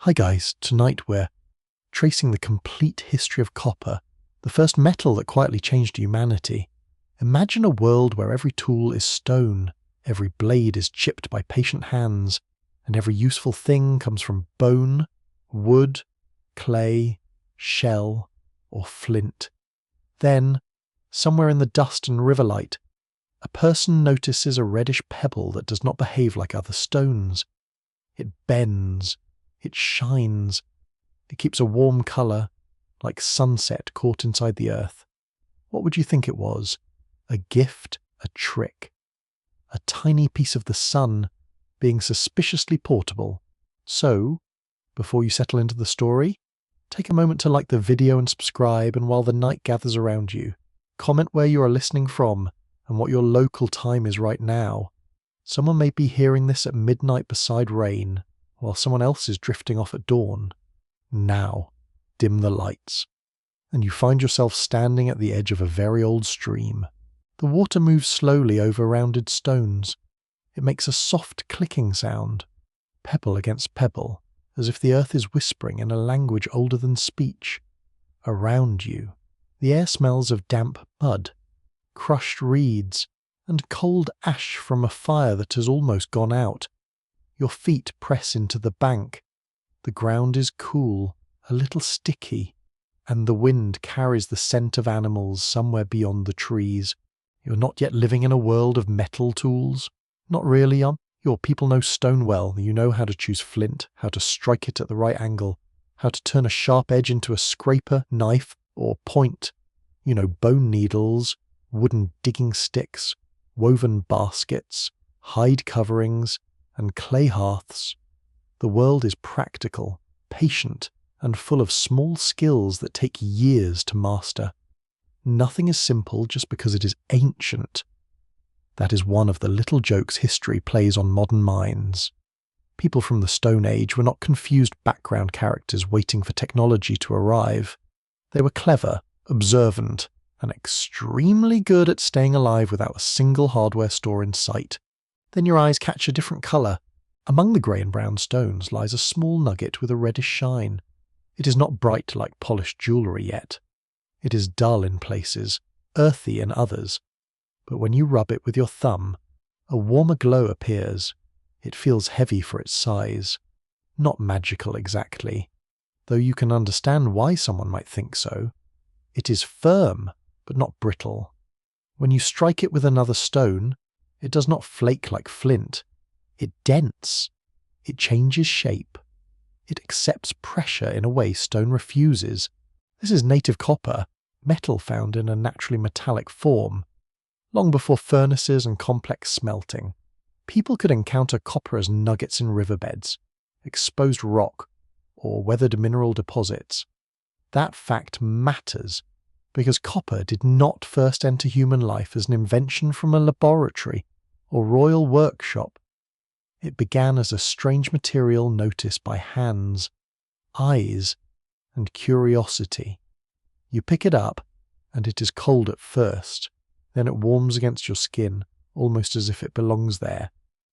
Hi guys, tonight we're tracing the complete history of copper, the first metal that quietly changed humanity. Imagine a world where every tool is stone, every blade is chipped by patient hands, and every useful thing comes from bone, wood, clay, shell, or flint. Then, somewhere in the dust and river light, a person notices a reddish pebble that does not behave like other stones. It bends. It shines. It keeps a warm colour, like sunset caught inside the earth. What would you think it was? A gift? A trick? A tiny piece of the sun, being suspiciously portable. So, before you settle into the story, take a moment to like the video and subscribe, and while the night gathers around you, comment where you are listening from and what your local time is right now. Someone may be hearing this at midnight beside rain, while someone else is drifting off at dawn. Now, dim the lights, and you find yourself standing at the edge of a very old stream. The water moves slowly over rounded stones. It makes a soft clicking sound, pebble against pebble, as if the earth is whispering in a language older than speech. Around you, the air smells of damp mud, crushed reeds, and cold ash from a fire that has almost gone out. Your feet press into the bank. The ground is cool, a little sticky, and the wind carries the scent of animals somewhere beyond the trees. You're not yet living in a world of metal tools. Not really, Your people know stone well. You know how to choose flint, how to strike it at the right angle, how to turn a sharp edge into a scraper, knife, or point. You know bone needles, wooden digging sticks, woven baskets, hide coverings, and clay hearths. The world is practical, patient, and full of small skills that take years to master. Nothing is simple just because it is ancient. That is one of the little jokes history plays on modern minds. People from the Stone Age were not confused background characters waiting for technology to arrive. They were clever, observant, and extremely good at staying alive without a single hardware store in sight. Then your eyes catch a different colour. Among the grey and brown stones lies a small nugget with a reddish shine. It is not bright like polished jewellery yet. It is dull in places, earthy in others. But when you rub it with your thumb, a warmer glow appears. It feels heavy for its size. Not magical exactly, though you can understand why someone might think so. It is firm, but not brittle. When you strike it with another stone, it does not flake like flint. It dents. It changes shape. It accepts pressure in a way stone refuses. This is native copper, metal found in a naturally metallic form. Long before furnaces and complex smelting, people could encounter copper as nuggets in riverbeds, exposed rock, or weathered mineral deposits. That fact matters because copper did not first enter human life as an invention from a laboratory or royal workshop. It began as a strange material noticed by hands, eyes, and curiosity. You pick it up, and it is cold at first. Then it warms against your skin, almost as if it belongs there.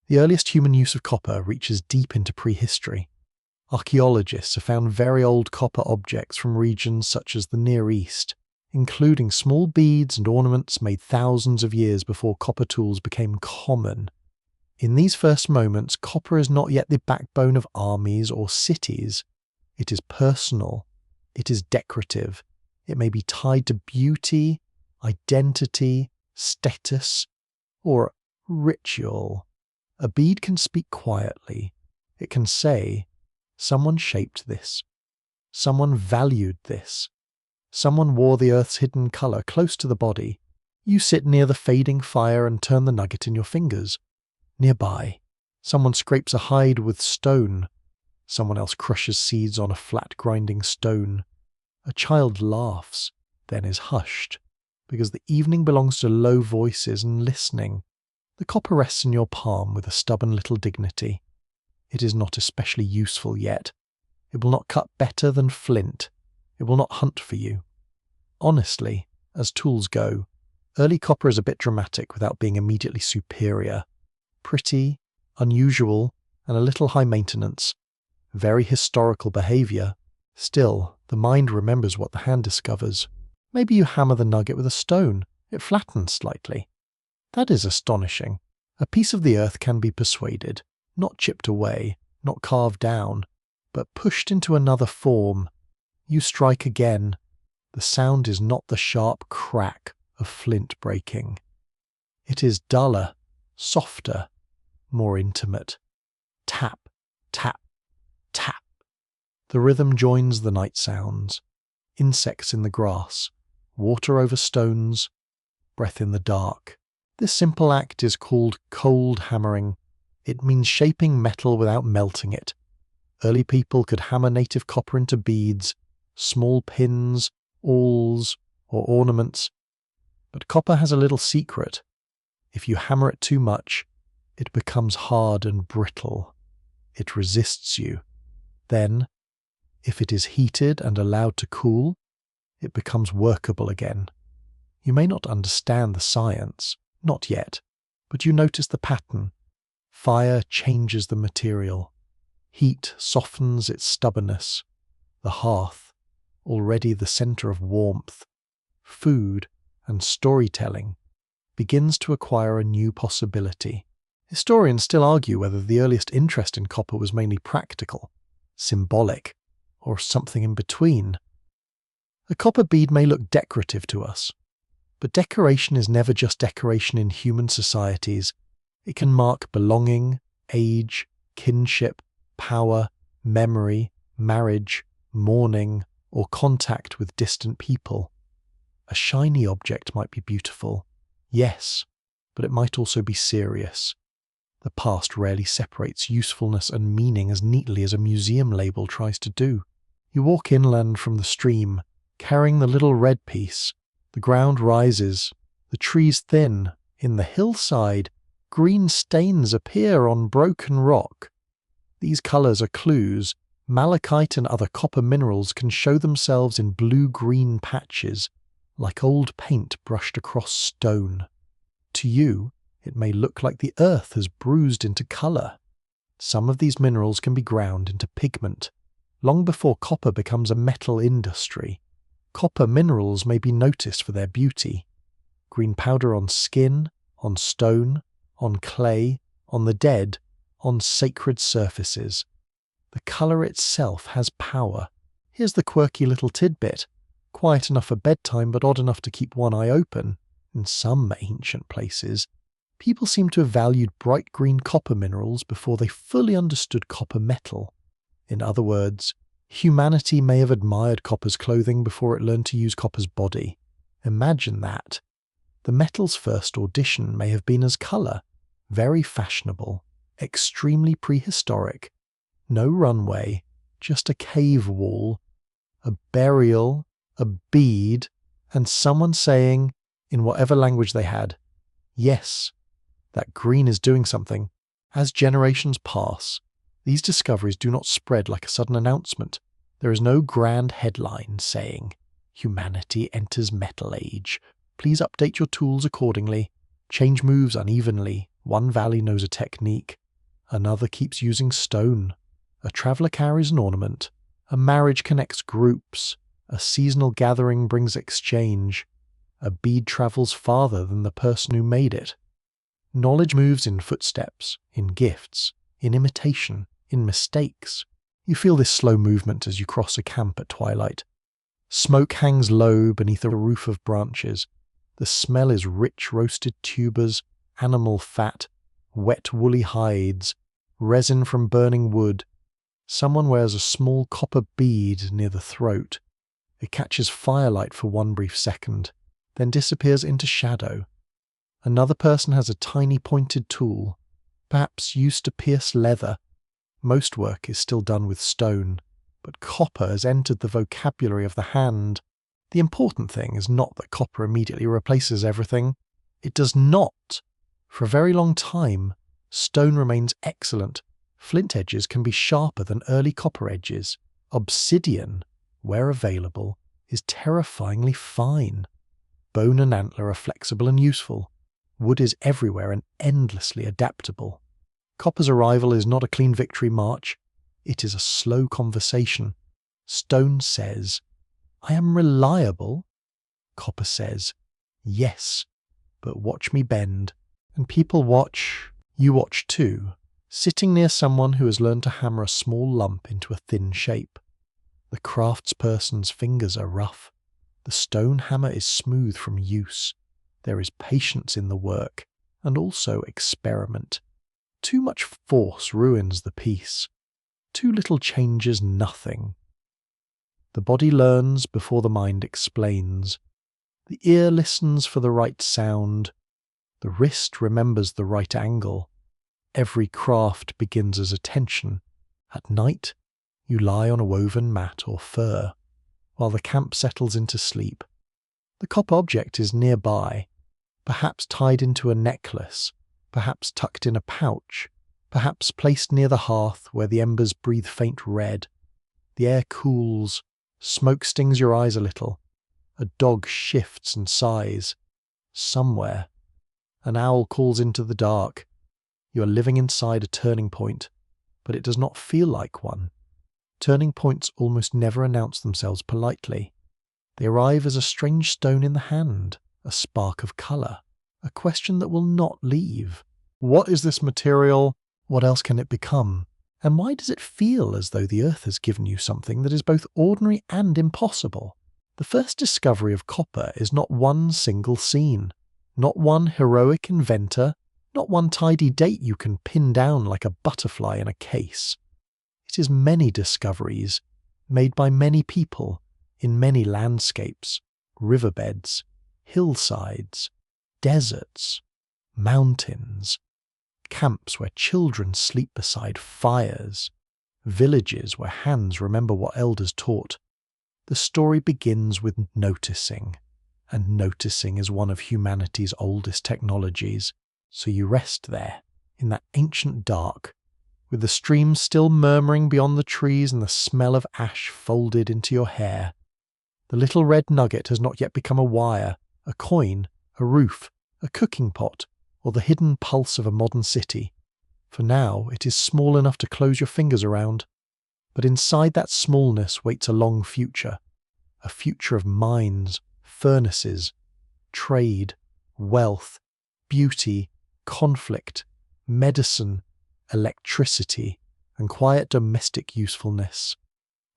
The earliest human use of copper reaches deep into prehistory. Archaeologists have found very old copper objects from regions such as the Near East, including small beads and ornaments made thousands of years before copper tools became common. In these first moments, copper is not yet the backbone of armies or cities. It is personal. It is decorative. It may be tied to beauty, identity, status, or ritual. A bead can speak quietly. It can say, someone shaped this. Someone valued this. Someone wore the earth's hidden colour close to the body. You sit near the fading fire and turn the nugget in your fingers. Nearby, someone scrapes a hide with stone. Someone else crushes seeds on a flat grinding stone. A child laughs, then is hushed, because the evening belongs to low voices and listening. The copper rests in your palm with a stubborn little dignity. It is not especially useful yet. It will not cut better than flint. It will not hunt for you. Honestly, as tools go, early copper is a bit dramatic without being immediately superior. Pretty, unusual, and a little high maintenance. Very historical behavior. Still, the mind remembers what the hand discovers. Maybe you hammer the nugget with a stone. It flattens slightly. That is astonishing. A piece of the earth can be persuaded, not chipped away, not carved down, but pushed into another form. You strike again. The sound is not the sharp crack of flint breaking. It is duller, softer, more intimate. Tap, tap, tap. The rhythm joins the night sounds. Insects in the grass, water over stones, breath in the dark. This simple act is called cold hammering. It means shaping metal without melting it. Early people could hammer native copper into beads, small pins, awls, or ornaments. But copper has a little secret. If you hammer it too much, it becomes hard and brittle. It resists you. Then, if it is heated and allowed to cool, it becomes workable again. You may not understand the science, not yet, but you notice the pattern. Fire changes the material. Heat softens its stubbornness. The hearth, already the center of warmth, food, and storytelling, begins to acquire a new possibility. Historians still argue whether the earliest interest in copper was mainly practical, symbolic, or something in between. A copper bead may look decorative to us, but decoration is never just decoration in human societies. It can mark belonging, age, kinship, power, memory, marriage, mourning, or contact with distant people. A shiny object might be beautiful, yes, but it might also be serious. The past rarely separates usefulness and meaning as neatly as a museum label tries to do. You walk inland from the stream, carrying the little red piece. The ground rises, the trees thin. In the hillside, green stains appear on broken rock. These colours are clues. Malachite and other copper minerals can show themselves in blue-green patches, like old paint brushed across stone. To you, it may look like the earth has bruised into colour. Some of these minerals can be ground into pigment. Long before copper becomes a metal industry, copper minerals may be noticed for their beauty. Green powder on skin, on stone, on clay, on the dead, on sacred surfaces. The colour itself has power. Here's the quirky little tidbit. Quiet enough for bedtime, but odd enough to keep one eye open. In some ancient places, people seem to have valued bright green copper minerals before they fully understood copper metal. In other words, humanity may have admired copper's clothing before it learned to use copper's body. Imagine that. The metal's first audition may have been as colour, very fashionable, extremely prehistoric. No runway, just a cave wall, a burial, a bead, and someone saying, in whatever language they had, yes, that green is doing something. As generations pass, these discoveries do not spread like a sudden announcement. There is no grand headline saying, "Humanity enters Metal Age. Please update your tools accordingly." Change moves unevenly. One valley knows a technique. Another keeps using stone. A traveller carries an ornament. A marriage connects groups. A seasonal gathering brings exchange. A bead travels farther than the person who made it. Knowledge moves in footsteps, in gifts, in imitation, in mistakes. You feel this slow movement as you cross a camp at twilight. Smoke hangs low beneath a roof of branches. The smell is rich roasted tubers, animal fat, wet woolly hides, resin from burning wood. Someone wears a small copper bead near the throat. It catches firelight for one brief second, then disappears into shadow. Another person has a tiny pointed tool, perhaps used to pierce leather. Most work is still done with stone, but copper has entered the vocabulary of the hand. The important thing is not that copper immediately replaces everything. It does not. For a very long time, stone remains excellent. Flint edges can be sharper than early copper edges. Obsidian, where available, is terrifyingly fine. Bone and antler are flexible and useful. Wood is everywhere and endlessly adaptable. Copper's arrival is not a clean victory march. It is a slow conversation. Stone says, "I am reliable." Copper says, "Yes, but watch me bend." And people watch. You watch too, sitting near someone who has learned to hammer a small lump into a thin shape. The craftsperson's fingers are rough. The stone hammer is smooth from use. There is patience in the work, and also experiment. Too much force ruins the piece. Too little changes nothing. The body learns before the mind explains. The ear listens for the right sound. The wrist remembers the right angle. Every craft begins as a tension. At night, you lie on a woven mat or fur, while the camp settles into sleep. The copper object is nearby, perhaps tied into a necklace, perhaps tucked in a pouch, perhaps placed near the hearth where the embers breathe faint red. The air cools, smoke stings your eyes a little. A dog shifts and sighs. Somewhere, an owl calls into the dark. You are living inside a turning point, but it does not feel like one. Turning points almost never announce themselves politely. They arrive as a strange stone in the hand, a spark of colour, a question that will not leave. What is this material? What else can it become? And why does it feel as though the earth has given you something that is both ordinary and impossible? The first discovery of copper is not one single scene, not one heroic inventor, not one tidy date you can pin down like a butterfly in a case. It is many discoveries, made by many people, in many landscapes, riverbeds, hillsides, deserts, mountains, camps where children sleep beside fires, villages where hands remember what elders taught. The story begins with noticing, and noticing is one of humanity's oldest technologies. So you rest there, in that ancient dark, with the stream still murmuring beyond the trees and the smell of ash folded into your hair. The little red nugget has not yet become a wire, a coin, a roof, a cooking pot, or the hidden pulse of a modern city. For now it is small enough to close your fingers around. But inside that smallness waits a long future. A future of mines, furnaces, trade, wealth, beauty, conflict, medicine, electricity, and quiet domestic usefulness.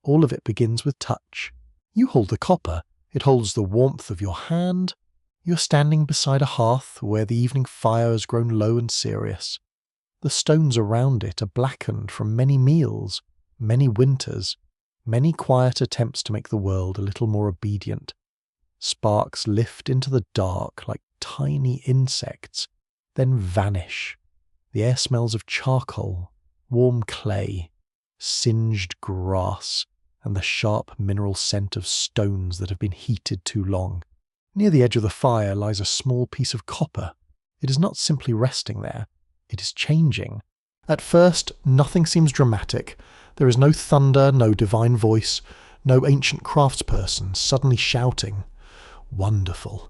All of it begins with touch. You hold the copper, it holds the warmth of your hand. You're standing beside a hearth where the evening fire has grown low and serious. The stones around it are blackened from many meals, many winters, many quiet attempts to make the world a little more obedient. Sparks lift into the dark like tiny insects, then vanish. The air smells of charcoal, warm clay, singed grass, and the sharp mineral scent of stones that have been heated too long. Near the edge of the fire lies a small piece of copper. It is not simply resting there, it is changing. At first, nothing seems dramatic. There is no thunder, no divine voice, no ancient craftsperson suddenly shouting, "Wonderful."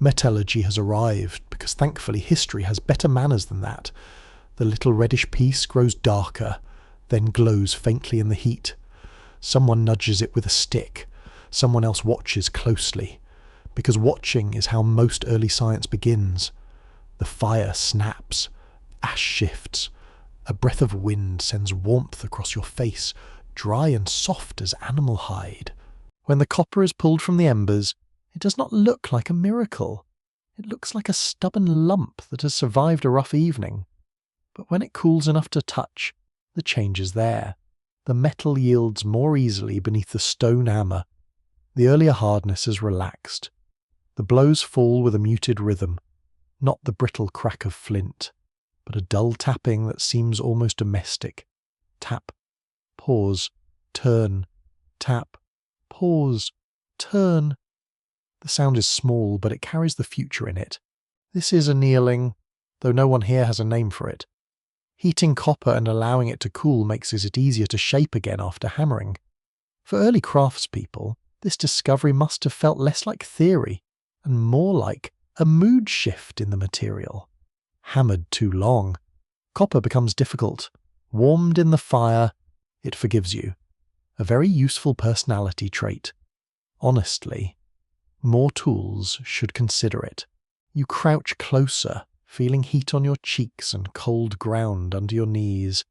Metallurgy has arrived, because thankfully history has better manners than that. The little reddish piece grows darker, then glows faintly in the heat. Someone nudges it with a stick. Someone else watches closely, because watching is how most early science begins. The fire snaps, ash shifts, a breath of wind sends warmth across your face, dry and soft as animal hide. When the copper is pulled from the embers, it does not look like a miracle. It looks like a stubborn lump that has survived a rough evening. But when it cools enough to touch, the change is there. The metal yields more easily beneath the stone hammer. The earlier hardness is relaxed. The blows fall with a muted rhythm, not the brittle crack of flint, but a dull tapping that seems almost domestic. Tap, pause, turn, tap, pause, turn. The sound is small, but it carries the future in it. This is annealing, though no one here has a name for it. Heating copper and allowing it to cool makes it easier to shape again after hammering. For early craftspeople, this discovery must have felt less like theory and more like a mood shift in the material. Hammered too long, copper becomes difficult. Warmed in the fire, It forgives you. A very useful personality trait. Honestly, more tools should consider it. You crouch closer, feeling heat on your cheeks and cold ground under your knees.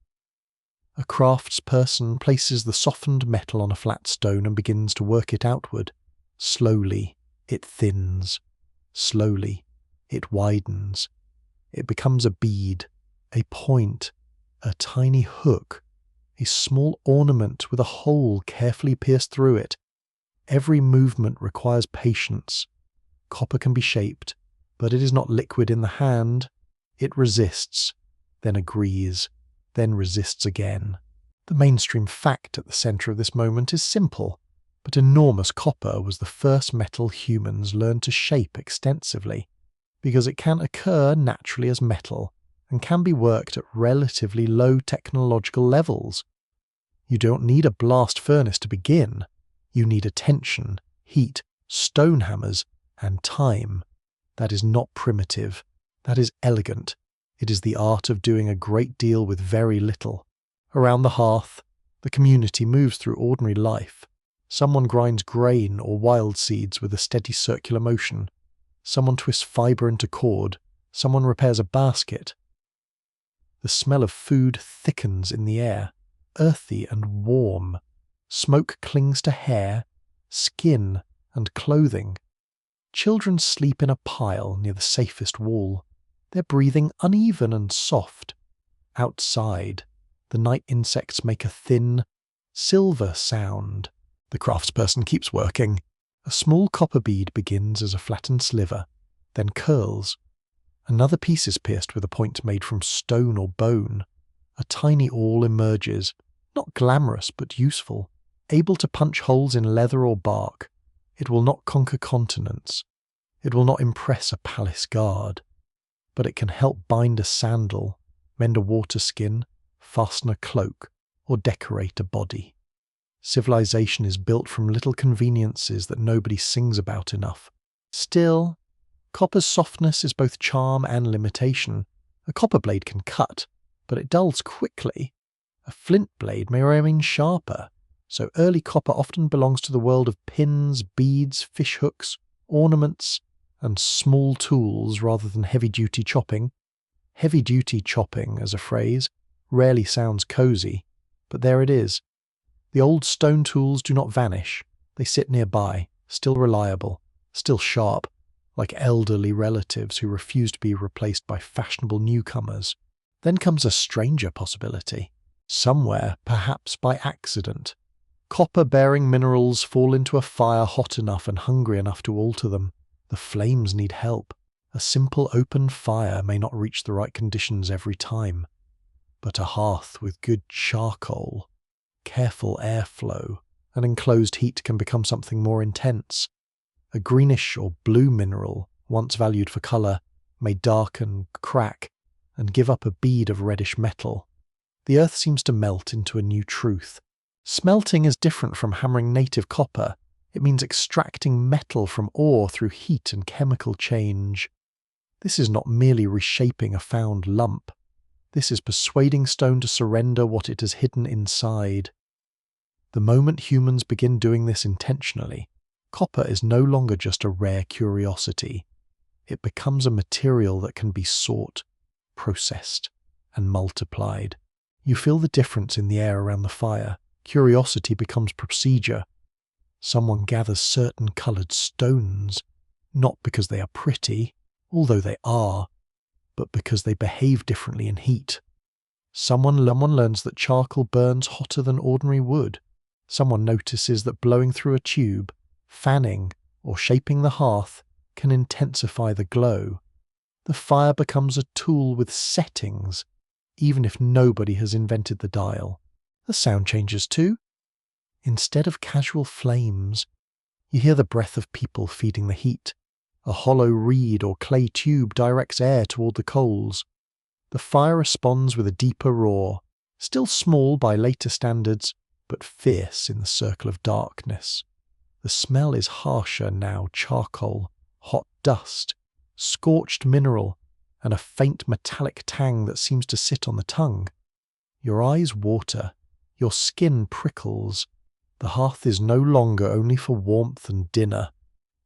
A craftsperson places the softened metal on a flat stone and begins to work it outward. Slowly, it thins. Slowly, it widens. It becomes a bead, a point, a tiny hook, a small ornament with a hole carefully pierced through it. Every movement requires patience. Copper can be shaped, but it is not liquid in the hand. It resists, then agrees, then resists again. The mainstream fact at the centre of this moment is simple, but enormous. Copper was the first metal humans learned to shape extensively, because it can occur naturally as metal and can be worked at relatively low technological levels. You don't need a blast furnace to begin. You need attention, heat, stone hammers, and time. That is not primitive. That is elegant. It is the art of doing a great deal with very little. Around the hearth, the community moves through ordinary life. Someone grinds grain or wild seeds with a steady circular motion. Someone twists fibre into cord. Someone repairs a basket. The smell of food thickens in the air, earthy and warm. Smoke clings to hair, skin, and clothing. Children sleep in a pile near the safest wall, their breathing uneven and soft. Outside, the night insects make a thin, silver sound. The craftsperson keeps working. A small copper bead begins as a flattened sliver, then curls. Another piece is pierced with a point made from stone or bone. A tiny awl emerges, not glamorous but useful, able to punch holes in leather or bark. It will not conquer continents. It will not impress a palace guard. But it can help bind a sandal, mend a water skin, fasten a cloak, or decorate a body. Civilization is built from little conveniences that nobody sings about enough. Still, copper's softness is both charm and limitation. A copper blade can cut, but it dulls quickly. A flint blade may remain sharper, so early copper often belongs to the world of pins, beads, fish hooks, ornaments, and small tools rather than heavy-duty chopping. Heavy-duty chopping, as a phrase, rarely sounds cozy, but there it is. The old stone tools do not vanish. They sit nearby, still reliable, still sharp, like elderly relatives who refuse to be replaced by fashionable newcomers. Then comes a stranger possibility. Somewhere, perhaps by accident, copper-bearing minerals fall into a fire hot enough and hungry enough to alter them. The flames need help. A simple open fire may not reach the right conditions every time, but a hearth with good charcoal, careful airflow, and enclosed heat can become something more intense. A greenish or blue mineral, once valued for colour, may darken, crack, and give up a bead of reddish metal. The earth seems to melt into a new truth. Smelting is different from hammering native copper. It means extracting metal from ore through heat and chemical change. This is not merely reshaping a found lump. This is persuading stone to surrender what it has hidden inside. The moment humans begin doing this intentionally, copper is no longer just a rare curiosity. It becomes a material that can be sought, processed, and multiplied. You feel the difference in the air around the fire. Curiosity becomes procedure. Someone gathers certain coloured stones, not because they are pretty, although they are, but because they behave differently in heat. Someone learns that charcoal burns hotter than ordinary wood. Someone notices that blowing through a tube, fanning, or shaping the hearth can intensify the glow. The fire becomes a tool with settings, even if nobody has invented the dial. The sound changes too. Instead of casual flames, you hear the breath of people feeding the heat. A hollow reed or clay tube directs air toward the coals. The fire responds with a deeper roar, still small by later standards, but fierce in the circle of darkness. The smell is harsher now: charcoal, hot dust, scorched mineral, and a faint metallic tang that seems to sit on the tongue. Your eyes water. Your skin prickles. The hearth is no longer only for warmth and dinner.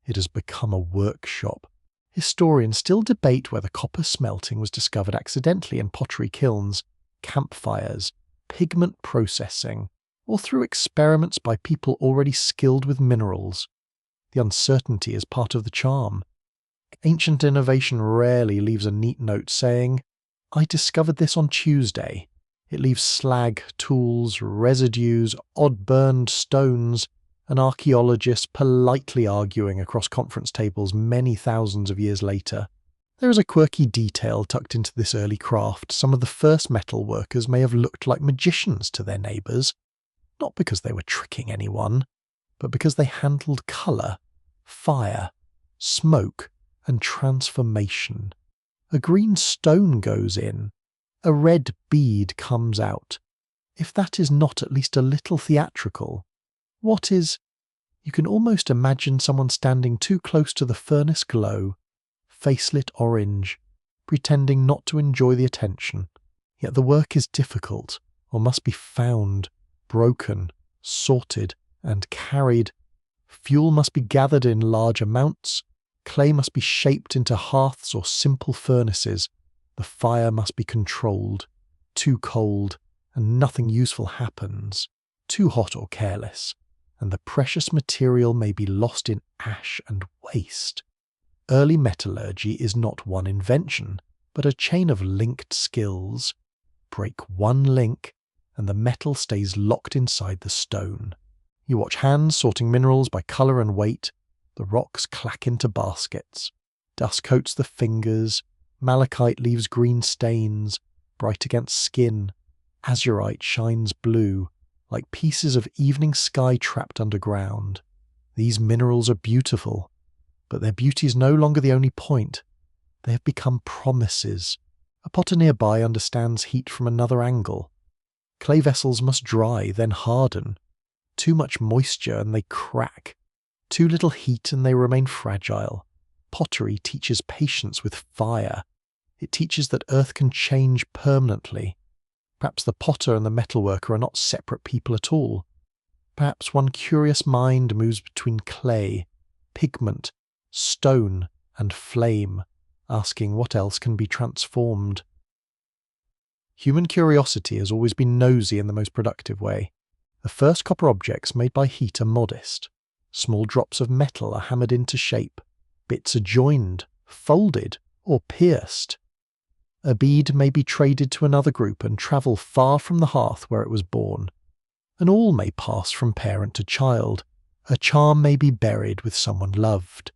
It has become a workshop. Historians still debate whether copper smelting was discovered accidentally in pottery kilns, campfires, pigment processing, or through experiments by people already skilled with minerals. The uncertainty is part of the charm. Ancient innovation rarely leaves a neat note saying, "I discovered this on Tuesday." It leaves slag, tools, residues, odd burned stones, and archaeologists politely arguing across conference tables many thousands of years later. There is a quirky detail tucked into this early craft. Some of the first metal workers may have looked like magicians to their neighbours, not because they were tricking anyone, but because they handled colour, fire, smoke, and transformation. A green stone goes in, a red bead comes out. If that is not at least a little theatrical, what is? You can almost imagine someone standing too close to the furnace glow, facelit orange, pretending not to enjoy the attention. Yet the work is difficult, or must be found, broken, sorted, and carried. Fuel must be gathered in large amounts, clay must be shaped into hearths or simple furnaces, the fire must be controlled. Too cold, and nothing useful happens. Too hot or careless, and the precious material may be lost in ash and waste. Early metallurgy is not one invention, but a chain of linked skills. Break one link, and the metal stays locked inside the stone. You watch hands sorting minerals by colour and weight. The rocks clack into baskets. Dust coats the fingers. Malachite leaves green stains, bright against skin. Azurite shines blue, like pieces of evening sky trapped underground. These minerals are beautiful, but their beauty is no longer the only point. They have become promises. A potter nearby understands heat from another angle. Clay vessels must dry, then harden. Too much moisture and they crack. Too little heat and they remain fragile. Pottery teaches patience with fire. It teaches that earth can change permanently. Perhaps the potter and the metalworker are not separate people at all. Perhaps one curious mind moves between clay, pigment, stone, and flame, asking what else can be transformed. Human curiosity has always been nosy in the most productive way. The first copper objects made by heat are modest. Small drops of metal are hammered into shape. Bits are joined, folded, or pierced. A bead may be traded to another group and travel far from the hearth where it was born. An awl may pass from parent to child. A charm may be buried with someone loved.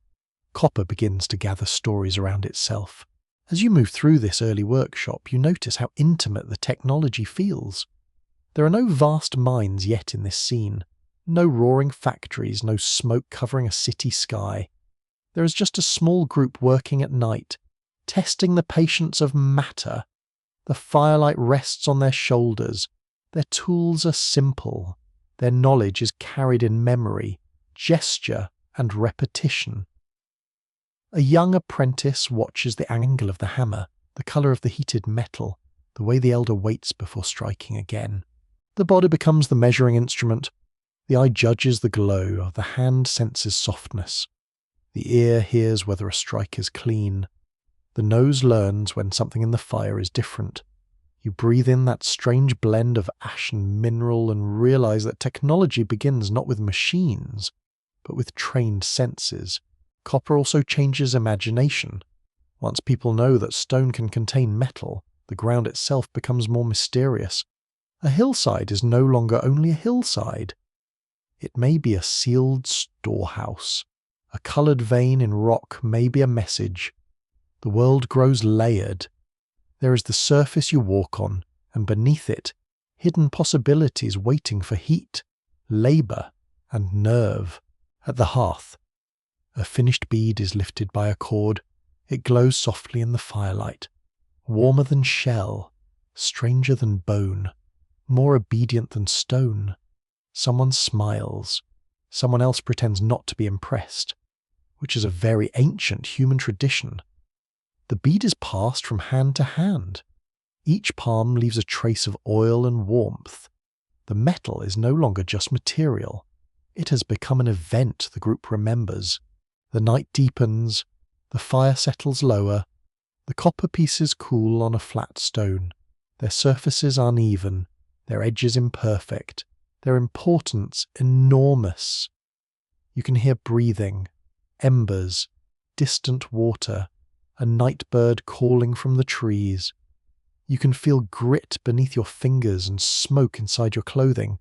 Copper begins to gather stories around itself. As you move through this early workshop, you notice how intimate the technology feels. There are no vast mines yet in this scene. No roaring factories, no smoke covering a city sky. There is just a small group working at night, testing the patience of matter. The firelight rests on their shoulders. Their tools are simple. Their knowledge is carried in memory, gesture, and repetition. A young apprentice watches the angle of the hammer, the colour of the heated metal, the way the elder waits before striking again. The body becomes the measuring instrument. The eye judges the glow, the hand senses softness. The ear hears whether a strike is clean. The nose learns when something in the fire is different. You breathe in that strange blend of ash and mineral and realize that technology begins not with machines, but with trained senses. Copper also changes imagination. Once people know that stone can contain metal, the ground itself becomes more mysterious. A hillside is no longer only a hillside. It may be a sealed storehouse. A coloured vein in rock may be a message. The world grows layered. There is the surface you walk on, and beneath it, hidden possibilities waiting for heat, labour, and nerve. At the hearth, a finished bead is lifted by a cord. It glows softly in the firelight. Warmer than shell, stranger than bone, more obedient than stone. Someone smiles. Someone else pretends not to be impressed, which is a very ancient human tradition. The bead is passed from hand to hand. Each palm leaves a trace of oil and warmth. The metal is no longer just material. It has become an event the group remembers. The night deepens, the fire settles lower, the copper pieces cool on a flat stone, their surfaces uneven, their edges imperfect, their importance enormous. You can hear breathing, embers, distant water, a night bird calling from the trees. You can feel grit beneath your fingers and smoke inside your clothing.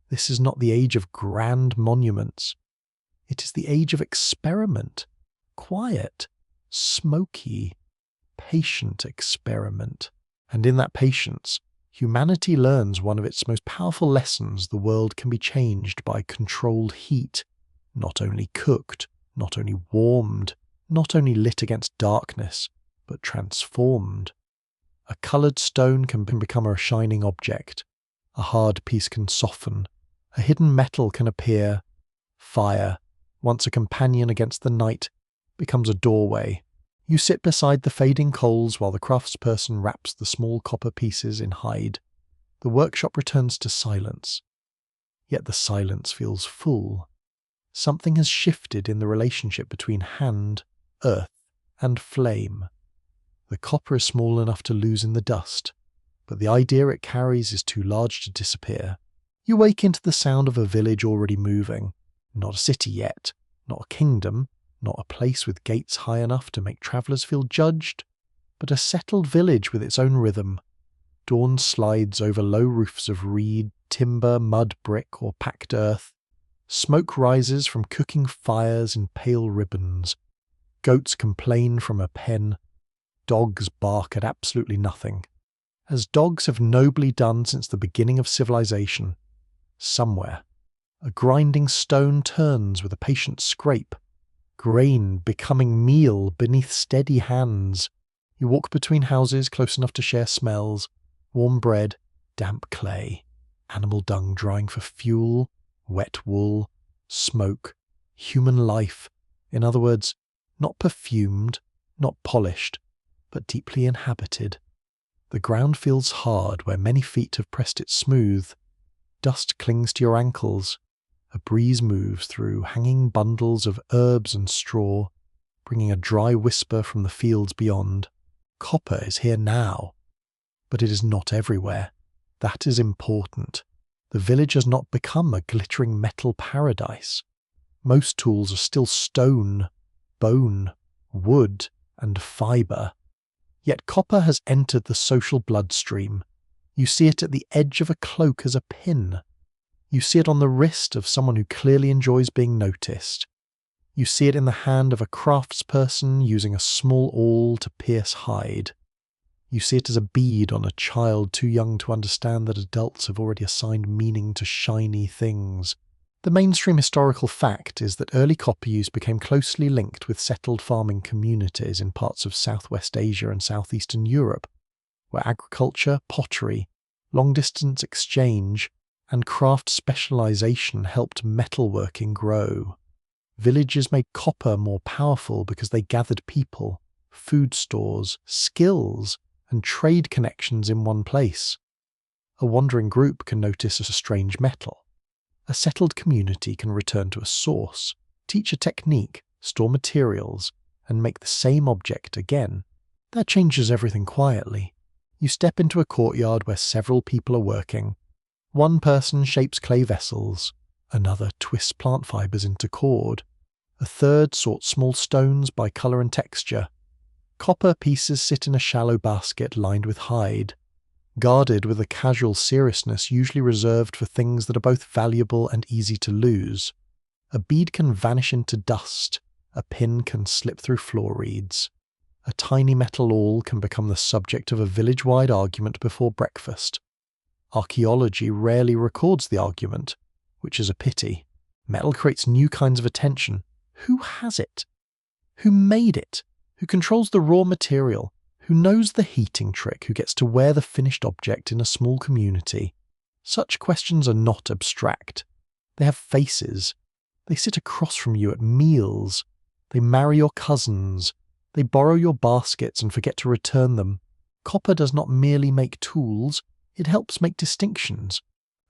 This is not the age of grand monuments. It is the age of experiment. Quiet, smoky, patient experiment. And in that patience, humanity learns one of its most powerful lessons: the world can be changed by controlled heat, not only cooked, not only warmed, not only lit against darkness, but transformed. A coloured stone can become a shining object. A hard piece can soften. A hidden metal can appear. Fire, once a companion against the night, becomes a doorway. You sit beside the fading coals while the craftsperson wraps the small copper pieces in hide. The workshop returns to silence. Yet the silence feels full. Something has shifted in the relationship between hand, earth, and flame. The copper is small enough to lose in the dust, but the idea it carries is too large to disappear. You wake into the sound of a village already moving. Not a city yet, not a kingdom, not a place with gates high enough to make travellers feel judged, but a settled village with its own rhythm. Dawn slides over low roofs of reed, timber, mud brick, or packed earth. Smoke rises from cooking fires in pale ribbons. Goats complain from a pen. Dogs bark at absolutely nothing, as dogs have nobly done since the beginning of civilization. Somewhere, a grinding stone turns with a patient scrape, grain becoming meal beneath steady hands. You walk between houses close enough to share smells: warm bread, damp clay, animal dung drying for fuel, wet wool, smoke, human life. In other words, not perfumed, not polished, but deeply inhabited. The ground feels hard where many feet have pressed it smooth. Dust clings to your ankles. A breeze moves through hanging bundles of herbs and straw, bringing a dry whisper from the fields beyond. Copper is here now, but it is not everywhere. That is important. The village has not become a glittering metal paradise. Most tools are still stone, bone, wood, and fibre. Yet copper has entered the social bloodstream. You see it at the edge of a cloak as a pin. You see it on the wrist of someone who clearly enjoys being noticed. You see it in the hand of a craftsperson using a small awl to pierce hide. You see it as a bead on a child too young to understand that adults have already assigned meaning to shiny things. The mainstream historical fact is that early copper use became closely linked with settled farming communities in parts of Southwest Asia and Southeastern Europe, where agriculture, pottery, long-distance exchange, and craft specialization helped metalworking grow. Villages made copper more powerful because they gathered people, food stores, skills, and trade connections in one place. A wandering group can notice a strange metal. A settled community can return to a source, teach a technique, store materials, and make the same object again. That changes everything quietly. You step into a courtyard where several people are working. One person shapes clay vessels, another twists plant fibers into cord, a third sorts small stones by colour and texture. Copper pieces sit in a shallow basket lined with hide, guarded with a casual seriousness usually reserved for things that are both valuable and easy to lose. A bead can vanish into dust, a pin can slip through floor reeds. A tiny metal awl can become the subject of a village-wide argument before breakfast. Archaeology rarely records the argument, which is a pity. Metal creates new kinds of attention. Who has it? Who made it? Who controls the raw material? Who knows the heating trick? Who gets to wear the finished object in a small community? Such questions are not abstract. They have faces. They sit across from you at meals. They marry your cousins. They borrow your baskets and forget to return them. Copper does not merely make tools, it helps make distinctions.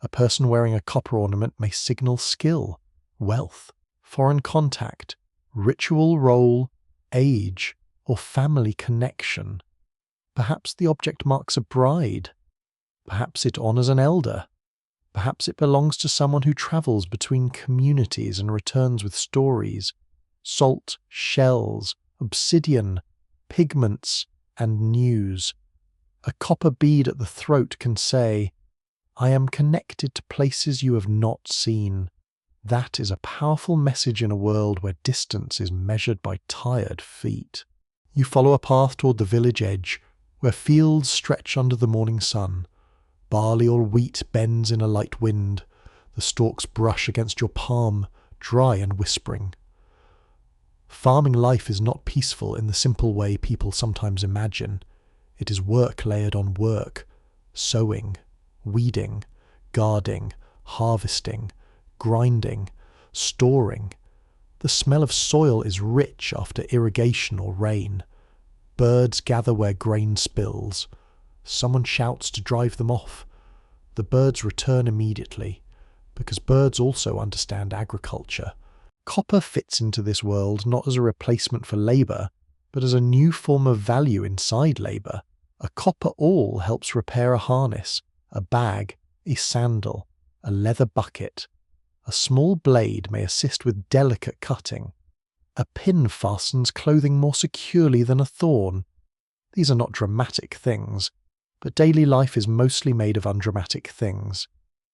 A person wearing a copper ornament may signal skill, wealth, foreign contact, ritual role, age, or family connection. Perhaps the object marks a bride. Perhaps it honors an elder. Perhaps it belongs to someone who travels between communities and returns with stories. Salt, shells, obsidian, pigments, and news. A copper bead at the throat can say, "I am connected to places you have not seen." That is a powerful message in a world where distance is measured by tired feet. You follow a path toward the village edge, where fields stretch under the morning sun. Barley or wheat bends in a light wind. The stalks brush against your palm, dry and whispering. Farming life is not peaceful in the simple way people sometimes imagine. It is work layered on work, sowing, weeding, guarding, harvesting, grinding, storing. The smell of soil is rich after irrigation or rain. Birds gather where grain spills. Someone shouts to drive them off. The birds return immediately, because birds also understand agriculture. Copper fits into this world not as a replacement for labour, but as a new form of value inside labour. A copper awl helps repair a harness, a bag, a sandal, a leather bucket. A small blade may assist with delicate cutting. A pin fastens clothing more securely than a thorn. These are not dramatic things, but daily life is mostly made of undramatic things.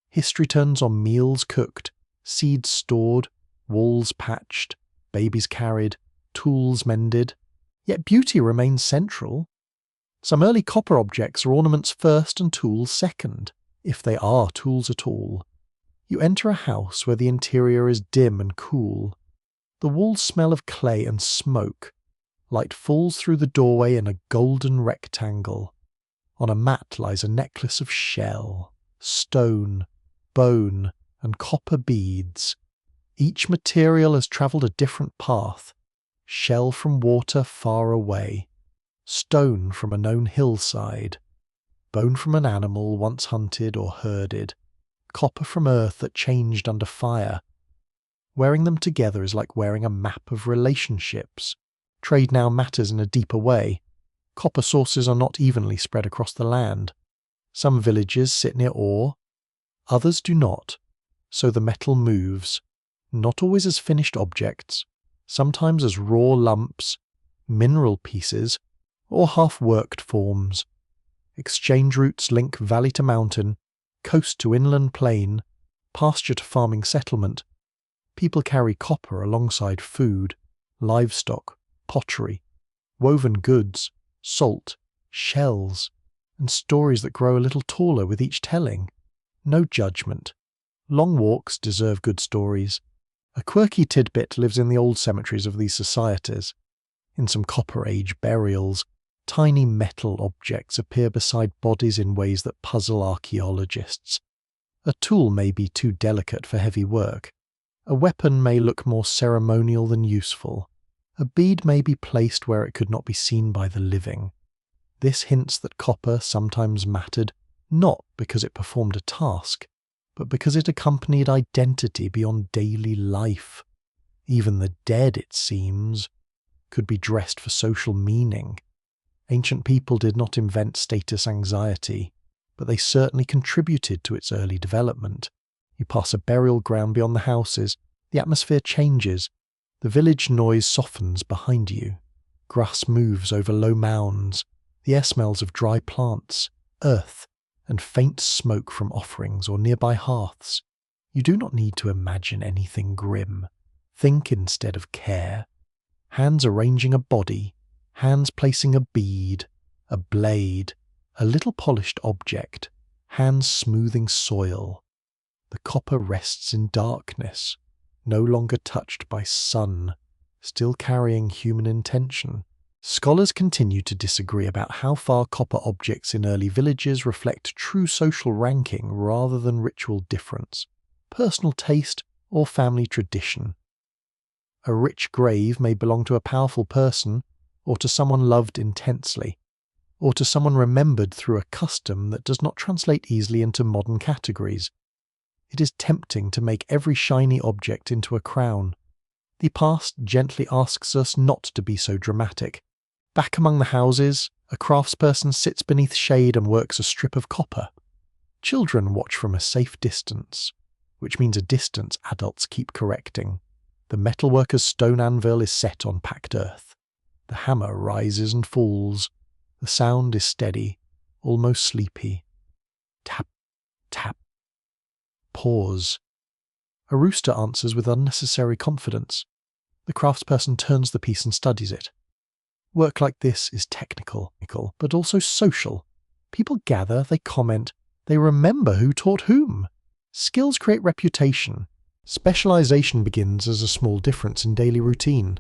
History turns on meals cooked, seeds stored, walls patched, babies carried, tools mended. Yet beauty remains central. Some early copper objects are ornaments first and tools second, if they are tools at all. You enter a house where the interior is dim and cool. The walls smell of clay and smoke. Light falls through the doorway in a golden rectangle. On a mat lies a necklace of shell, stone, bone, and copper beads. Each material has travelled a different path. Shell from water far away, stone from a known hillside, bone from an animal once hunted or herded, copper from earth that changed under fire. Wearing them together is like wearing a map of relationships. Trade now matters in a deeper way. Copper sources are not evenly spread across the land. Some villages sit near ore, others do not, so the metal moves, not always as finished objects, sometimes as raw lumps, mineral pieces, or half-worked forms. Exchange routes link valley to mountain, coast to inland plain, pasture to farming settlement. People carry copper alongside food, livestock, pottery, woven goods, salt, shells, and stories that grow a little taller with each telling. No judgment. Long walks deserve good stories. A quirky tidbit lives in the old cemeteries of these societies. In some Copper Age burials, tiny metal objects appear beside bodies in ways that puzzle archaeologists. A tool may be too delicate for heavy work. A weapon may look more ceremonial than useful. A bead may be placed where it could not be seen by the living. This hints that copper sometimes mattered, not because it performed a task, but because it accompanied identity beyond daily life. Even the dead, it seems, could be dressed for social meaning. Ancient people did not invent status anxiety, but they certainly contributed to its early development. You pass a burial ground beyond the houses, the atmosphere changes, the village noise softens behind you. Grass moves over low mounds, the air smells of dry plants, earth, and faint smoke from offerings or nearby hearths. You do not need to imagine anything grim. Think instead of care. Hands arranging a body, hands placing a bead, a blade, a little polished object, hands smoothing soil. The copper rests in darkness, no longer touched by sun, still carrying human intention. Scholars continue to disagree about how far copper objects in early villages reflect true social ranking rather than ritual difference, personal taste, or family tradition. A rich grave may belong to a powerful person, or to someone loved intensely, or to someone remembered through a custom that does not translate easily into modern categories. It is tempting to make every shiny object into a crown. The past gently asks us not to be so dramatic. Back among the houses, a craftsperson sits beneath shade and works a strip of copper. Children watch from a safe distance, which means a distance adults keep correcting. The metalworker's stone anvil is set on packed earth. The hammer rises and falls. The sound is steady, almost sleepy. Tap, tap. Pause. A rooster answers with unnecessary confidence. The craftsperson turns the piece and studies it. Work like this is technical, but also social. People gather, they comment, they remember who taught whom. Skills create reputation. Specialization begins as a small difference in daily routine.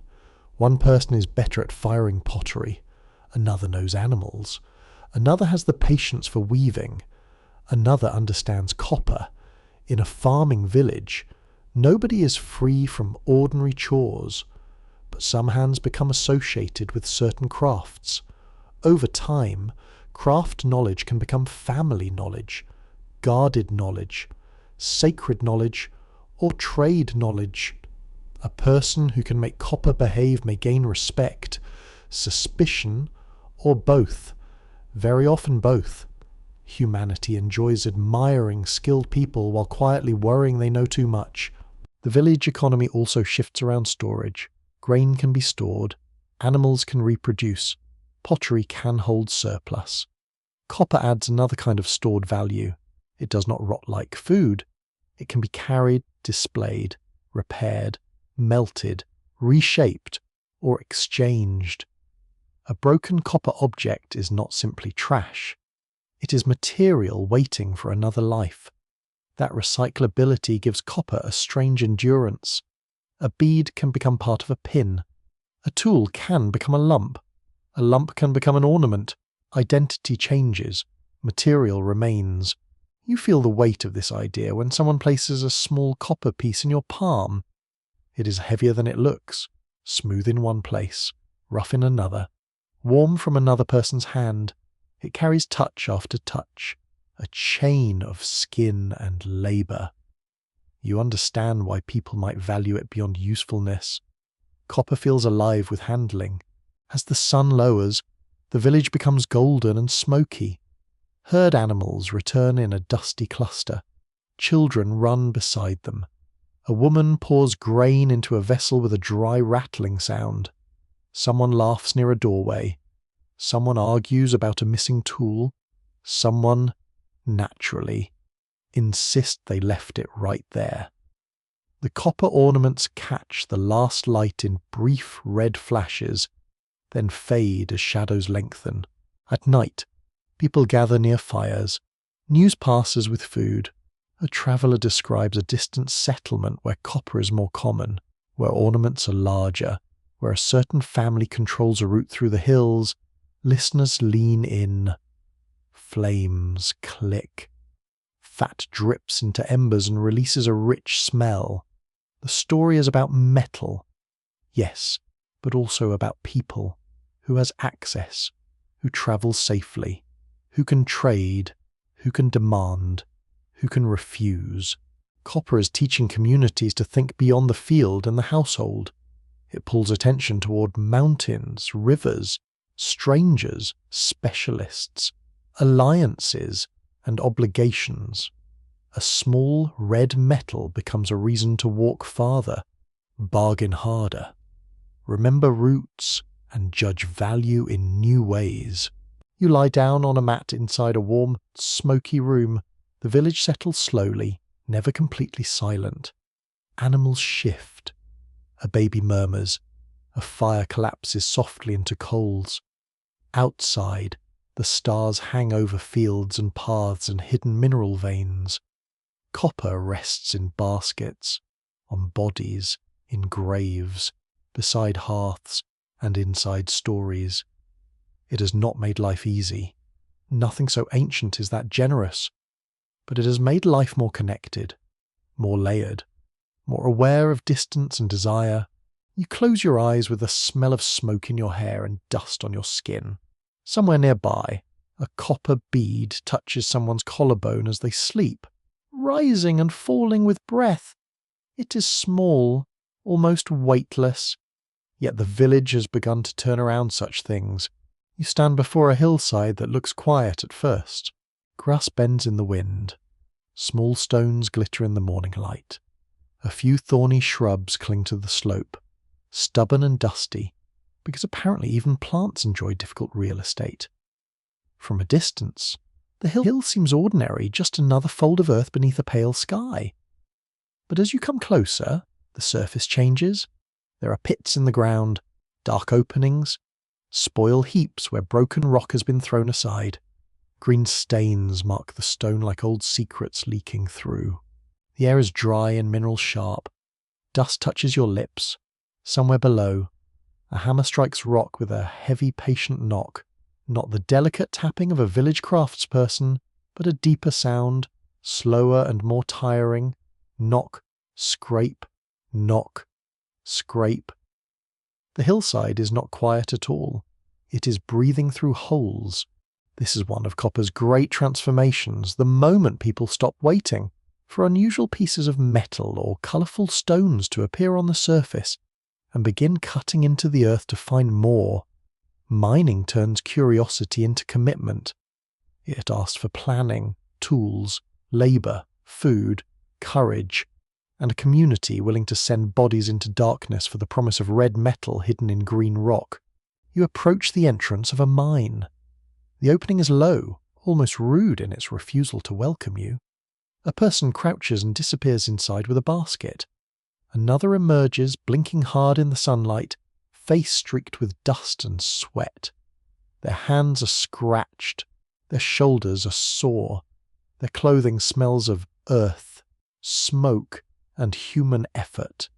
One person is better at firing pottery. Another knows animals. Another has the patience for weaving. Another understands copper. In a farming village, nobody is free from ordinary chores, but some hands become associated with certain crafts. Over time, craft knowledge can become family knowledge, guarded knowledge, sacred knowledge, or trade knowledge. A person who can make copper behave may gain respect, suspicion, or both. Very often both. Humanity enjoys admiring skilled people while quietly worrying they know too much. The village economy also shifts around storage. Grain can be stored. Animals can reproduce. Pottery can hold surplus. Copper adds another kind of stored value. It does not rot like food. It can be carried, displayed, repaired, melted, reshaped, or exchanged. A broken copper object is not simply trash. It is material waiting for another life. That recyclability gives copper a strange endurance. A bead can become part of a pin. A tool can become a lump. A lump can become an ornament. Identity changes. Material remains. You feel the weight of this idea when someone places a small copper piece in your palm. It is heavier than it looks, smooth in one place, rough in another, warm from another person's hand. It carries touch after touch, a chain of skin and labour. You understand why people might value it beyond usefulness. Copper feels alive with handling. As the sun lowers, the village becomes golden and smoky. Herd animals return in a dusty cluster. Children run beside them. A woman pours grain into a vessel with a dry rattling sound. Someone laughs near a doorway. Someone argues about a missing tool. Someone, naturally, insists they left it right there. The copper ornaments catch the last light in brief red flashes, then fade as shadows lengthen. At night, people gather near fires. News passes with food. A traveller describes a distant settlement where copper is more common, where ornaments are larger, where a certain family controls a route through the hills. Listeners lean in. Flames click. Fat drips into embers and releases a rich smell. The story is about metal. Yes, but also about people. Who has access, who travels safely, who can trade, who can demand, who can refuse. Copper is teaching communities to think beyond the field and the household. It pulls attention toward mountains, rivers, strangers, specialists, alliances, and obligations. A small red metal becomes a reason to walk farther, bargain harder, remember roots, and judge value in new ways. You lie down on a mat inside a warm, smoky room. The village settles slowly, never completely silent. Animals shift. A baby murmurs. A fire collapses softly into coals. Outside, the stars hang over fields and paths and hidden mineral veins. Copper rests in baskets, on bodies, in graves, beside hearths, and inside stories. It has not made life easy. Nothing so ancient is that generous. But it has made life more connected, more layered, more aware of distance and desire. You close your eyes with the smell of smoke in your hair and dust on your skin. Somewhere nearby, a copper bead touches someone's collarbone as they sleep. rising and falling with breath. It is small, almost weightless, yet the village has begun to turn around such things. You stand before a hillside that looks quiet at first. Grass bends in the wind. Small stones glitter in the morning light. A few thorny shrubs cling to the slope, stubborn and dusty, because apparently even plants enjoy difficult real estate. From a distance, the hill seems ordinary, just another fold of earth beneath a pale sky. But as you come closer, the surface changes. There are pits in the ground, dark openings, spoil heaps where broken rock has been thrown aside. Green stains mark the stone like old secrets leaking through. The air is dry and mineral sharp. Dust touches your lips. Somewhere below, a hammer strikes rock with a heavy, patient knock. Not the delicate tapping of a village craftsperson, but a deeper sound, slower and more tiring. Knock, scrape, knock, scrape. The hillside is not quiet at all. It is breathing through holes. This is one of copper's great transformations, the moment people stop waiting for unusual pieces of metal or colourful stones to appear on the surface and begin cutting into the earth to find more. Mining turns curiosity into commitment. It asks for planning, tools, labour, food, courage, and a community willing to send bodies into darkness for the promise of red metal hidden in green rock. You approach the entrance of a mine. The opening is low, almost rude in its refusal to welcome you. A person crouches and disappears inside with a basket. Another emerges, blinking hard in the sunlight, face streaked with dust and sweat. Their hands are scratched, their shoulders are sore, their clothing smells of earth, smoke, and human effort.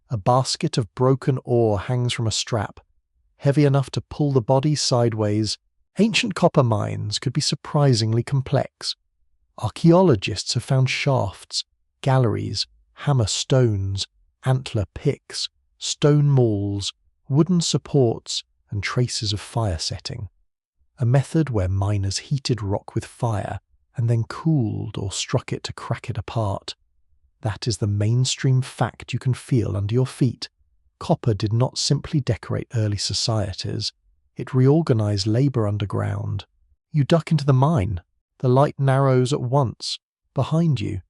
A basket of broken ore hangs from a strap, heavy enough to pull the body sideways. Ancient copper mines could be surprisingly complex. Archaeologists have found shafts, galleries, hammer stones, antler picks, stone mauls, wooden supports, and traces of fire setting. A method where miners heated rock with fire and then cooled or struck it to crack it apart. That is the mainstream fact you can feel under your feet. Copper did not simply decorate early societies. It reorganized labour underground. You duck into the mine. The light narrows at once. Behind you,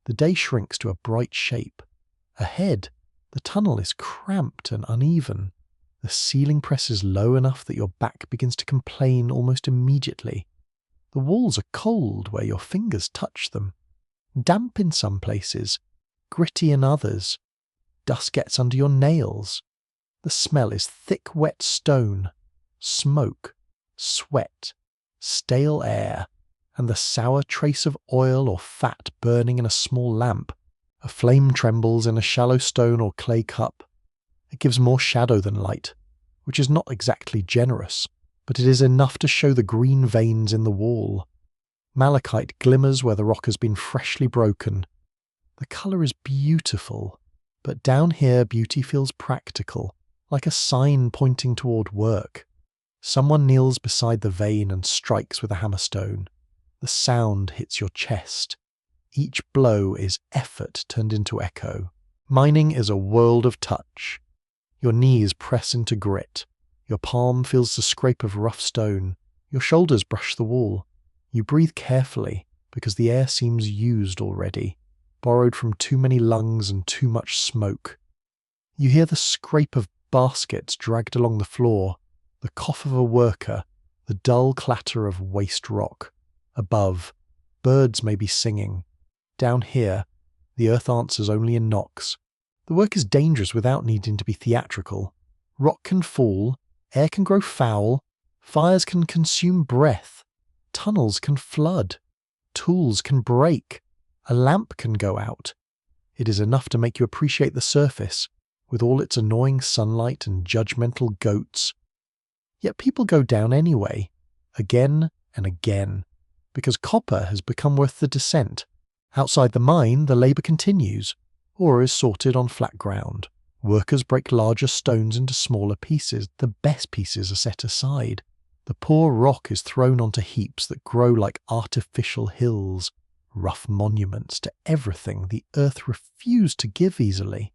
the day shrinks to a bright shape. Ahead, the tunnel is cramped and uneven. The ceiling presses low enough that your back begins to complain almost immediately. The walls are cold where your fingers touch them. Damp in some places, gritty in others. Dust gets under your nails. The smell is thick, wet stone, smoke, sweat, stale air, and the sour trace of oil or fat burning in a small lamp. A flame trembles in a shallow stone or clay cup. It gives more shadow than light, which is not exactly generous, but it is enough to show the green veins in the wall. Malachite glimmers where the rock has been freshly broken. The colour is beautiful, but down here beauty feels practical, like a sign pointing toward work. Someone kneels beside the vein and strikes with a hammerstone. The sound hits your chest. Each blow is effort turned into echo. Mining is a world of touch. Your knees press into grit. Your palm feels the scrape of rough stone. Your shoulders brush the wall. You breathe carefully because the air seems used already, borrowed from too many lungs and too much smoke. You hear the scrape of baskets dragged along the floor, the cough of a worker, the dull clatter of waste rock. Above, birds may be singing. Down here, the earth answers only in knocks. The work is dangerous without needing to be theatrical. Rock can fall, air can grow foul, fires can consume breath, tunnels can flood, tools can break, a lamp can go out. It is enough to make you appreciate the surface, with all its annoying sunlight and judgmental goats. Yet people go down anyway, again and again, because copper has become worth the descent. Outside the mine, the labour continues, or is sorted on flat ground. Workers break larger stones into smaller pieces. The best pieces are set aside. The poor rock is thrown onto heaps that grow like artificial hills. rough monuments to everything the earth refused to give easily.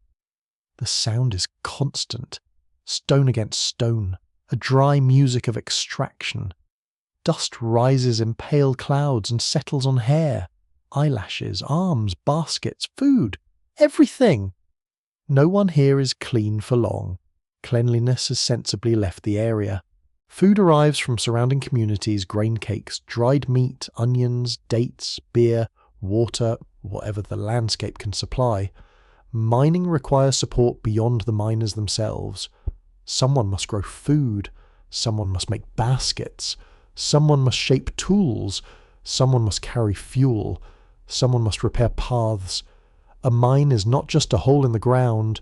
The sound is constant, stone against stone, a dry music of extraction. Dust rises in pale clouds and settles on hair, eyelashes, arms, baskets, food, everything. No one here is clean for long. Cleanliness has sensibly left the area. Food arrives from surrounding communities, grain cakes, dried meat, onions, dates, beer, water, whatever the landscape can supply. Mining requires support beyond the miners themselves. Someone must grow food, someone must make baskets, someone must shape tools, someone must carry fuel, someone must repair paths. A mine is not just a hole in the ground,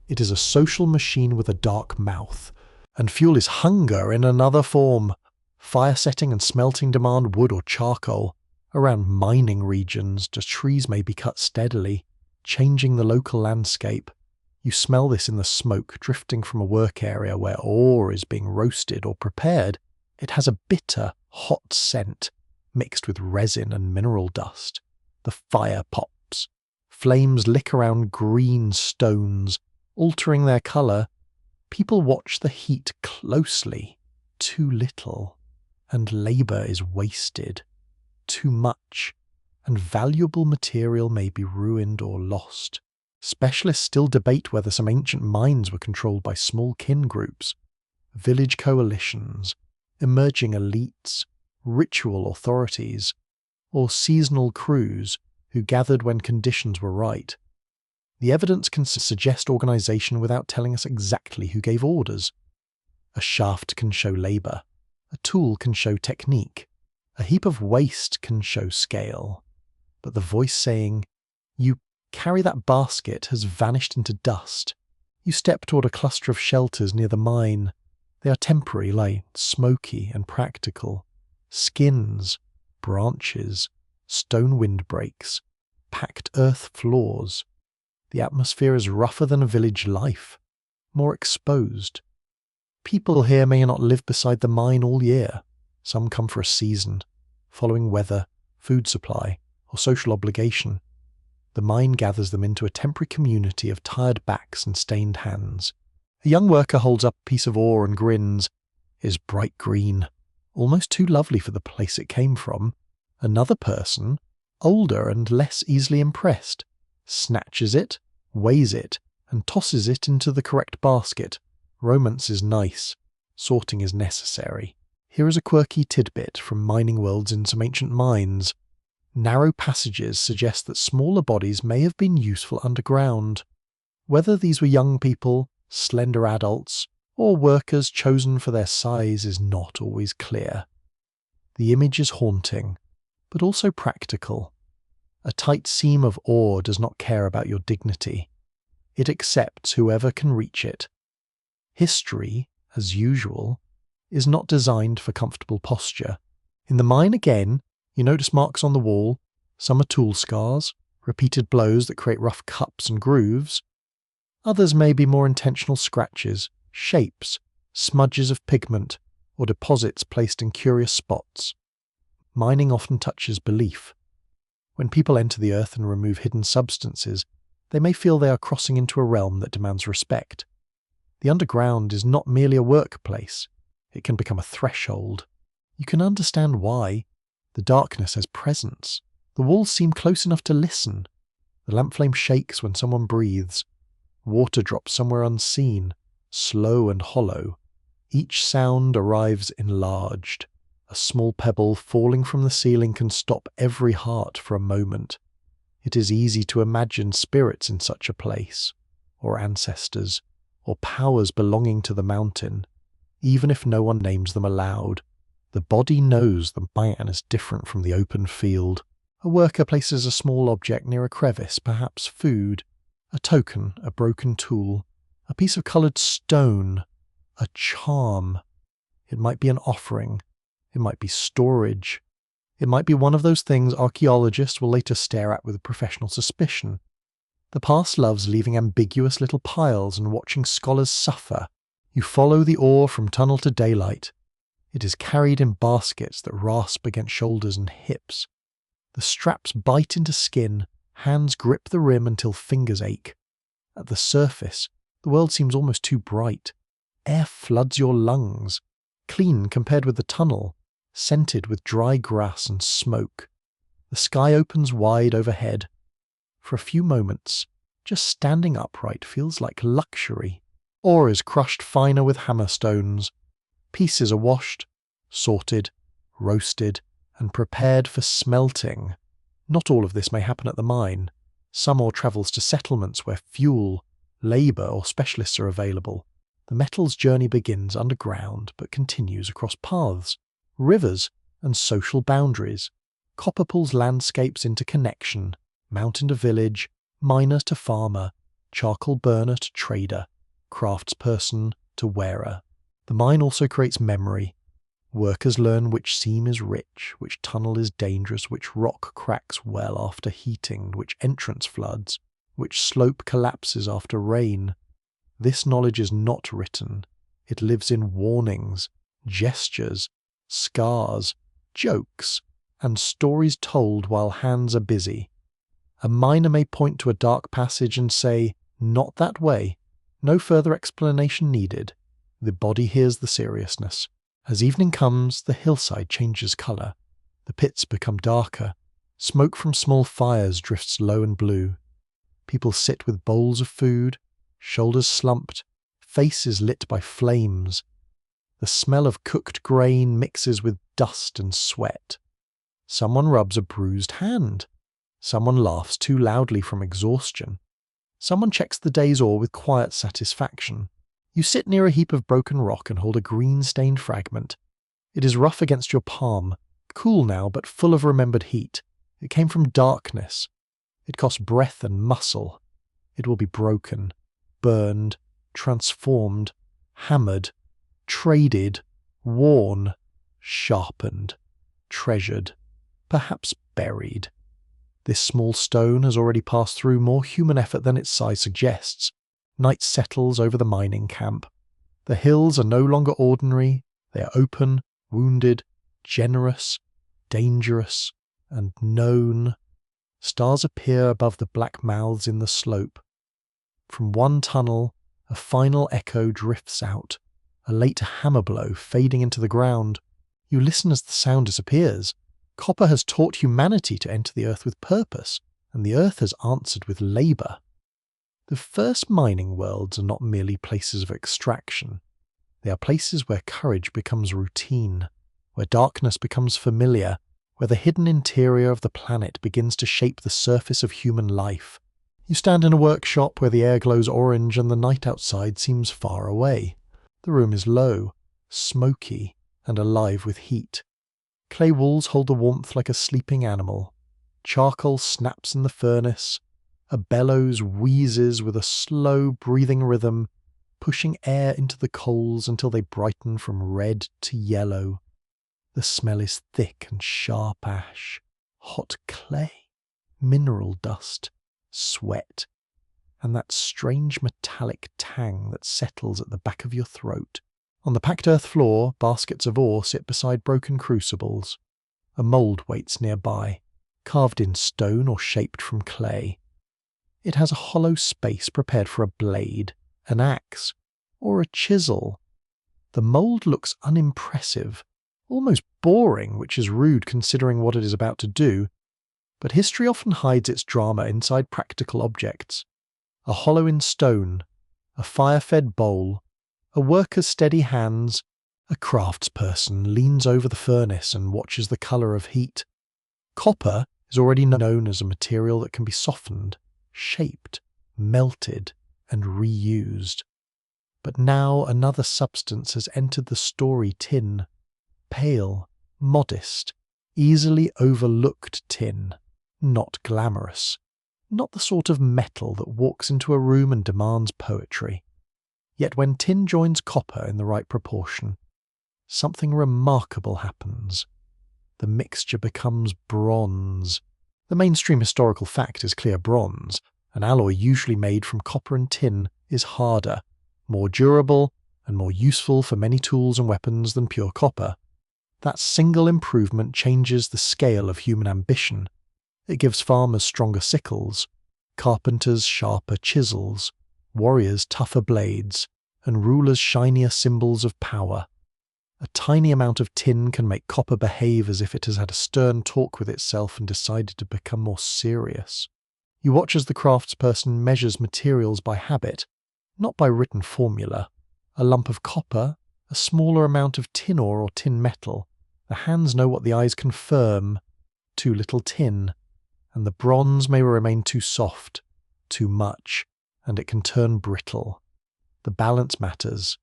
it is a social machine with a dark mouth. And fuel is hunger in another form. Fire setting and smelting demand wood or charcoal. Around mining regions, the trees may be cut steadily, changing the local landscape. You smell this in the smoke drifting from a work area where ore is being roasted or prepared. It has a bitter, hot scent, mixed with resin and mineral dust. The fire pops. Flames lick around green stones, altering their colour. People watch the heat closely. Too little. And labour is wasted. Too much. And valuable material may be ruined or lost. Specialists still debate whether some ancient mines were controlled by small kin groups, village coalitions, emerging elites, ritual authorities, or seasonal crews who gathered when conditions were right. The evidence can suggest organisation without telling us exactly who gave orders. A shaft can show labour. A tool can show technique. A heap of waste can show scale. But the voice saying, "You carry that basket," has vanished into dust. You step toward a cluster of shelters near the mine. They are temporary, light, smoky and practical. Skins, branches, stone windbreaks, packed earth floors. The atmosphere is rougher than a village life, more exposed. People here may not live beside the mine all year. Some come for a season, following weather, food supply, or social obligation. The mine gathers them into a temporary community of tired backs and stained hands. A young worker holds up a piece of ore and grins. It is bright green, almost too lovely for the place it came from. Another person, older and less easily impressed, snatches it, weighs it, and tosses it into the correct basket. Romance is nice. Sorting is necessary. Here is a quirky tidbit from mining worlds in some ancient mines. Narrow passages suggest that smaller bodies may have been useful underground. Whether these were young people, slender adults, or workers chosen for their size is not always clear. The image is haunting, but also practical. A tight seam of ore does not care about your dignity. It accepts whoever can reach it. History, as usual, is not designed for comfortable posture. In the mine again, you notice marks on the wall. Some are tool scars, repeated blows that create rough cups and grooves. Others may be more intentional scratches, shapes, smudges of pigment, or deposits placed in curious spots. Mining often touches belief. When people enter the earth and remove hidden substances, they may feel they are crossing into a realm that demands respect. The underground is not merely a workplace. It can become a threshold. You can understand why. The darkness has presence. The walls seem close enough to listen. The lamp flame shakes when someone breathes. Water drops somewhere unseen, slow and hollow. Each sound arrives enlarged. A small pebble falling from the ceiling can stop every heart for a moment. It is easy to imagine spirits in such a place, or ancestors, or powers belonging to the mountain, even if no one names them aloud. The body knows the mine is different from the open field. A worker places a small object near a crevice, perhaps food, a token, a broken tool, a piece of coloured stone, a charm. It might be an offering. It might be storage. It might be one of those things archaeologists will later stare at with professional suspicion. The past loves leaving ambiguous little piles and watching scholars suffer. You follow the ore from tunnel to daylight. It is carried in baskets that rasp against shoulders and hips. The straps bite into skin, hands grip the rim until fingers ache. At the surface, the world seems almost too bright. Air floods your lungs, clean compared with the tunnel, scented with dry grass and smoke. The sky opens wide overhead. For a few moments, just standing upright feels like luxury. Ore is crushed finer with hammerstones. Pieces are washed, sorted, roasted, and prepared for smelting. Not all of this may happen at the mine. Some ore travels to settlements where fuel, labour, or specialists are available. The metal's journey begins underground but continues across paths, rivers, and social boundaries. Copper pulls landscapes into connection, mountain to village, miner to farmer, charcoal burner to trader, craftsperson to wearer. The mine also creates memory. Workers learn which seam is rich, which tunnel is dangerous, which rock cracks well after heating, which entrance floods, which slope collapses after rain. This knowledge is not written. It lives in warnings, gestures, scars, jokes, and stories told while hands are busy. A miner may point to a dark passage and say, "Not that way." No further explanation needed. The body hears the seriousness. As evening comes, the hillside changes colour. The pits become darker. Smoke from small fires drifts low and blue. People sit with bowls of food, shoulders slumped, faces lit by flames. The smell of cooked grain mixes with dust and sweat. Someone rubs a bruised hand. Someone laughs too loudly from exhaustion. Someone checks the day's ore with quiet satisfaction. You sit near a heap of broken rock and hold a green-stained fragment. It is rough against your palm, cool now but full of remembered heat. It came from darkness. It cost breath and muscle. It will be broken, burned, transformed, hammered, traded, worn, sharpened, treasured, perhaps buried. This small stone has already passed through more human effort than its size suggests. Night settles over the mining camp. The hills are no longer ordinary. They are open, wounded, generous, dangerous, and known. Stars appear above the black mouths in the slope. From one tunnel, a final echo drifts out, a late hammer blow fading into the ground. You listen as the sound disappears. Copper has taught humanity to enter the earth with purpose, and the earth has answered with labour. The first mining worlds are not merely places of extraction. They are places where courage becomes routine, where darkness becomes familiar, where the hidden interior of the planet begins to shape the surface of human life. You stand in a workshop where the air glows orange and the night outside seems far away. The room is low, smoky, and alive with heat. Clay walls hold the warmth like a sleeping animal. Charcoal snaps in the furnace. A bellows wheezes with a slow breathing rhythm, pushing air into the coals until they brighten from red to yellow. The smell is thick and sharp ash, hot clay, mineral dust, sweat, and that strange metallic tang that settles at the back of your throat. On the packed earth floor, baskets of ore sit beside broken crucibles. A mould waits nearby, carved in stone or shaped from clay. It has a hollow space prepared for a blade, an axe, or a chisel. The mould looks unimpressive, almost boring, which is rude considering what it is about to do, but history often hides its drama inside practical objects. A hollow in stone, a fire-fed bowl, a worker's steady hands, a craftsperson leans over the furnace and watches the colour of heat. Copper is already known as a material that can be softened, shaped, melted, and reused. But now another substance has entered the story: tin. Pale, modest, easily overlooked tin. Not glamorous. Not the sort of metal that walks into a room and demands poetry. Yet when tin joins copper in the right proportion, something remarkable happens. The mixture becomes bronze. The mainstream historical fact is clear: bronze, an alloy usually made from copper and tin, is harder, more durable, and more useful for many tools and weapons than pure copper. That single improvement changes the scale of human ambition. It gives farmers stronger sickles, carpenters sharper chisels, warriors tougher blades, and rulers shinier symbols of power. A tiny amount of tin can make copper behave as if it has had a stern talk with itself and decided to become more serious. You watch as the craftsperson measures materials by habit, not by written formula. A lump of copper, a smaller amount of tin ore or tin metal. The hands know what the eyes confirm. Too little tin, and the bronze may remain too soft, too much, and it can turn brittle. The balance matters.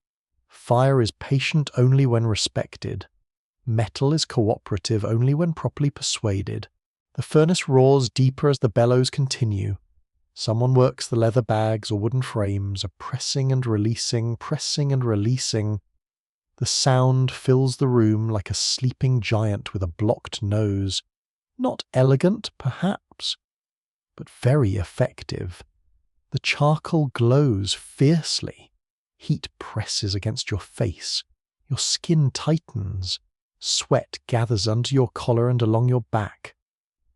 Fire is patient only when respected. Metal is cooperative only when properly persuaded. The furnace roars deeper as the bellows continue. Someone works the leather bags or wooden frames, pressing and releasing, pressing and releasing. The sound fills the room like a sleeping giant with a blocked nose. Not elegant, perhaps, but very effective. The charcoal glows fiercely. Heat presses against your face. Your skin tightens. Sweat gathers under your collar and along your back.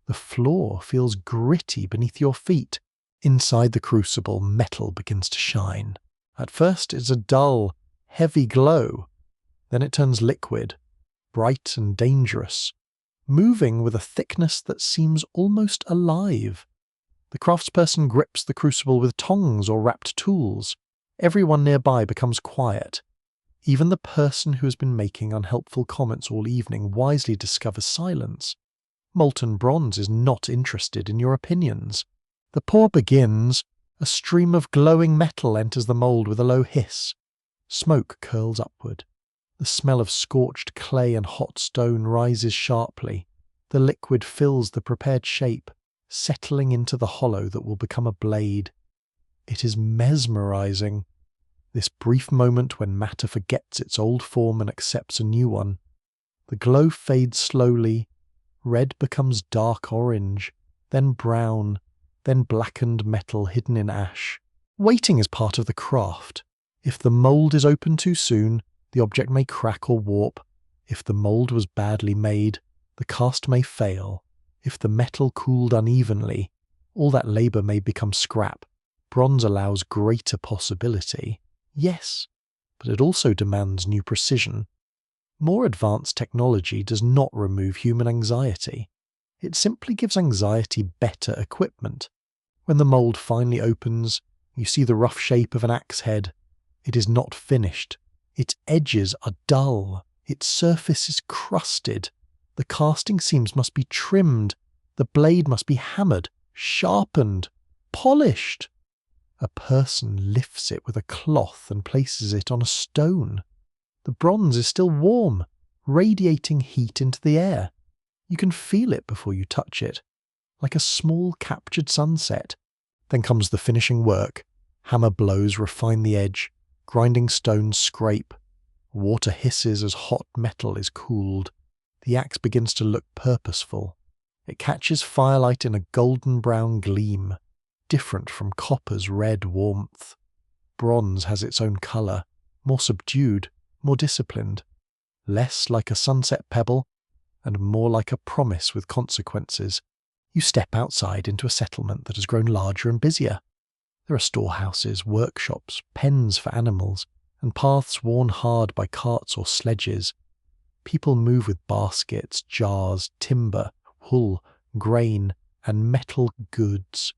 The floor feels gritty beneath your feet. Inside the crucible, metal begins to shine. At first, it's a dull, heavy glow. Then it turns liquid, bright and dangerous, moving with a thickness that seems almost alive. The craftsperson grips the crucible with tongs or wrapped tools. Everyone nearby becomes quiet. Even the person who has been making unhelpful comments all evening wisely discovers silence. Molten bronze is not interested in your opinions. The pour begins. A stream of glowing metal enters the mould with a low hiss. Smoke curls upward. The smell of scorched clay and hot stone rises sharply. The liquid fills the prepared shape, settling into the hollow that will become a blade. It is mesmerizing. This brief moment when matter forgets its old form and accepts a new one. The glow fades slowly. Red becomes dark orange, then brown, then blackened metal hidden in ash. Waiting is part of the craft. If the mould is opened too soon, the object may crack or warp. If the mould was badly made, the cast may fail. If the metal cooled unevenly, all that labour may become scrap. Bronze allows greater possibility. Yes, but it also demands new precision. More advanced technology does not remove human anxiety. It simply gives anxiety better equipment. When the mould finally opens, you see the rough shape of an axe head. It is not finished. Its edges are dull. Its surface is crusted. The casting seams must be trimmed. The blade must be hammered, sharpened, polished. A person lifts it with a cloth and places it on a stone. The bronze is still warm, radiating heat into the air. You can feel it before you touch it, like a small captured sunset. Then comes the finishing work. Hammer blows refine the edge. Grinding stones scrape. Water hisses as hot metal is cooled. The axe begins to look purposeful. It catches firelight in a golden brown gleam, different from copper's red warmth. Bronze has its own colour, more subdued, more disciplined, less like a sunset pebble, and more like a promise with consequences. You step outside into a settlement that has grown larger and busier. There are storehouses, workshops, pens for animals, and paths worn hard by carts or sledges. People move with baskets, jars, timber, wool, grain, and metal goods.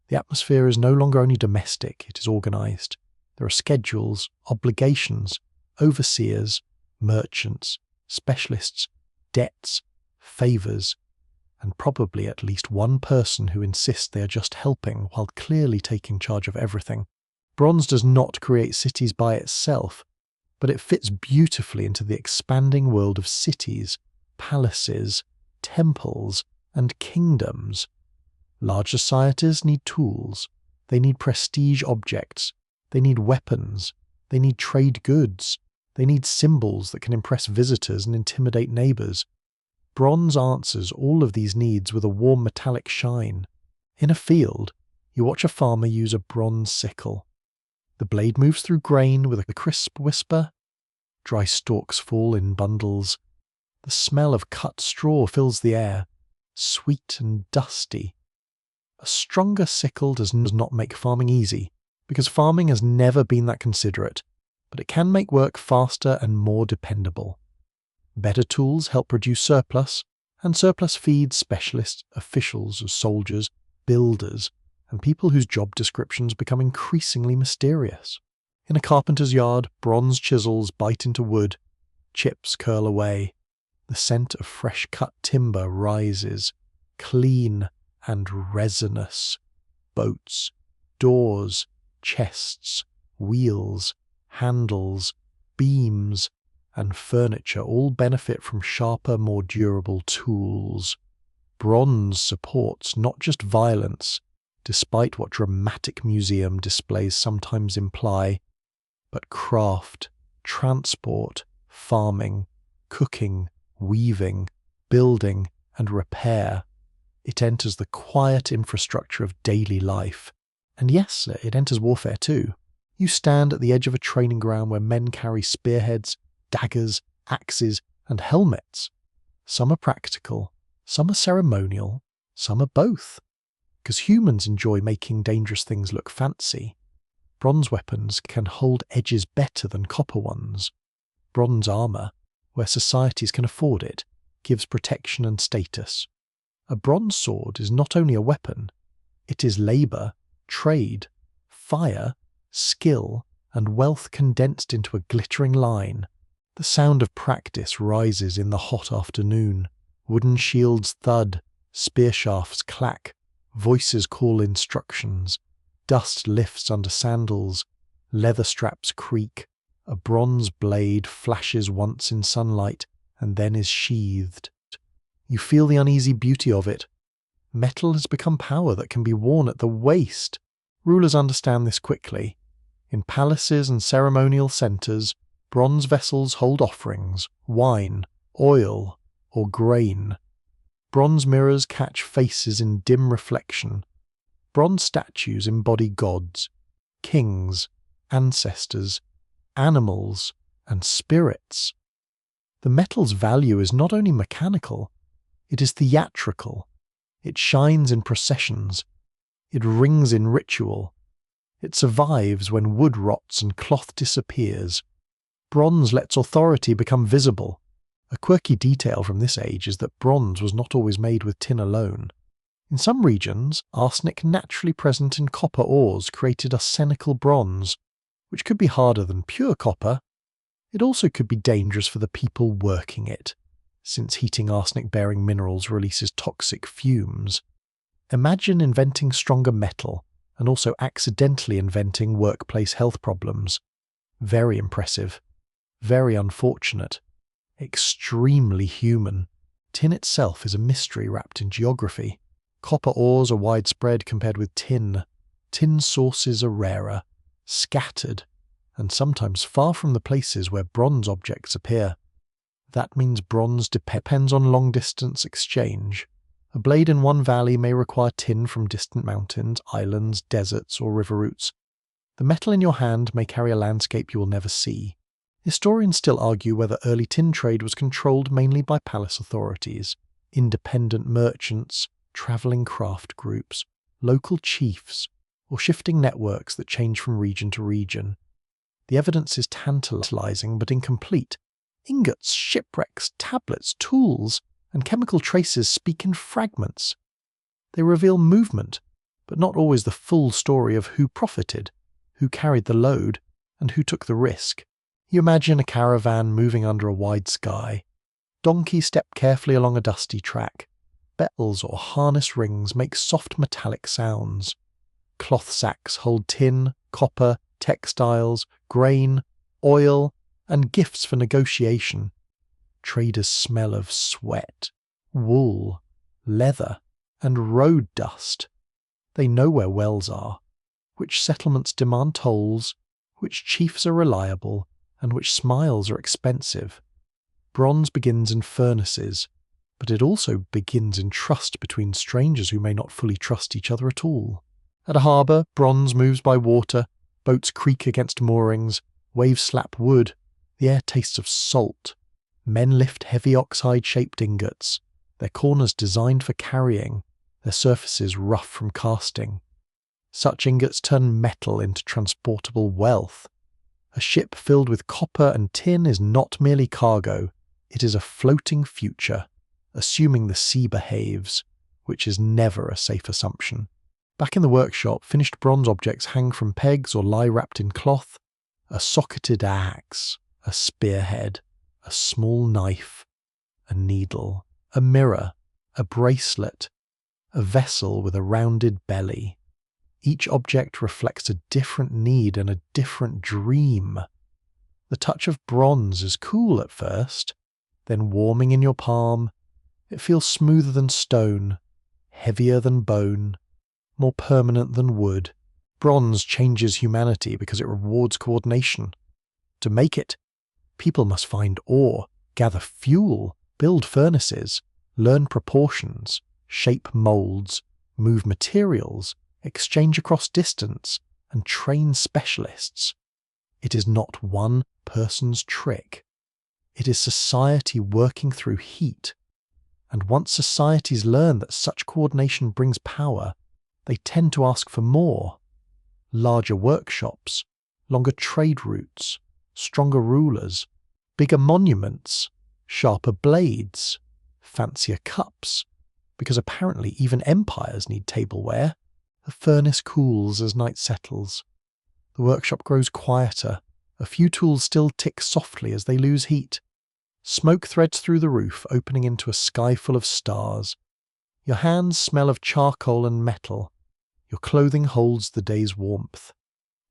The atmosphere is no longer only domestic, it is organised. There are schedules, obligations, overseers, merchants, specialists, debts, favours, and probably at least one person who insists they are just helping while clearly taking charge of everything. Bronze does not create cities by itself, but it fits beautifully into the expanding world of cities, palaces, temples, and kingdoms. Large societies need tools. They need prestige objects. They need weapons. They need trade goods. They need symbols that can impress visitors and intimidate neighbours. Bronze answers all of these needs with a warm metallic shine. In a field, you watch a farmer use a bronze sickle. The blade moves through grain with a crisp whisper. Dry stalks fall in bundles. The smell of cut straw fills the air. sweet and dusty. A stronger sickle does not make farming easy, because farming has never been that considerate, but it can make work faster and more dependable. Better tools help reduce surplus, and surplus feeds specialists, officials, soldiers, builders, and people whose job descriptions become increasingly mysterious. In a carpenter's yard, bronze chisels bite into wood, chips curl away. The scent of fresh-cut timber rises, clean and resinous. Boats, doors, chests, wheels, handles, beams, and furniture all benefit from sharper, more durable tools. Bronze supports not just violence, despite what dramatic museum displays sometimes imply, but craft, transport, farming, cooking, weaving, building, and repair. It enters the quiet infrastructure of daily life. And yes, it enters warfare too. You stand at the edge of a training ground where men carry spearheads, daggers, axes, and helmets. Some are practical, some are ceremonial, some are both. Because humans enjoy making dangerous things look fancy. Bronze weapons can hold edges better than copper ones. Bronze armour, where societies can afford it, gives protection and status. A bronze sword is not only a weapon, it is labour, trade, fire, skill, and wealth condensed into a glittering line. The sound of practice rises in the hot afternoon. Wooden shields thud, spear shafts clack, voices call instructions. Dust lifts under sandals, leather straps creak, a bronze blade flashes once in sunlight and then is sheathed. You feel the uneasy beauty of it. Metal has become power that can be worn at the waist. Rulers understand this quickly. In palaces and ceremonial centres, bronze vessels hold offerings, wine, oil, or grain. Bronze mirrors catch faces in dim reflection. Bronze statues embody gods, kings, ancestors, animals, and spirits. The metal's value is not only mechanical, it is theatrical. It shines in processions. It rings in ritual. It survives when wood rots and cloth disappears. Bronze lets authority become visible. A quirky detail from this age is that bronze was not always made with tin alone. In some regions, arsenic naturally present in copper ores created arsenical bronze, which could be harder than pure copper. It also could be dangerous for the people working it, since heating arsenic-bearing minerals releases toxic fumes. Imagine inventing stronger metal and also accidentally inventing workplace health problems. Very impressive. Very unfortunate. Extremely human. Tin itself is a mystery wrapped in geography. Copper ores are widespread compared with tin. Tin sources are rarer, scattered, and sometimes far from the places where bronze objects appear. That means bronze depends on long-distance exchange. A blade in one valley may require tin from distant mountains, islands, deserts, or river routes. The metal in your hand may carry a landscape you will never see. Historians still argue whether early tin trade was controlled mainly by palace authorities, independent merchants, travelling craft groups, local chiefs, or shifting networks that change from region to region. The evidence is tantalizing but incomplete. Ingots, shipwrecks, tablets, tools, and chemical traces speak in fragments. They reveal movement, but not always the full story of who profited, who carried the load, and who took the risk. You imagine a caravan moving under a wide sky. Donkeys step carefully along a dusty track. Bells or harness rings make soft metallic sounds. Cloth sacks hold tin, copper, textiles, grain, oil, and gifts for negotiation. Traders smell of sweat, wool, leather, and road dust. They know where wells are, which settlements demand tolls, which chiefs are reliable, and which smiles are expensive. Bronze begins in furnaces, but it also begins in trust between strangers who may not fully trust each other at all. At a harbour, bronze moves by water, boats creak against moorings, waves slap wood, the air tastes of salt. Men lift heavy oxhide-shaped ingots. their corners designed for carrying, their surfaces rough from casting. Such ingots turn metal into transportable wealth. A ship filled with copper and tin is not merely cargo, it is a floating future, assuming the sea behaves, which is never a safe assumption. Back in the workshop, finished bronze objects hang from pegs or lie wrapped in cloth. A socketed axe, a spearhead, a small knife, a needle, a mirror, a bracelet, a vessel with a rounded belly. Each object reflects a different need and a different dream. The touch of bronze is cool at first, then warming in your palm, it feels smoother than stone, heavier than bone, more permanent than wood. Bronze changes humanity because it rewards coordination. To make it, people must find ore, gather fuel, build furnaces, learn proportions, shape molds, move materials, exchange across distance, and train specialists. It is not one person's trick. It is society working through heat. And once societies learn that such coordination brings power, they tend to ask for more. Larger workshops, longer trade routes, stronger rulers, bigger monuments, sharper blades, fancier cups, because apparently even empires need tableware. The furnace cools as night settles. The workshop grows quieter. A few tools still tick softly as they lose heat. Smoke threads through the roof, opening into a sky full of stars. Your hands smell of charcoal and metal. Your clothing holds the day's warmth.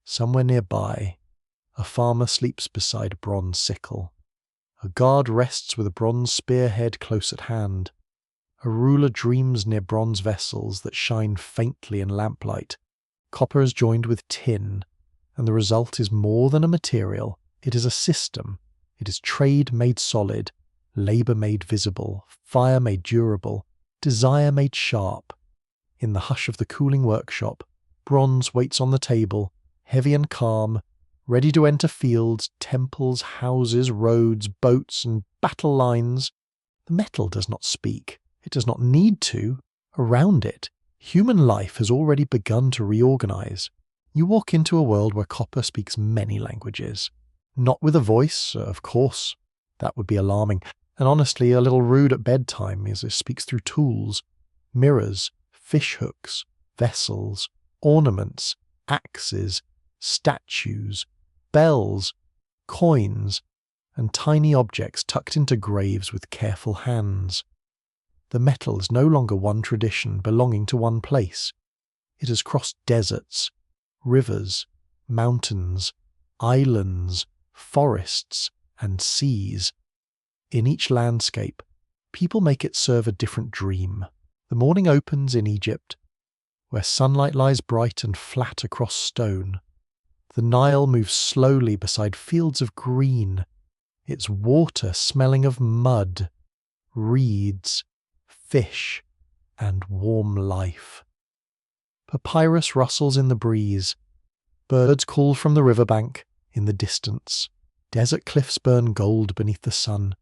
Somewhere nearby, a farmer sleeps beside a bronze sickle. A guard rests with a bronze spearhead close at hand. A ruler dreams near bronze vessels that shine faintly in lamplight. Copper is joined with tin, and the result is more than a material. It is a system. It is trade made solid, labour made visible, fire made durable, desire made sharp. In the hush of the cooling workshop, bronze waits on the table, heavy and calm, ready to enter fields, temples, houses, roads, boats, and battle lines. The metal does not speak. It does not need to. Around it, human life has already begun to reorganize. You walk into a world where copper speaks many languages. Not with a voice, of course. That would be alarming, and honestly a little rude at bedtime as it speaks through tools, mirrors, fish hooks, vessels, ornaments, axes, statues, bells, coins, and tiny objects tucked into graves with careful hands. The metal is no longer one tradition belonging to one place. It has crossed deserts, rivers, mountains, islands, forests, and seas. In each landscape, people make it serve a different dream. The morning opens in Egypt, where sunlight lies bright and flat across stone. The Nile moves slowly beside fields of green, its water smelling of mud, reeds, fish, and warm life. Papyrus rustles in the breeze. Birds call from the riverbank in the distance. Desert cliffs burn gold beneath the sun.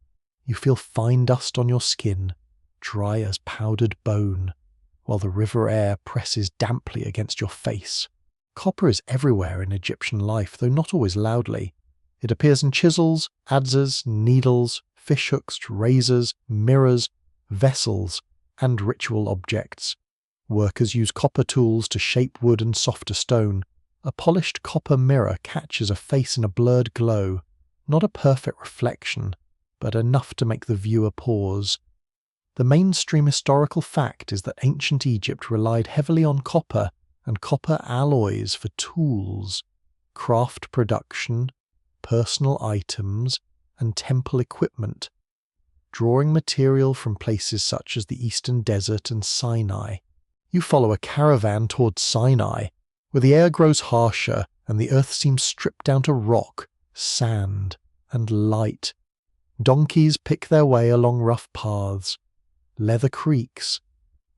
You feel fine dust on your skin, dry as powdered bone, while the river air presses damply against your face. Copper is everywhere in Egyptian life, though not always loudly. It appears in chisels, adzes, needles, fish hooks, razors, mirrors, vessels, and ritual objects. Workers use copper tools to shape wood and softer stone. A polished copper mirror catches a face in a blurred glow, not a perfect reflection, but enough to make the viewer pause. The mainstream historical fact is that ancient Egypt relied heavily on copper and copper alloys for tools, craft production, personal items, and temple equipment, drawing material from places such as the Eastern Desert and Sinai. You follow a caravan towards Sinai, where the air grows harsher and the earth seems stripped down to rock, sand, and light. Donkeys pick their way along rough paths. Leather creaks.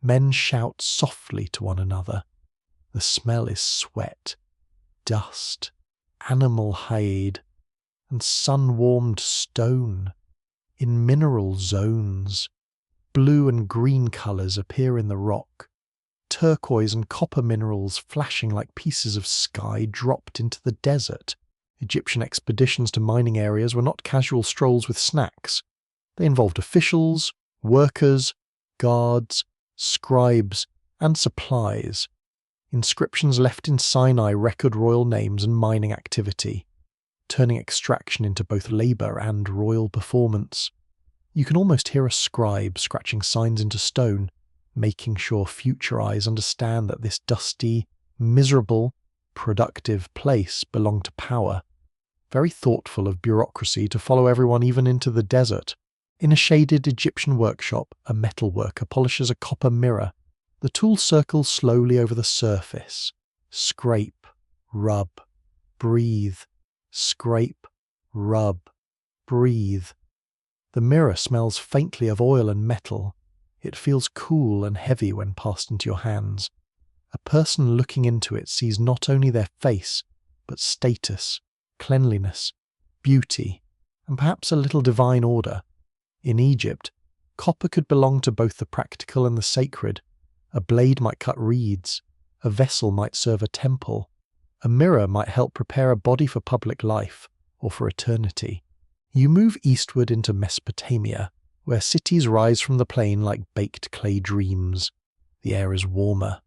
Men shout softly to one another. The smell is sweat, dust, animal hide, and sun-warmed stone in mineral zones. Blue and green colours appear in the rock. Turquoise and copper minerals flashing like pieces of sky dropped into the desert. Egyptian expeditions to mining areas were not casual strolls with snacks. They involved officials, workers, guards, scribes, and supplies. Inscriptions left in Sinai record royal names and mining activity, turning extraction into both labour and royal performance. You can almost hear a scribe scratching signs into stone, making sure future eyes understand that this dusty, miserable, productive place belonged to power. Very thoughtful of bureaucracy to follow everyone even into the desert. In a shaded Egyptian workshop, a metal worker polishes a copper mirror. The tool circles slowly over the surface. Scrape, rub, breathe. Scrape, rub, breathe. The mirror smells faintly of oil and metal. It feels cool and heavy when passed into your hands. A person looking into it sees not only their face, but status, cleanliness, beauty, and perhaps a little divine order. In Egypt, copper could belong to both the practical and the sacred. A blade might cut reeds, a vessel might serve a temple, a mirror might help prepare a body for public life or for eternity. You move eastward into Mesopotamia, where cities rise from the plain like baked clay dreams. The air is warmer,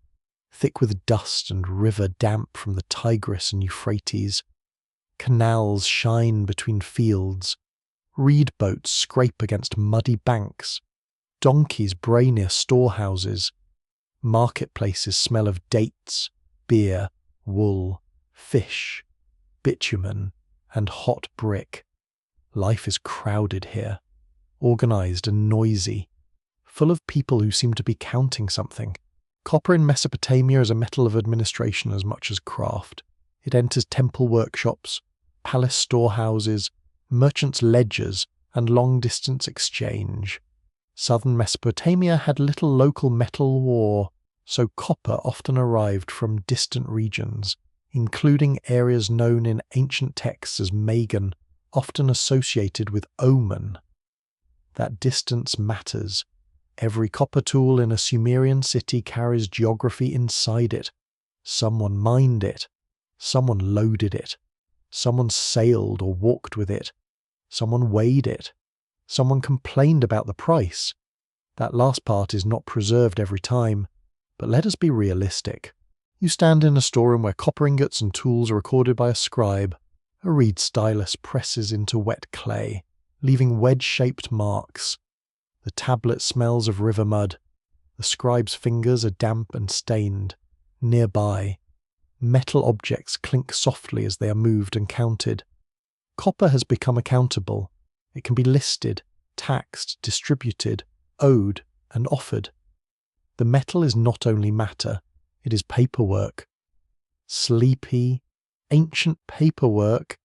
thick with dust and river damp from the Tigris and Euphrates. Canals shine between fields. Reed boats scrape against muddy banks. Donkeys bray near storehouses. Marketplaces smell of dates, beer, wool, fish, bitumen, and hot brick. Life is crowded here, organised and noisy, full of people who seem to be counting something. Copper in Mesopotamia is a metal of administration as much as craft. It enters temple workshops, palace storehouses, merchants' ledgers, and long-distance exchange. Southern Mesopotamia had little local metal war, so copper often arrived from distant regions, including areas known in ancient texts as Magan, often associated with omen. That distance matters. Every copper tool in a Sumerian city carries geography inside it. Someone mined it. Someone loaded it. Someone sailed or walked with it. Someone weighed it. Someone complained about the price. That last part is not preserved every time, but let us be realistic. You stand in a storeroom where copper ingots and tools are recorded by a scribe. A reed stylus presses into wet clay, leaving wedge-shaped marks. The tablet smells of river mud. The scribe's fingers are damp and stained. Nearby, metal objects clink softly as they are moved and counted. Copper has become accountable. It can be listed, taxed, distributed, owed, and offered. The metal is not only matter, it is paperwork. Sleepy, ancient paperwork,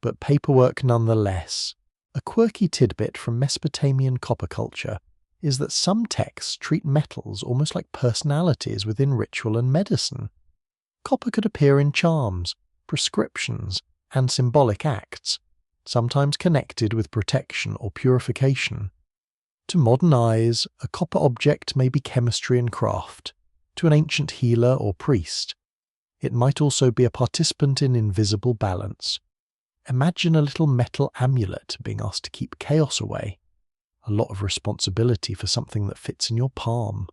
but paperwork nonetheless. A quirky tidbit from Mesopotamian copper culture is that some texts treat metals almost like personalities within ritual and medicine. Copper could appear in charms, prescriptions, and symbolic acts, sometimes connected with protection or purification. To modern eyes, a copper object may be chemistry and craft. To an ancient healer or priest, it might also be a participant in invisible balance. Imagine a little metal amulet being asked to keep chaos away. A lot of responsibility for something that fits in your palm.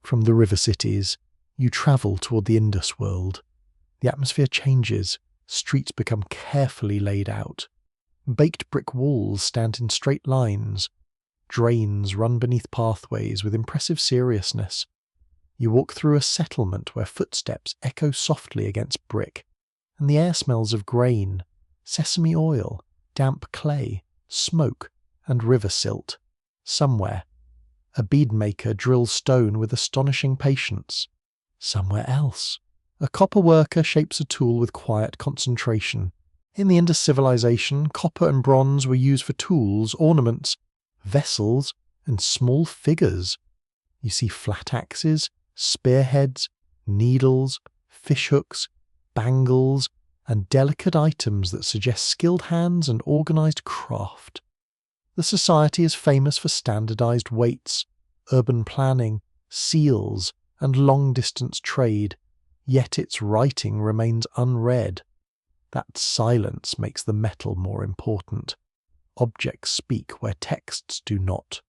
From the river cities, you travel toward the Indus world. The atmosphere changes, streets become carefully laid out. Baked brick walls stand in straight lines. Drains run beneath pathways with impressive seriousness. You walk through a settlement where footsteps echo softly against brick, and the air smells of grain, sesame oil, damp clay, smoke, and river silt. Somewhere, a beadmaker drills stone with astonishing patience. Somewhere else, a copper worker shapes a tool with quiet concentration. In the Indus civilization, copper and bronze were used for tools, ornaments, vessels, and small figures. You see flat axes, spearheads, needles, fishhooks, bangles, and delicate items that suggest skilled hands and organised craft. The society is famous for standardised weights, urban planning, seals, and long-distance trade, yet its writing remains unread. That silence makes the metal more important. Objects speak where texts do not.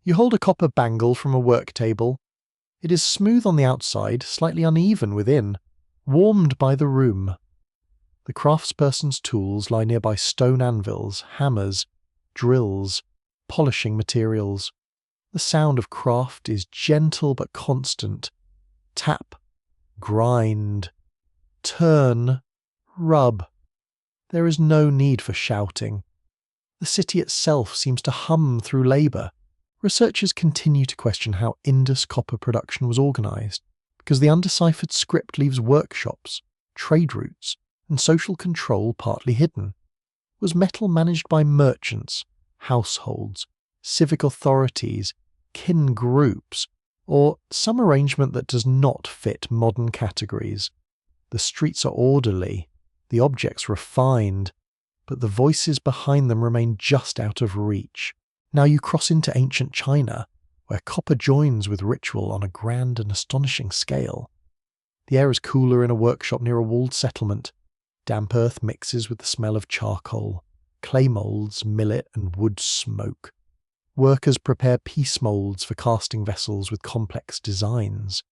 You hold a copper bangle from a work table. It is smooth on the outside, slightly uneven within, warmed by the room. The craftsperson's tools lie nearby: stone anvils, hammers, drills, polishing materials. The sound of craft is gentle but constant. Tap, grind, turn, rub. There is no need for shouting. The city itself seems to hum through labour. Researchers continue to question how Indus copper production was organised, because the undeciphered script leaves workshops, trade routes, and social control partly hidden. Was metal managed by merchants, households, civic authorities, kin groups, or some arrangement that does not fit modern categories? The streets are orderly, the objects refined, but the voices behind them remain just out of reach. Now you cross into ancient China, where copper joins with ritual on a grand and astonishing scale. The air is cooler in a workshop near a walled settlement. Damp earth mixes with the smell of charcoal, clay moulds, millet, and wood smoke. Workers prepare piece moulds for casting vessels with complex designs.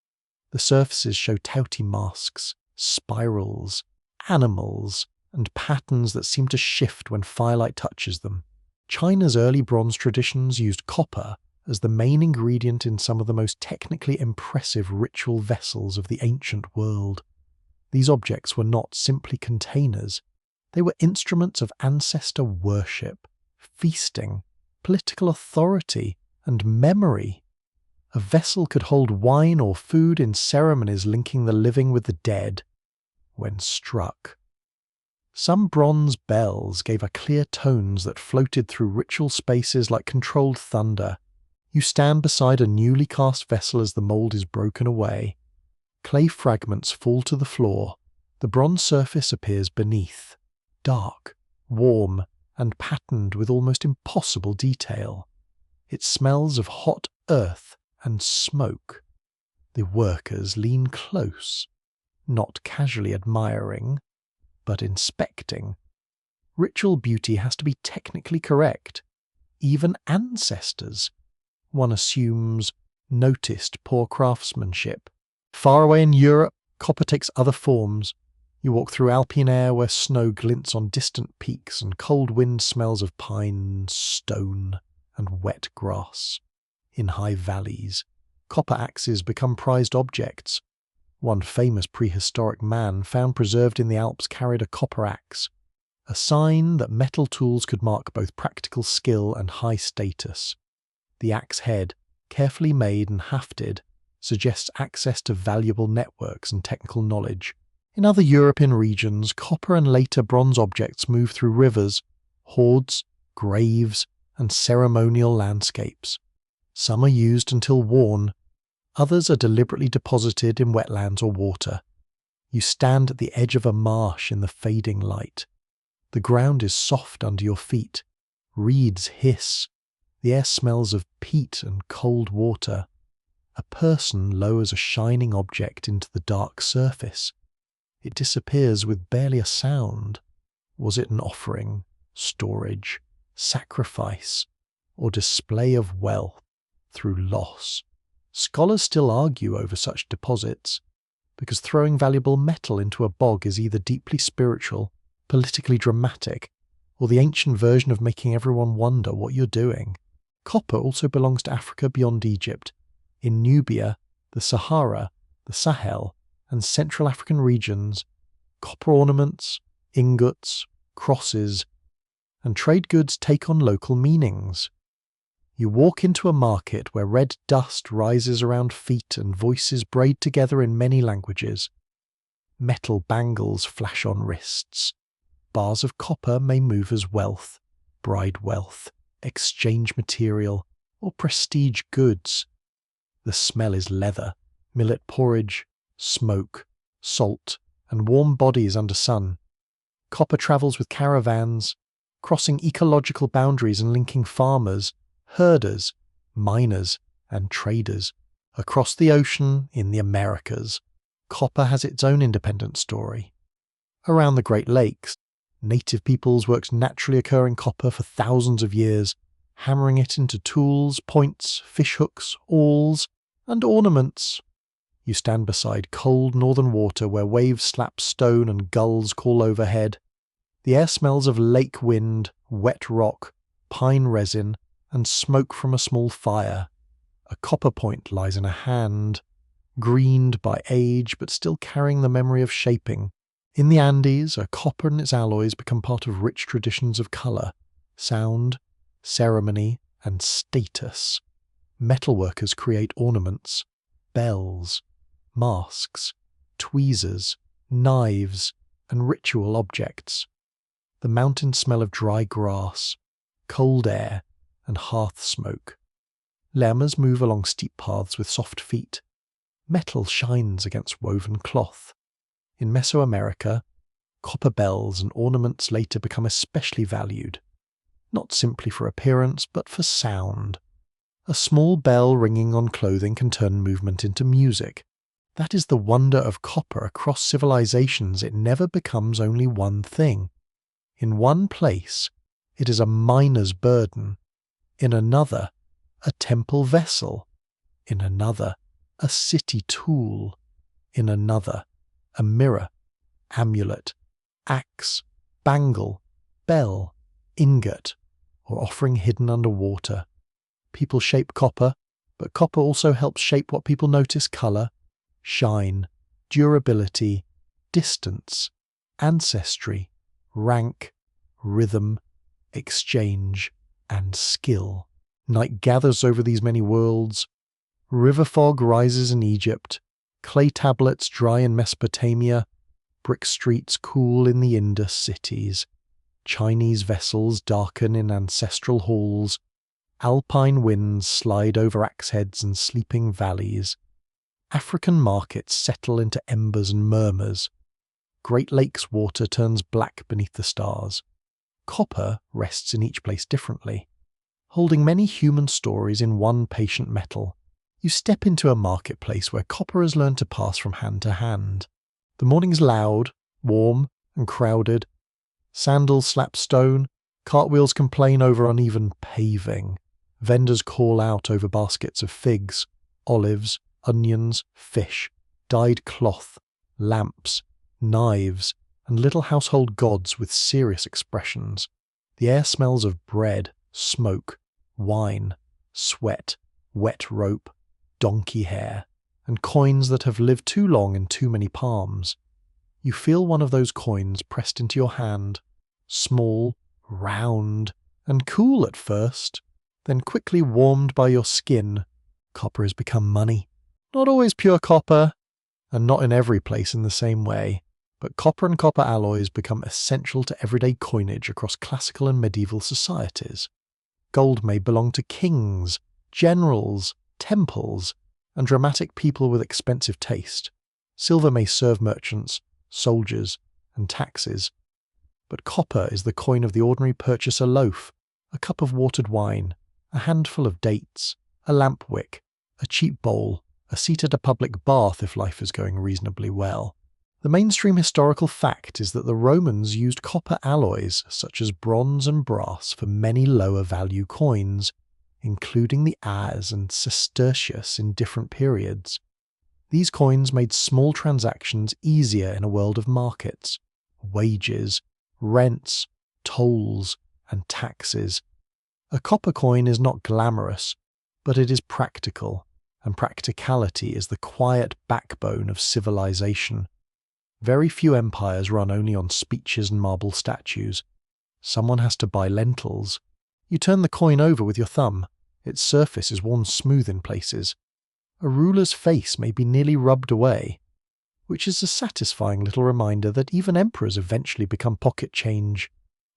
The surfaces show touty masks, spirals, animals, and patterns that seem to shift when firelight touches them. China's early bronze traditions used copper as the main ingredient in some of the most technically impressive ritual vessels of the ancient world. These objects were not simply containers. They were instruments of ancestor worship, feasting, political authority, and memory. A vessel could hold wine or food in ceremonies linking the living with the dead. When struck, some bronze bells gave a clear tones that floated through ritual spaces like controlled thunder. You stand beside a newly cast vessel as the mould is broken away. Clay fragments fall to the floor. The bronze surface appears beneath, dark, warm, and patterned with almost impossible detail. It smells of hot earth and smoke. The workers lean close, not casually admiring, but inspecting. Ritual beauty has to be technically correct. Even ancestors, one assumes, noticed poor craftsmanship. Far away in Europe, copper takes other forms. You walk through Alpine air where snow glints on distant peaks and cold wind smells of pine, stone, and wet grass. In high valleys, copper axes become prized objects. One famous prehistoric man found preserved in the Alps carried a copper axe, a sign that metal tools could mark both practical skill and high status. The axe head, carefully made and hafted, suggests access to valuable networks and technical knowledge. In other European regions, copper and later bronze objects move through rivers, hoards, graves, and ceremonial landscapes. Some are used until worn. Others are deliberately deposited in wetlands or water. You stand at the edge of a marsh in the fading light. The ground is soft under your feet. Reeds hiss. The air smells of peat and cold water. A person lowers a shining object into the dark surface. It disappears with barely a sound. Was it an offering, storage, sacrifice, or display of wealth through loss? Scholars still argue over such deposits, because throwing valuable metal into a bog is either deeply spiritual, politically dramatic, or the ancient version of making everyone wonder what you're doing. Copper also belongs to Africa beyond Egypt. In Nubia, the Sahara, the Sahel, and Central African regions, copper ornaments, ingots, crosses, and trade goods take on local meanings. You walk into a market where red dust rises around feet and voices braid together in many languages. Metal bangles flash on wrists. Bars of copper may move as wealth, bride wealth, exchange material, or prestige goods. The smell is leather, millet porridge, smoke, salt, and warm bodies under sun. Copper travels with caravans, crossing ecological boundaries and linking farmers, herders, miners, and traders. Across the ocean, in the Americas, copper has its own independent story. Around the Great Lakes, native peoples worked naturally occurring copper for thousands of years, hammering it into tools, points, fishhooks, awls, and ornaments. You stand beside cold northern water where waves slap stone and gulls call overhead. The air smells of lake wind, wet rock, pine resin, and smoke from a small fire. A copper point lies in a hand, greened by age but still carrying the memory of shaping. In the Andes, a copper and its alloys become part of rich traditions of colour, sound, ceremony, and status. Metalworkers create ornaments, bells, masks, tweezers, knives, and ritual objects. The mountains smell of dry grass, cold air, and hearth smoke. Llamas move along steep paths with soft feet. Metal shines against woven cloth. In Mesoamerica, copper bells and ornaments later become especially valued, not simply for appearance but for sound. A small bell ringing on clothing can turn movement into music. That is the wonder of copper across civilizations. It never becomes only one thing. In one place, it is a miner's burden. In another, a temple vessel. In another, a city tool. In another, a mirror, amulet, axe, bangle, bell, ingot, or offering hidden under water. People shape copper, but copper also helps shape what people notice: colour, shine, durability, distance, ancestry, rank, rhythm, exchange, and skill. Night gathers over these many worlds. River fog rises in Egypt, clay tablets dry in Mesopotamia, brick streets cool in the Indus cities, Chinese vessels darken in ancestral halls, alpine winds slide over axe heads and sleeping valleys, African markets settle into embers and murmurs, Great Lakes water turns black beneath the stars. Copper rests in each place differently, holding many human stories in one patient metal. You step into a marketplace where copper has learned to pass from hand to hand. The morning's loud, warm, and crowded. Sandals slap stone, cartwheels complain over uneven paving. Vendors call out over baskets of figs, olives, onions, fish, dyed cloth, lamps, knives, and little household gods with serious expressions. The air smells of bread, smoke, wine, sweat, wet rope, donkey hair, and coins that have lived too long in too many palms. You feel one of those coins pressed into your hand, small, round, and cool at first, then quickly warmed by your skin. Copper has become money. Not always pure copper, and not in every place in the same way, but copper and copper alloys become essential to everyday coinage across classical and medieval societies. Gold may belong to kings, generals, temples, and dramatic people with expensive taste. Silver may serve merchants, soldiers, and taxes. But copper is the coin of the ordinary purchaser: loaf, a cup of watered wine, a handful of dates, a lamp wick, a cheap bowl, a seat at a public bath if life is going reasonably well. The mainstream historical fact is that the Romans used copper alloys such as bronze and brass for many lower value coins, including the as and sestertius in different periods. These coins made small transactions easier in a world of markets, wages, rents, tolls, and taxes. A copper coin is not glamorous, but it is practical, and practicality is the quiet backbone of civilization. Very few empires run only on speeches and marble statues. Someone has to buy lentils. You turn the coin over with your thumb. Its surface is worn smooth in places. A ruler's face may be nearly rubbed away, which is a satisfying little reminder that even emperors eventually become pocket change.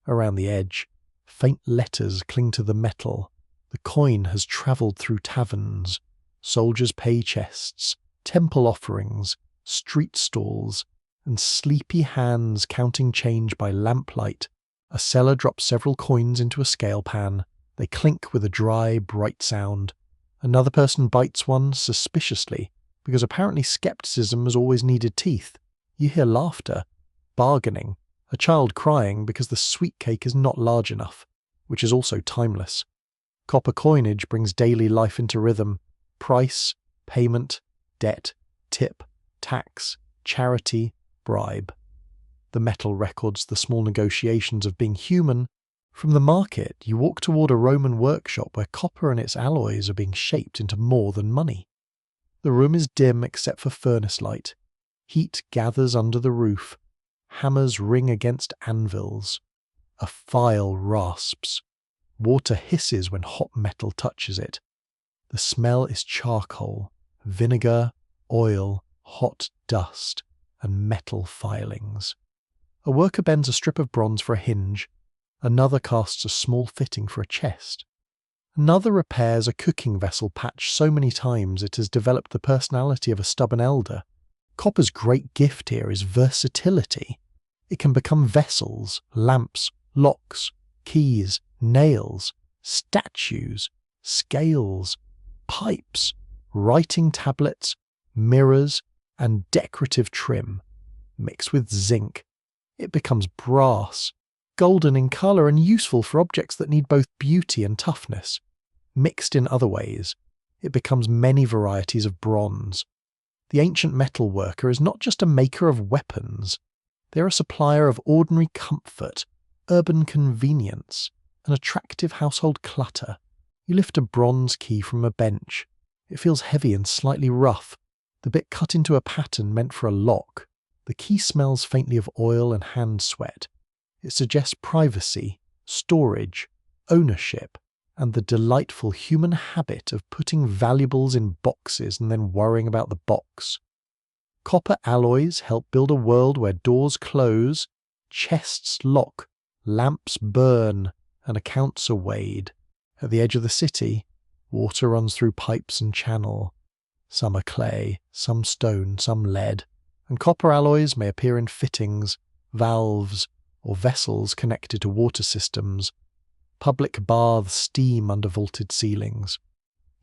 Around the edge, faint letters cling to the metal. The coin has travelled through taverns, soldiers' pay chests, temple offerings, street stalls, and sleepy hands counting change by lamplight. A seller drops several coins into a scale pan. They clink with a dry, bright sound, Another person bites one suspiciously, because apparently skepticism has always needed teeth. You hear laughter, bargaining, a child crying because the sweet cake is not large enough, which is also timeless. Copper coinage brings daily life into rhythm. Price, payment, debt, tip, tax, charity, bribe. The metal records the small negotiations of being human. From the market, you walk toward a Roman workshop where copper and its alloys are being shaped into more than money. The room is dim except for furnace light. Heat gathers under the roof. Hammers ring against anvils. A file rasps. Water hisses when hot metal touches it. The smell is charcoal, vinegar, oil, hot dust, and metal filings. A worker bends a strip of bronze for a hinge. Another casts a small fitting for a chest. Another repairs a cooking vessel patched so many times it has developed the personality of a stubborn elder. Copper's great gift here is versatility. It can become vessels, lamps, locks, keys, nails, statues, scales, pipes, writing tablets, mirrors, and decorative trim. Mixed with zinc, it becomes brass, golden in colour and useful for objects that need both beauty and toughness. Mixed in other ways, it becomes many varieties of bronze. The ancient metal worker is not just a maker of weapons. They're a supplier of ordinary comfort, urban convenience, and attractive household clutter. You lift a bronze key from a bench. It feels heavy and slightly rough, the bit cut into a pattern meant for a lock. The key smells faintly of oil and hand sweat. It suggests privacy, storage, ownership, and the delightful human habit of putting valuables in boxes and then worrying about the box. Copper alloys help build a world where doors close, chests lock, lamps burn, and accounts are weighed. At the edge of the city, water runs through pipes and channel. Some are clay, some stone, some lead, and copper alloys may appear in fittings, valves, or vessels connected to water systems. Public baths steam under vaulted ceilings.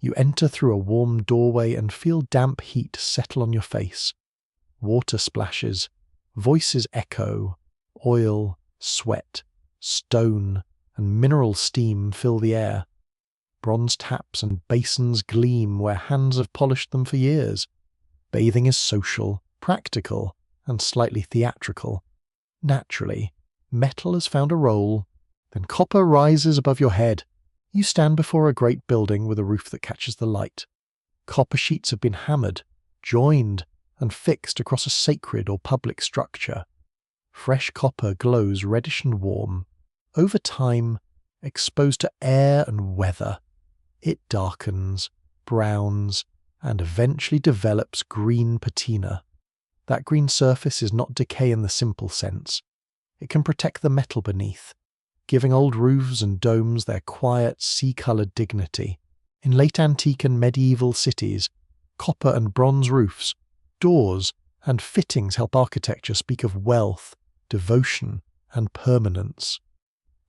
You enter through a warm doorway and feel damp heat settle on your face. Water splashes, voices echo, oil, sweat, stone, and mineral steam fill the air. Bronze taps and basins gleam where hands have polished them for years. Bathing is social, practical, and slightly theatrical. Naturally, metal has found a role. Then copper rises above your head. You stand before a great building with a roof that catches the light. Copper sheets have been hammered, joined, and fixed across a sacred or public structure. Fresh copper glows reddish and warm. Over time, exposed to air and weather, it darkens, browns, and eventually develops green patina. That green surface is not decay in the simple sense. It can protect the metal beneath, giving old roofs and domes their quiet, sea-coloured dignity. In late antique and medieval cities, copper and bronze roofs, doors, and fittings help architecture speak of wealth, devotion, and permanence.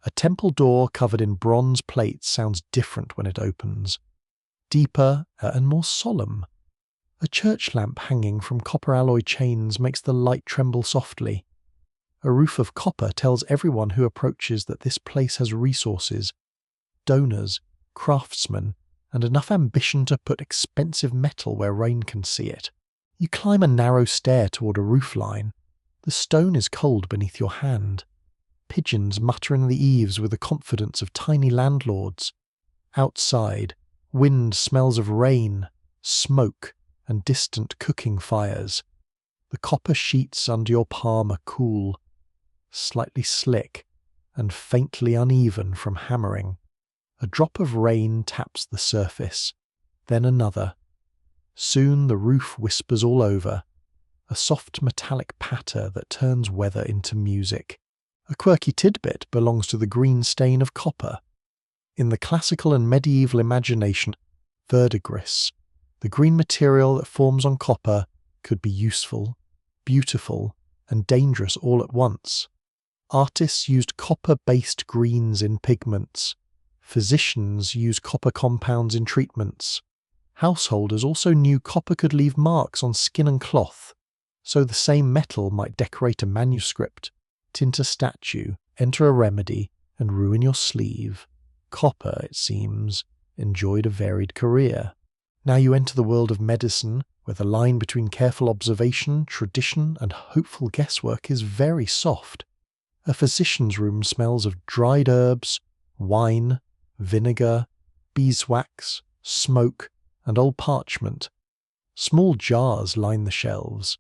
A temple door covered in bronze plates sounds different when it opens, deeper and more solemn. A church lamp hanging from copper alloy chains makes the light tremble softly. A roof of copper tells everyone who approaches that this place has resources, donors, craftsmen, and enough ambition to put expensive metal where rain can see it. You climb a narrow stair toward a roofline. The stone is cold beneath your hand. Pigeons mutter in the eaves with the confidence of tiny landlords. Outside, wind smells of rain, smoke, and distant cooking fires. The copper sheets under your palm are cool, slightly slick, and faintly uneven from hammering. A drop of rain taps the surface, then another. Soon the roof whispers all over, a soft metallic patter that turns weather into music. A quirky tidbit belongs to the green stain of copper. In the classical and medieval imagination, verdigris, the green material that forms on copper, could be useful, beautiful, and dangerous all at once. Artists used copper-based greens in pigments. Physicians use copper compounds in treatments. Householders also knew copper could leave marks on skin and cloth, so the same metal might decorate a manuscript, tint a statue, enter a remedy, and ruin your sleeve. Copper, it seems, enjoyed a varied career. Now you enter the world of medicine, where the line between careful observation, tradition, and hopeful guesswork is very soft. A physician's room smells of dried herbs, wine, vinegar, beeswax, smoke, and old parchment. Small jars line the shelves.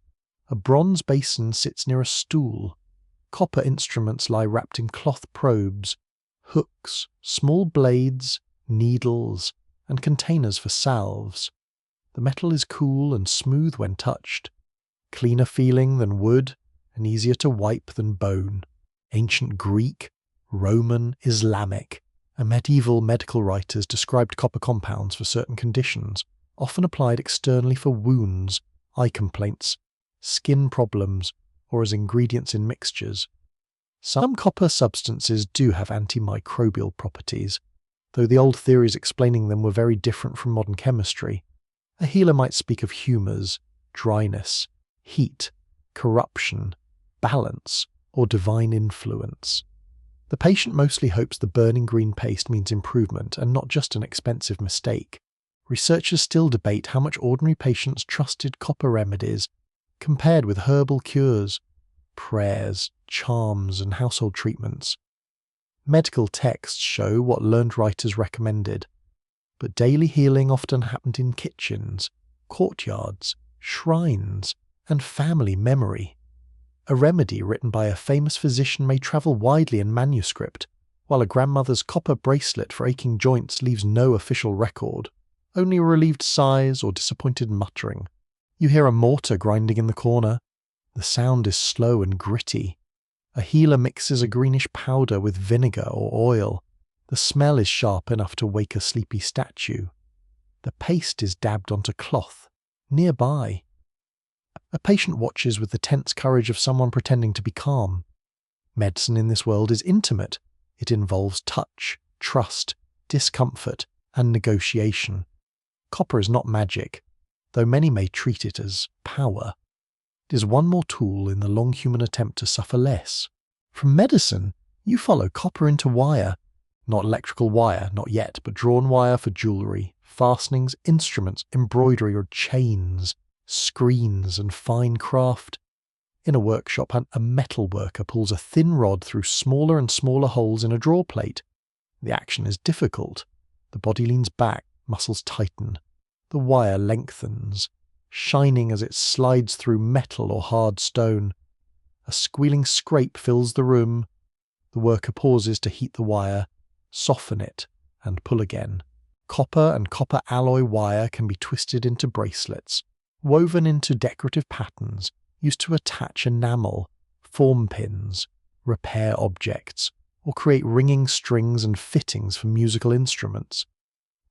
A bronze basin sits near a stool. Copper instruments lie wrapped in cloth probes, hooks, small blades, needles, and containers for salves. The metal is cool and smooth when touched, cleaner feeling than wood and easier to wipe than bone. Ancient Greek, Roman, Islamic, and medieval medical writers described copper compounds for certain conditions, often applied externally for wounds, eye complaints, skin problems, or as ingredients in mixtures. Some copper substances do have antimicrobial properties, though the old theories explaining them were very different from modern chemistry. A healer might speak of humours, dryness, heat, corruption, balance, or divine influence. The patient mostly hopes the burning green paste means improvement and not just an expensive mistake. Researchers still debate how much ordinary patients trusted copper remedies compared with herbal cures, prayers, charms, and household treatments. Medical texts show what learned writers recommended, but daily healing often happened in kitchens, courtyards, shrines, and family memory. A remedy written by a famous physician may travel widely in manuscript, while a grandmother's copper bracelet for aching joints leaves no official record, only relieved sighs or disappointed muttering. You hear a mortar grinding in the corner. The sound is slow and gritty. A healer mixes a greenish powder with vinegar or oil. The smell is sharp enough to wake a sleepy statue. The paste is dabbed onto cloth, nearby. A patient watches with the tense courage of someone pretending to be calm. Medicine in this world is intimate. It involves touch, trust, discomfort, and negotiation. Copper is not magic, though many may treat it as power. It is one more tool in the long human attempt to suffer less. From medicine, you follow copper into wire. Not electrical wire, not yet, but drawn wire for jewellery, fastenings, instruments, embroidery or chains, screens and fine craft. In a workshop, a metal worker pulls a thin rod through smaller and smaller holes in a draw plate. The action is difficult. The body leans back, muscles tighten. The wire lengthens, shining as it slides through metal or hard stone. A squealing scrape fills the room. The worker pauses to heat the wire, soften it, and pull again. Copper and copper alloy wire can be twisted into bracelets, woven into decorative patterns, used to attach enamel, form pins, repair objects, or create ringing strings and fittings for musical instruments.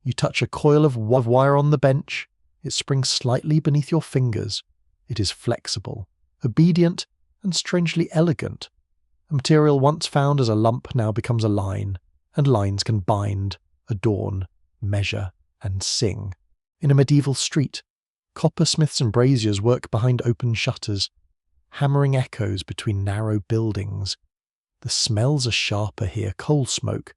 You touch a coil of wire on the bench, it springs slightly beneath your fingers. It is flexible, obedient, and strangely elegant. A material once found as a lump now becomes a line, and lines can bind, adorn, measure, and sing. In a medieval street, coppersmiths and braziers work behind open shutters, hammering echoes between narrow buildings. The smells are sharper here: coal smoke,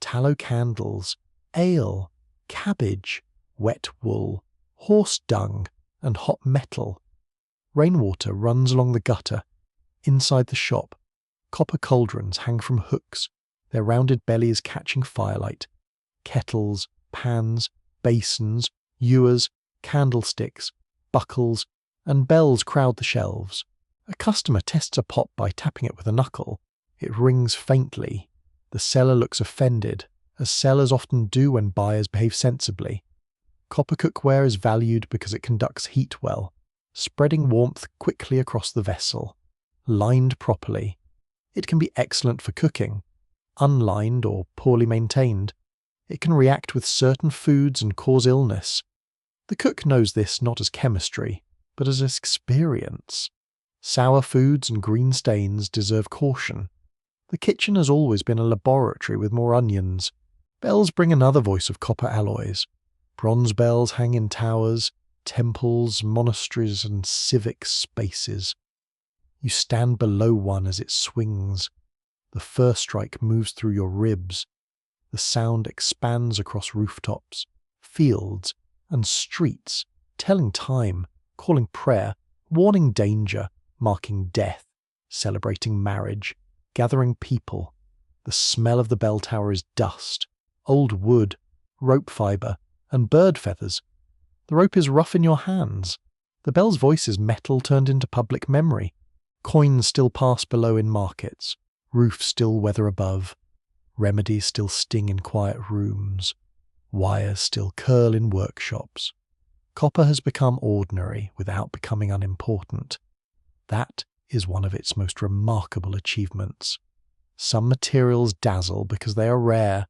tallow candles, ale, cabbage, wet wool, horse dung, and hot metal. Rainwater runs along the gutter. Inside the shop, copper cauldrons hang from hooks, their rounded bellies catching firelight. Kettles, pans, basins, ewers, candlesticks, buckles, and bells crowd the shelves. A customer tests a pot by tapping it with a knuckle. It rings faintly. The seller looks offended, as sellers often do when buyers behave sensibly. Copper cookware is valued because it conducts heat well, spreading warmth quickly across the vessel. Lined properly, it can be excellent for cooking. Unlined or poorly maintained, it can react with certain foods and cause illness. The cook knows this not as chemistry, but as experience. Sour foods and green stains deserve caution. The kitchen has always been a laboratory with more onions. Bells bring another voice of copper alloys. Bronze bells hang in towers, temples, monasteries, and civic spaces. You stand below one as it swings. The first strike moves through your ribs. The sound expands across rooftops, fields, and streets, telling time, calling prayer, warning danger, marking death, celebrating marriage, gathering people. The smell of the bell tower is dust, old wood, rope fibre, and bird feathers. The rope is rough in your hands. The bell's voice is metal turned into public memory. Coins still pass below in markets. Roofs still weather above. Remedies still sting in quiet rooms. Wires still curl in workshops. Copper has become ordinary without becoming unimportant. That is one of its most remarkable achievements. Some materials dazzle because they are rare.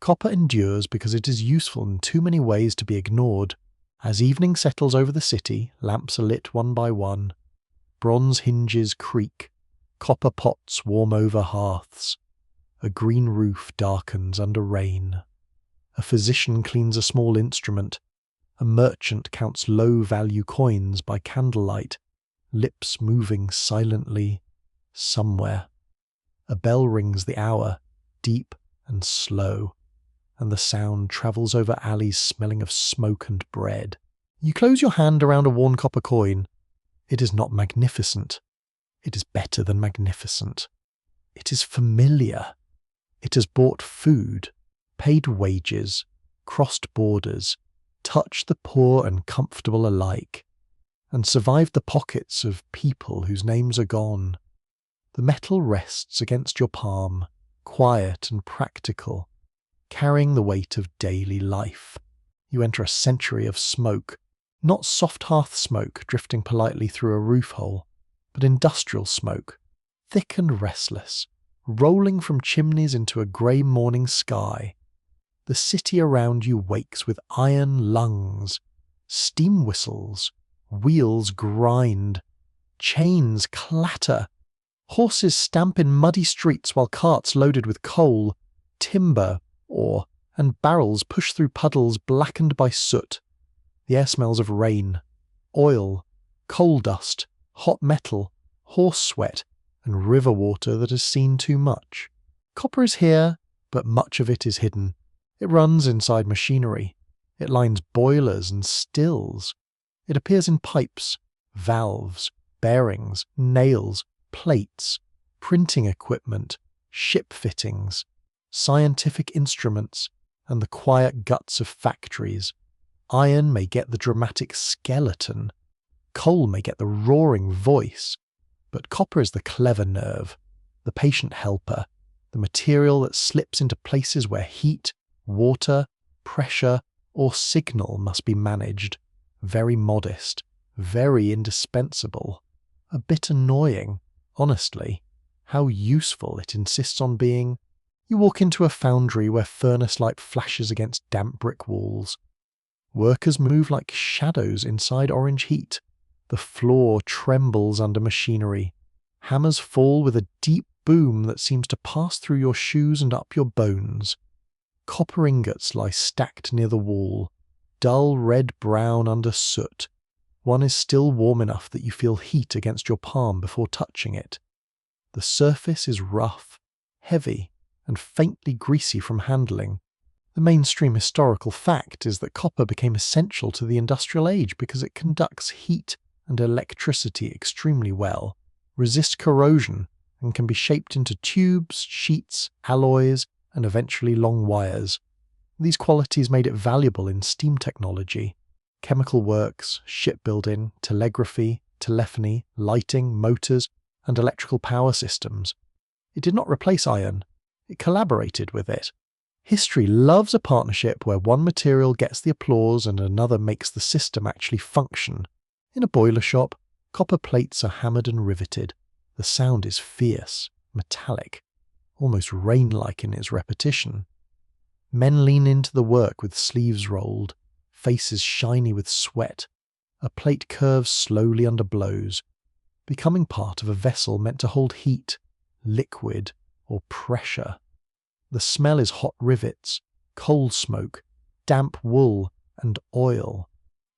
Copper endures because it is useful in too many ways to be ignored. As evening settles over the city, lamps are lit one by one. Bronze hinges creak. Copper pots warm over hearths. A green roof darkens under rain. A physician cleans a small instrument. A merchant counts low-value coins by candlelight, lips moving silently somewhere. A bell rings the hour, deep and slow, and the sound travels over alleys smelling of smoke and bread. You close your hand around a worn copper coin. It is not magnificent. It is better than magnificent. It is familiar. It has bought food, paid wages, crossed borders, touched the poor and comfortable alike, and survived the pockets of people whose names are gone. The metal rests against your palm, quiet and practical, carrying the weight of daily life. You enter a century of smoke, not soft hearth smoke drifting politely through a roof hole, but industrial smoke, thick and restless, rolling from chimneys into a grey morning sky. The city around you wakes with iron lungs, steam whistles, wheels grind, chains clatter, horses stamp in muddy streets while carts loaded with coal, timber, ore, and barrels push through puddles blackened by soot. The air smells of rain, oil, coal dust, hot metal, horse sweat, and river water that has seen too much. Copper is here, but much of it is hidden. It runs inside machinery. It lines boilers and stills. It appears in pipes, valves, bearings, nails, plates, printing equipment, ship fittings, scientific instruments, and the quiet guts of factories. Iron may get the dramatic skeleton. Coal may get the roaring voice. But copper is the clever nerve, the patient helper, the material that slips into places where heat, water, pressure, or signal must be managed. Very modest, very indispensable. A bit annoying, honestly, how useful it insists on being. You walk into a foundry where furnace light flashes against damp brick walls. Workers move like shadows inside orange heat. The floor trembles under machinery. Hammers fall with a deep boom that seems to pass through your shoes and up your bones. Copper ingots lie stacked near the wall, dull red-brown under soot. One is still warm enough that you feel heat against your palm before touching it. The surface is rough, heavy, and faintly greasy from handling. The mainstream historical fact is that copper became essential to the industrial age because it conducts heat and electricity extremely well, resists corrosion, and can be shaped into tubes, sheets, alloys, and eventually long wires. These qualities made it valuable in steam technology, chemical works, shipbuilding, telegraphy, telephony, lighting, motors, and electrical power systems. It did not replace iron, it collaborated with it. History loves a partnership where one material gets the applause and another makes the system actually function. In a boiler shop, copper plates are hammered and riveted. The sound is fierce, metallic, almost rain-like in its repetition. Men lean into the work with sleeves rolled, faces shiny with sweat. A plate curves slowly under blows, becoming part of a vessel meant to hold heat, liquid, or pressure. The smell is hot rivets, coal smoke, damp wool, and oil.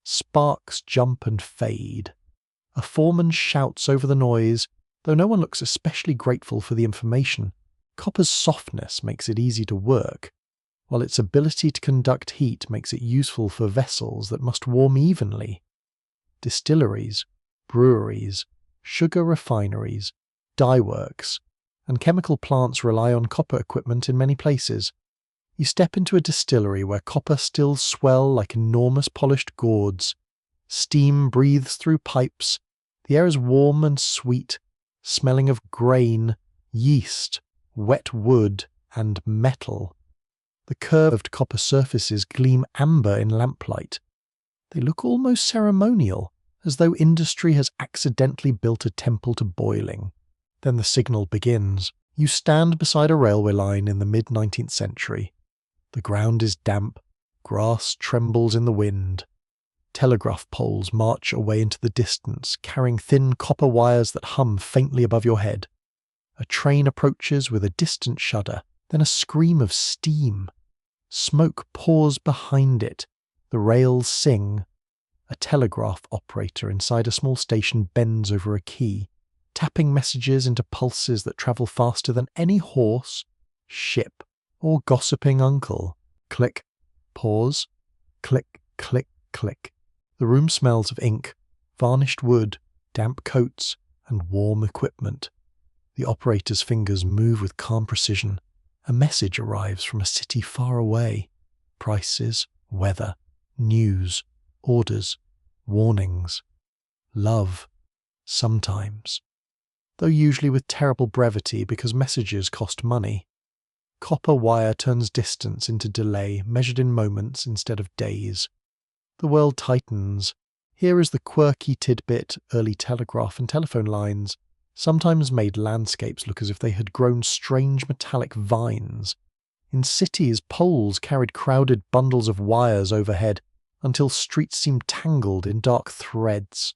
Sparks jump and fade. A foreman shouts over the noise, though no one looks especially grateful for the information. Copper's softness makes it easy to work, while its ability to conduct heat makes it useful for vessels that must warm evenly. Distilleries, breweries, sugar refineries, dye works, and chemical plants rely on copper equipment in many places. You step into a distillery where copper stills swell like enormous polished gourds. Steam breathes through pipes. The air is warm and sweet, smelling of grain, yeast, wet wood, and metal. The curved copper surfaces gleam amber in lamplight. They look almost ceremonial, as though industry has accidentally built a temple to boiling. Then the signal begins. You stand beside a railway line in the mid-19th century. The ground is damp, grass trembles in the wind. Telegraph poles march away into the distance, carrying thin copper wires that hum faintly above your head. A train approaches with a distant shudder, then a scream of steam. Smoke pours behind it. The rails sing. A telegraph operator inside a small station bends over a key, tapping messages into pulses that travel faster than any horse, ship, or gossiping uncle. Click, pause, click, click, click. The room smells of ink, varnished wood, damp coats, and warm equipment. The operator's fingers move with calm precision. A message arrives from a city far away. Prices, weather, news, orders, warnings. Love, sometimes. Though usually with terrible brevity because messages cost money. Copper wire turns distance into delay measured in moments instead of days. The world tightens. Here is the quirky tidbit: early telegraph and telephone lines sometimes made landscapes look as if they had grown strange metallic vines. In cities, poles carried crowded bundles of wires overhead until streets seemed tangled in dark threads.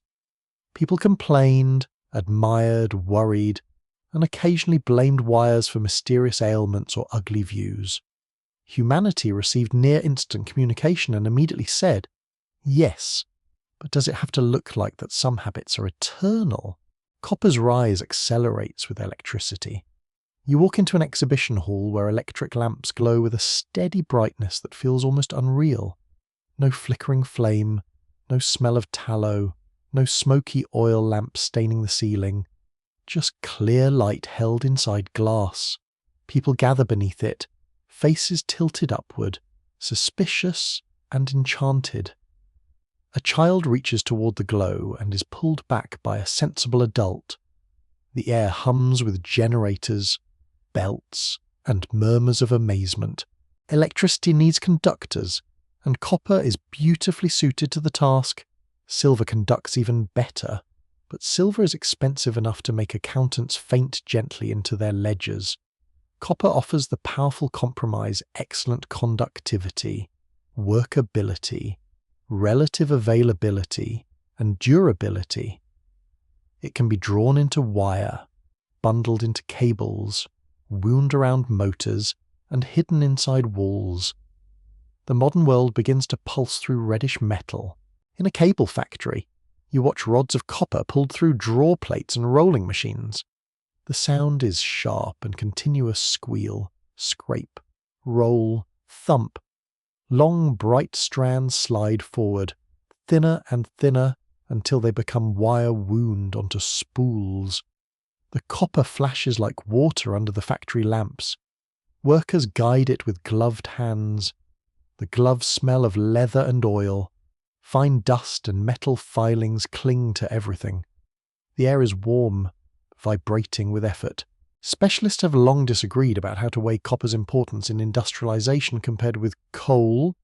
People complained, admired, worried, and occasionally blamed wires for mysterious ailments or ugly views. Humanity received near-instant communication and immediately said, yes, but does it have to look like that some habits are eternal? Copper's rise accelerates with electricity. You walk into an exhibition hall where electric lamps glow with a steady brightness that feels almost unreal. No flickering flame, no smell of tallow, no smoky oil lamp staining the ceiling. Just clear light held inside glass. People gather beneath it, faces tilted upward, suspicious and enchanted. A child reaches toward the glow and is pulled back by a sensible adult. The air hums with generators, belts, and murmurs of amazement. Electricity needs conductors, and copper is beautifully suited to the task. Silver conducts even better, but silver is expensive enough to make accountants faint gently into their ledgers. Copper offers the powerful compromise: excellent conductivity, workability, relative availability, and durability. It can be drawn into wire, bundled into cables, wound around motors, and hidden inside walls. The modern world begins to pulse through reddish metal. In a cable factory, you watch rods of copper pulled through draw plates and rolling machines. The sound is sharp and continuous: squeal, scrape, roll, thump. Long, bright strands slide forward, thinner and thinner, until they become wire wound onto spools. The copper flashes like water under the factory lamps. Workers guide it with gloved hands. The gloves smell of leather and oil. Fine dust and metal filings cling to everything. The air is warm, vibrating with effort. Specialists have long disagreed about how to weigh copper's importance in industrialization compared with coal,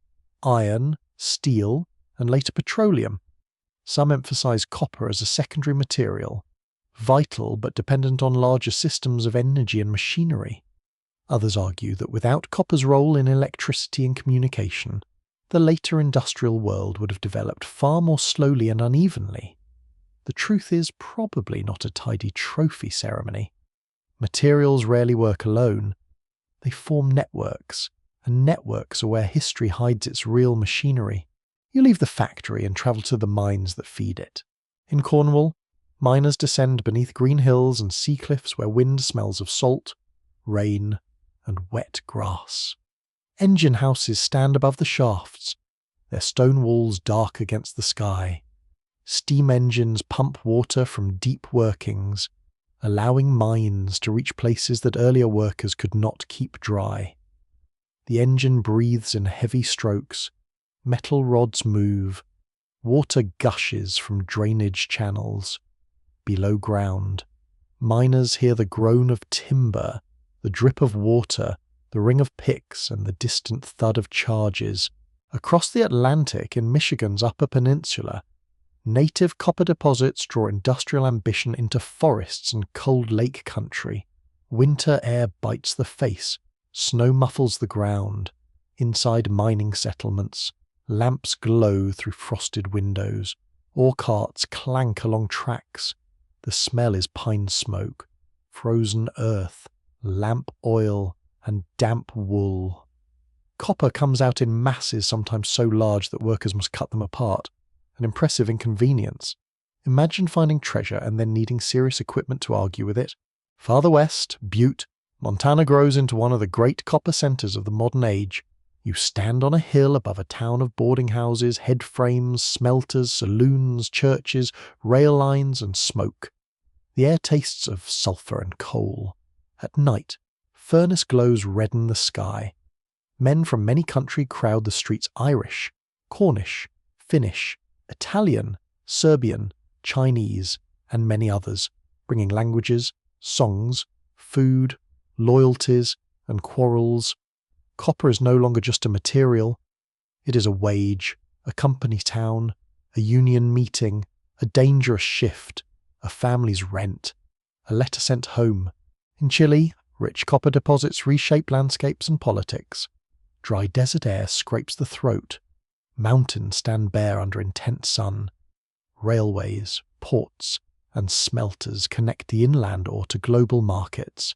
iron, steel, and later petroleum. Some emphasize copper as a secondary material, vital but dependent on larger systems of energy and machinery. Others argue that without copper's role in electricity and communication, the later industrial world would have developed far more slowly and unevenly. The truth is probably not a tidy trophy ceremony. Materials rarely work alone. They form networks, and networks are where history hides its real machinery. You leave the factory and travel to the mines that feed it. In Cornwall, miners descend beneath green hills and sea cliffs where wind smells of salt, rain, and wet grass. Engine houses stand above the shafts, their stone walls dark against the sky. Steam engines pump water from deep workings, allowing mines to reach places that earlier workers could not keep dry. The engine breathes in heavy strokes, metal rods move, water gushes from drainage channels. Below ground, miners hear the groan of timber, the drip of water, the ring of picks, and the distant thud of charges. Across the Atlantic, in Michigan's Upper Peninsula, native copper deposits draw industrial ambition into forests and cold lake country. Winter air bites the face, snow muffles the ground. Inside mining settlements, lamps glow through frosted windows. Ore carts clank along tracks. The smell is pine smoke, frozen earth, lamp oil, and damp wool. Copper comes out in masses, sometimes so large that workers must cut them apart. An impressive inconvenience. Imagine finding treasure and then needing serious equipment to argue with it. Farther west, Butte, Montana grows into one of the great copper centers of the modern age. You stand on a hill above a town of boarding houses, head frames, smelters, saloons, churches, rail lines, and smoke. The air tastes of sulfur and coal. At night, furnace glows redden the sky. Men from many countries crowd the streets. Irish, Cornish, Finnish, Italian, Serbian, Chinese, and many others, bringing languages, songs, food, loyalties, and quarrels. Copper is no longer just a material. It is a wage, a company town, a union meeting, a dangerous shift, a family's rent, a letter sent home. In Chile, rich copper deposits reshape landscapes and politics. Dry desert air scrapes the throat. Mountains stand bare under intense sun. Railways, ports, and smelters connect the inland ore to global markets.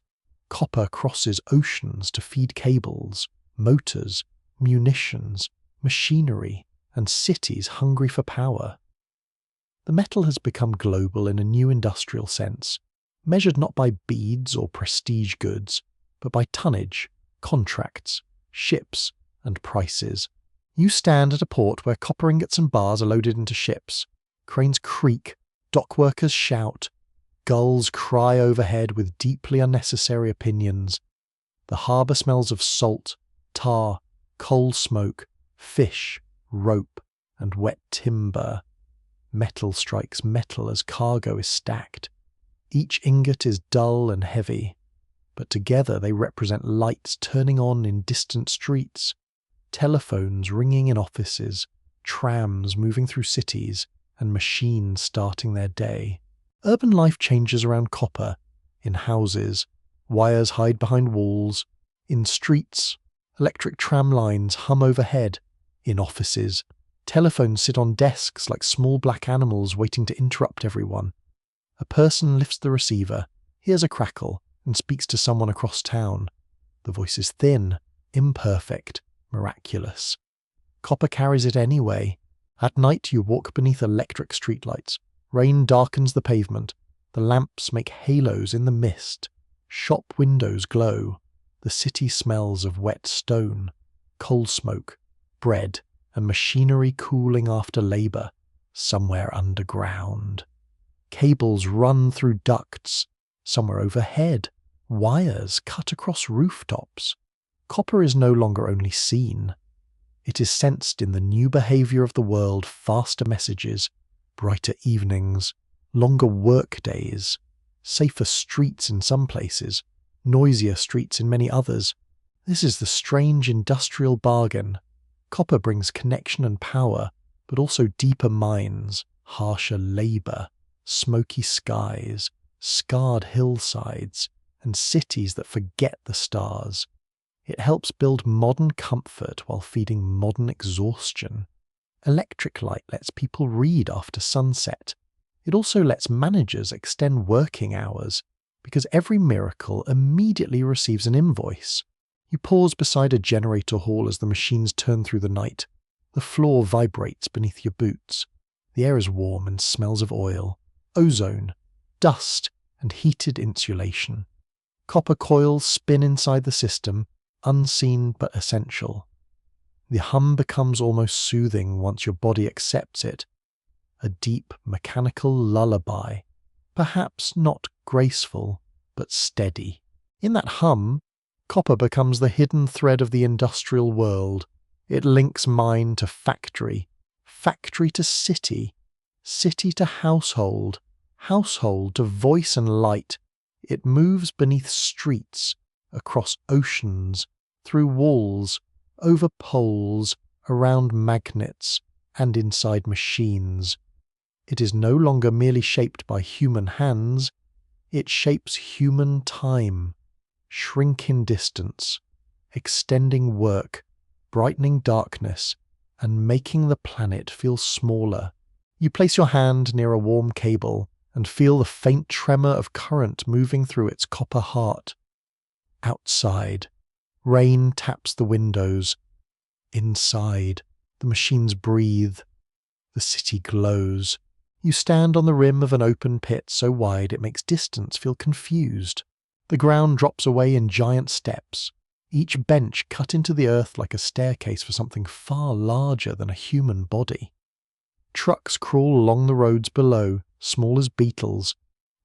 Copper crosses oceans to feed cables, motors, munitions, machinery, and cities hungry for power. The metal has become global in a new industrial sense, measured not by beads or prestige goods, but by tonnage, contracts, ships, and prices. You stand at a port where copper ingots and bars are loaded into ships. Cranes creak, dock workers shout, gulls cry overhead with deeply unnecessary opinions. The harbour smells of salt, tar, coal smoke, fish, rope, and wet timber. Metal strikes metal as cargo is stacked. Each ingot is dull and heavy, but together they represent lights turning on in distant streets, telephones ringing in offices, trams moving through cities, and machines starting their day. Urban life changes around copper. In houses, wires hide behind walls. In streets, electric tram lines hum overhead. In offices, telephones sit on desks like small black animals waiting to interrupt everyone. A person lifts the receiver, hears a crackle, and speaks to someone across town. The voice is thin, imperfect, miraculous. Copper carries it anyway. At night you walk beneath electric streetlights. Rain darkens the pavement. The lamps make halos in the mist. Shop windows glow. The city smells of wet stone, coal smoke, bread, and machinery cooling after labour, somewhere underground. Cables run through ducts, somewhere overhead. Wires cut across rooftops. Copper is no longer only seen. It is sensed in the new behaviour of the world: faster messages, brighter evenings, longer work days, safer streets in some places, noisier streets in many others. This is the strange industrial bargain. Copper brings connection and power, but also deeper minds, harsher labour, smoky skies, scarred hillsides, and cities that forget the stars. It helps build modern comfort while feeding modern exhaustion. Electric light lets people read after sunset. It also lets managers extend working hours, because every miracle immediately receives an invoice. You pause beside a generator hall as the machines turn through the night. The floor vibrates beneath your boots. The air is warm and smells of oil, ozone, dust, and heated insulation. Copper coils spin inside the system, unseen but essential. The hum becomes almost soothing once your body accepts it, a deep mechanical lullaby, perhaps not graceful, but steady. In that hum, copper becomes the hidden thread of the industrial world. It links mine to factory, factory to city, city to household, household to voice and light. It moves beneath streets, across oceans, through walls, over poles, around magnets, and inside machines. It is no longer merely shaped by human hands, it shapes human time, shrink in distance, extending work, brightening darkness, and making the planet feel smaller. You place your hand near a warm cable and feel the faint tremor of current moving through its copper heart. Outside, rain taps the windows. Inside, the machines breathe. The city glows. You stand on the rim of an open pit so wide it makes distance feel confused. The ground drops away in giant steps, each bench cut into the earth like a staircase for something far larger than a human body. Trucks crawl along the roads below, small as beetles,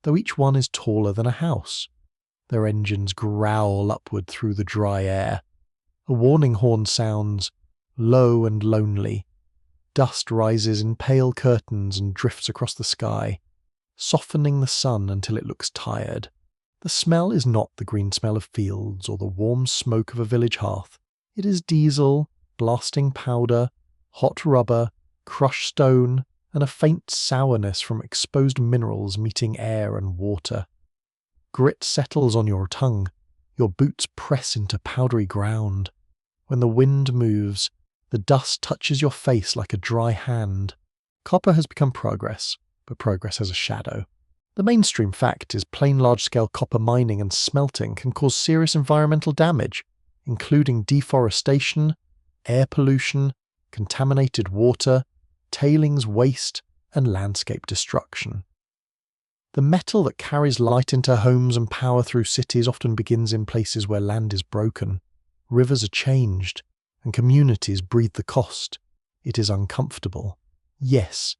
though each one is taller than a house. Their engines growl upward through the dry air. A warning horn sounds, low and lonely. Dust rises in pale curtains and drifts across the sky, softening the sun until it looks tired. The smell is not the green smell of fields or the warm smoke of a village hearth. It is diesel, blasting powder, hot rubber, crushed stone, and a faint sourness from exposed minerals meeting air and water. Grit settles on your tongue. Your boots press into powdery ground. When the wind moves, the dust touches your face like a dry hand. Copper has become progress, but progress has a shadow. The mainstream fact is plain large-scale copper mining and smelting can cause serious environmental damage, including deforestation, air pollution, contaminated water, tailings waste, and landscape destruction. The metal that carries light into homes and power through cities often begins in places where land is broken. Rivers are changed, and communities breathe the cost. It is uncomfortable. Yes,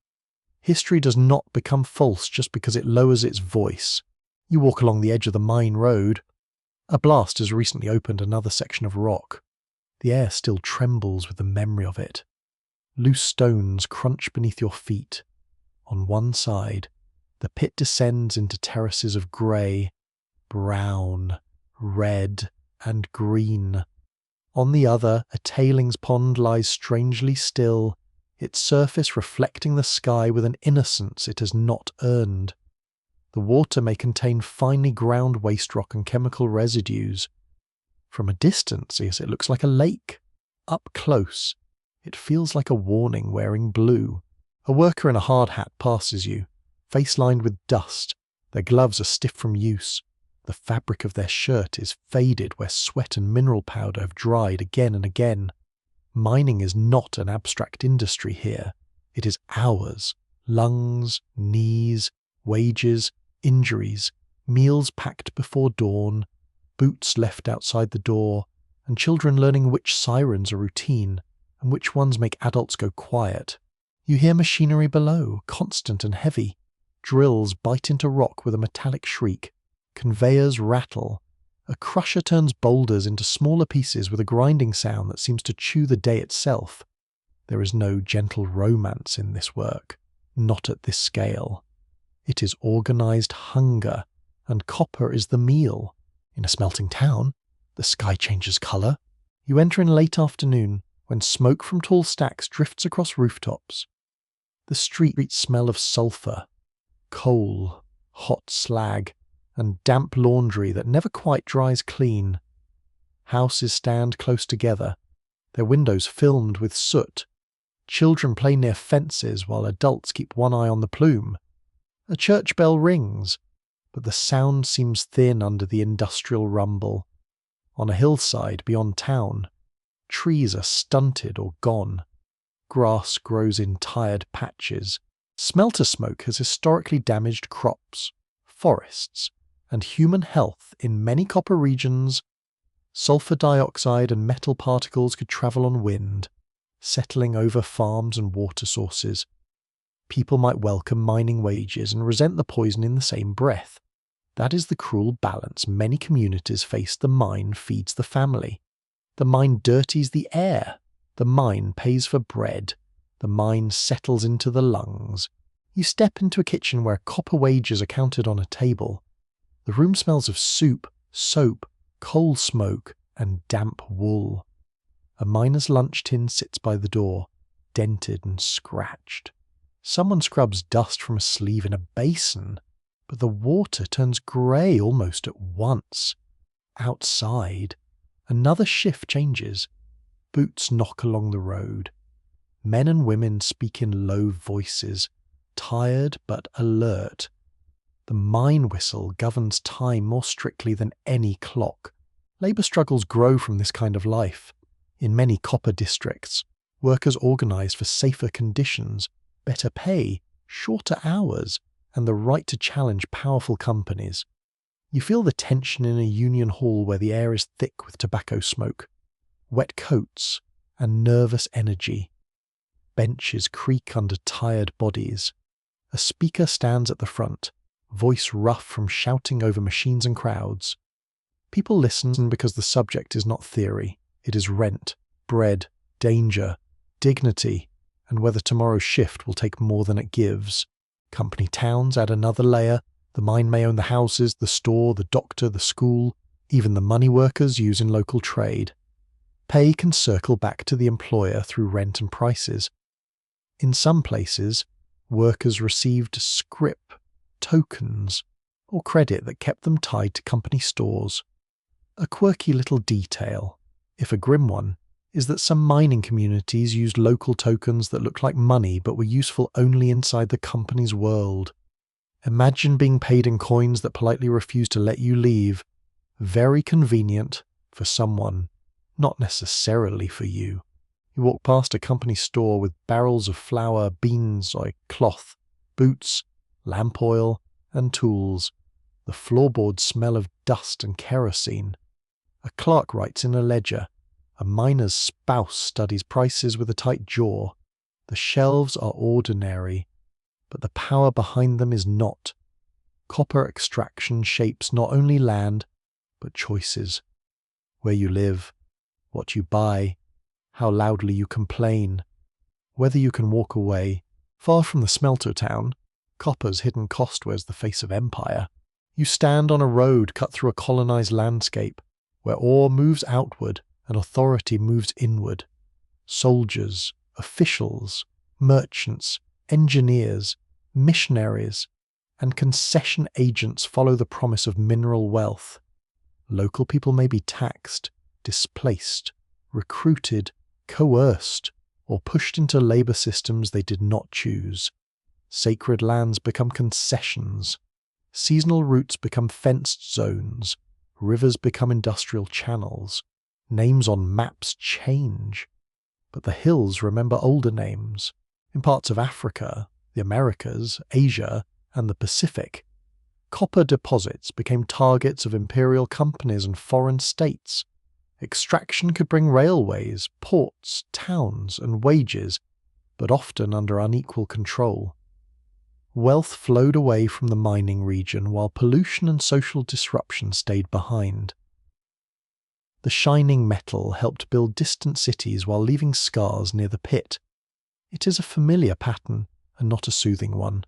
history does not become false just because it lowers its voice. You walk along the edge of the mine road. A blast has recently opened another section of rock. The air still trembles with the memory of it. Loose stones crunch beneath your feet. On one side, the pit descends into terraces of grey, brown, red, and green. On the other, a tailings pond lies strangely still, its surface reflecting the sky with an innocence it has not earned. The water may contain finely ground waste rock and chemical residues. From a distance, yes, it looks like a lake. Up close, it feels like a warning wearing blue. A worker in a hard hat passes you, face lined with dust. Their gloves are stiff from use. The fabric of their shirt is faded where sweat and mineral powder have dried again and again. Mining is not an abstract industry here. It is hours, lungs, knees, wages, injuries, meals packed before dawn, boots left outside the door, and children learning which sirens are routine and which ones make adults go quiet. You hear machinery below, constant and heavy. Drills bite into rock with a metallic shriek. Conveyors rattle. A crusher turns boulders into smaller pieces with a grinding sound that seems to chew the day itself. There is no gentle romance in this work, not at this scale. It is organized hunger, and copper is the meal. In a smelting town, the sky changes color. You enter in late afternoon, when smoke from tall stacks drifts across rooftops. The streets smell of sulfur, coal, hot slag, and damp laundry that never quite dries clean. Houses stand close together, their windows filmed with soot. Children play near fences while adults keep one eye on the plume. A church bell rings, but the sound seems thin under the industrial rumble. On a hillside beyond town, trees are stunted or gone. Grass grows in tired patches. Smelter smoke has historically damaged crops, forests, and human health in many copper regions. Sulfur dioxide and metal particles could travel on wind, settling over farms and water sources. People might welcome mining wages and resent the poison in the same breath. That is the cruel balance many communities face. The mine feeds the family. The mine dirties the air. The mine pays for bread. The mine settles into the lungs. You step into a kitchen where copper wages are counted on a table. The room smells of soup, soap, coal smoke, and damp wool. A miner's lunch tin sits by the door, dented and scratched. Someone scrubs dust from a sleeve in a basin, but the water turns grey almost at once. Outside, another shift changes. Boots knock along the road. Men and women speak in low voices, tired but alert. The mine whistle governs time more strictly than any clock. Labour struggles grow from this kind of life. In many copper districts, workers organise for safer conditions, better pay, shorter hours, and the right to challenge powerful companies. You feel the tension in a union hall where the air is thick with tobacco smoke, wet coats, and nervous energy. Benches creak under tired bodies. A speaker stands at the front, voice rough from shouting over machines and crowds. People listen because the subject is not theory. It is rent, bread, danger, dignity, and whether tomorrow's shift will take more than it gives. Company towns add another layer. The mine may own the houses, the store, the doctor, the school, even the money workers use in local trade. Pay can circle back to the employer through rent and prices. In some places, workers received scrip, tokens, or credit that kept them tied to company stores. A quirky little detail, if a grim one, is that some mining communities used local tokens that looked like money but were useful only inside the company's world. Imagine being paid in coins that politely refuse to let you leave. Very convenient for someone, not necessarily for you. You walk past a company store with barrels of flour, beans, cloth, boots, lamp oil, and tools. The floorboards smell of dust and kerosene. A clerk writes in a ledger. A miner's spouse studies prices with a tight jaw. The shelves are ordinary, but the power behind them is not. Copper extraction shapes not only land, but choices. Where you live, what you buy, how loudly you complain, whether you can walk away. Far from the smelter town, copper's hidden cost wears the face of empire. You stand on a road cut through a colonized landscape, where ore moves outward and authority moves inward. Soldiers, officials, merchants, engineers, missionaries, and concession agents follow the promise of mineral wealth. Local people may be taxed, displaced, recruited, coerced, or pushed into labour systems they did not choose. Sacred lands become concessions. Seasonal routes become fenced zones. Rivers become industrial channels. Names on maps change. But the hills remember older names. In parts of Africa, the Americas, Asia, and the Pacific, copper deposits became targets of imperial companies and foreign states. Extraction could bring railways, ports, towns, and wages, but often under unequal control. Wealth flowed away from the mining region while pollution and social disruption stayed behind. The shining metal helped build distant cities while leaving scars near the pit. It is a familiar pattern and not a soothing one,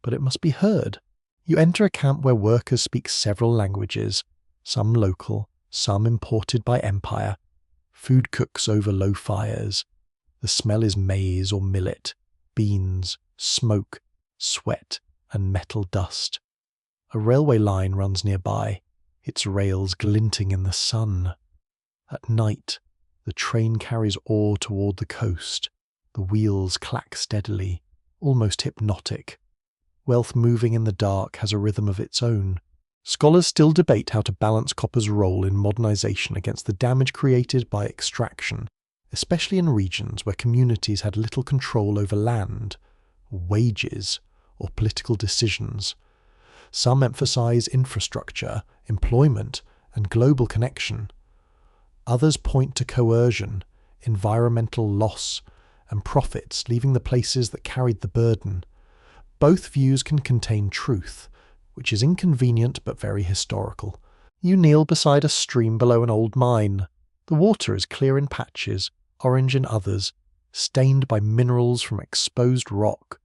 but it must be heard. You enter a camp where workers speak several languages, some local, some imported by empire. Food cooks over low fires. The smell is maize or millet, beans, smoke, sweat, and metal dust. A railway line runs nearby, its rails glinting in the sun. At night, the train carries ore toward the coast. The wheels clack steadily, almost hypnotic. Wealth moving in the dark has a rhythm of its own. Scholars still debate how to balance copper's role in modernization against the damage created by extraction, especially in regions where communities had little control over land, wages, or political decisions. Some emphasize infrastructure, employment, and global connection. Others point to coercion, environmental loss, and profits, leaving the places that carried the burden. Both views can contain truth, which is inconvenient but very historical. You kneel beside a stream below an old mine. The water is clear in patches, orange in others, stained by minerals from exposed rock.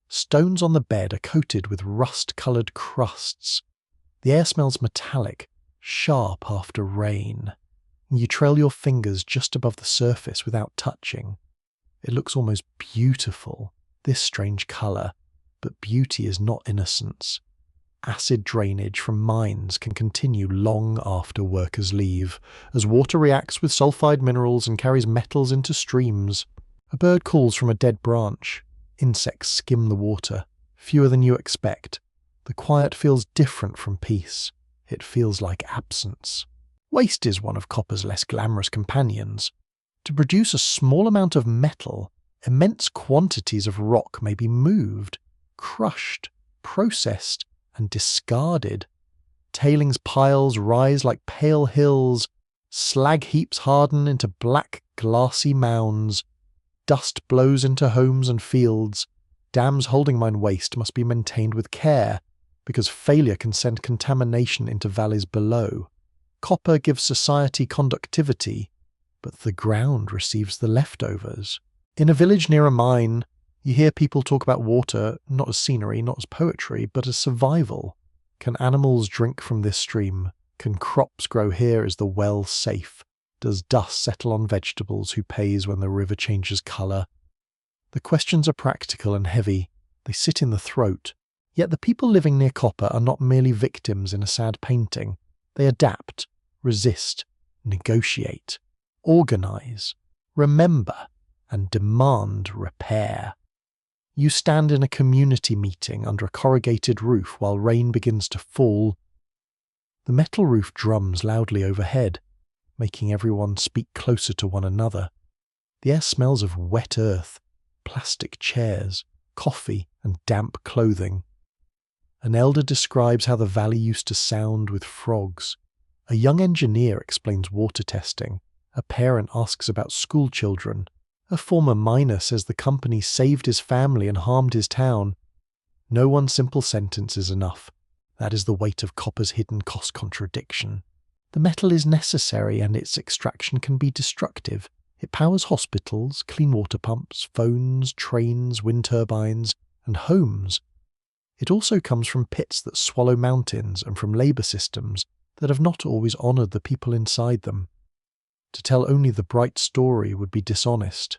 Stones on the bed are coated with rust-coloured crusts. The air smells metallic, sharp after rain. You trail your fingers just above the surface without touching. It looks almost beautiful, this strange colour, but beauty is not innocence. Acid drainage from mines can continue long after workers leave, as water reacts with sulfide minerals and carries metals into streams. A bird calls from a dead branch. Insects skim the water, fewer than you expect. The quiet feels different from peace. It feels like absence. Waste is one of copper's less glamorous companions. To produce a small amount of metal, immense quantities of rock may be moved, crushed, processed, and discarded. Tailings piles rise like pale hills, slag heaps harden into black, glassy mounds, dust blows into homes and fields. Dams holding mine waste must be maintained with care, because failure can send contamination into valleys below. Copper gives society conductivity, but the ground receives the leftovers. In a village near a mine, you hear people talk about water not as scenery, not as poetry, but as survival. Can animals drink from this stream? Can crops grow here? Is the well safe? Does dust settle on vegetables? Who pays when the river changes colour? The questions are practical and heavy. They sit in the throat. Yet the people living near copper are not merely victims in a sad painting. They adapt, resist, negotiate, organise, remember, and demand repair. You stand in a community meeting under a corrugated roof while rain begins to fall. The metal roof drums loudly overhead, making everyone speak closer to one another. The air smells of wet earth, plastic chairs, coffee, and damp clothing. An elder describes how the valley used to sound with frogs. A young engineer explains water testing. A parent asks about school children. A former miner says the company saved his family and harmed his town. No one simple sentence is enough. That is the weight of copper's hidden cost contradiction. The metal is necessary and its extraction can be destructive. It powers hospitals, clean water pumps, phones, trains, wind turbines, and homes. It also comes from pits that swallow mountains and from labour systems that have not always honoured the people inside them. To tell only the bright story would be dishonest.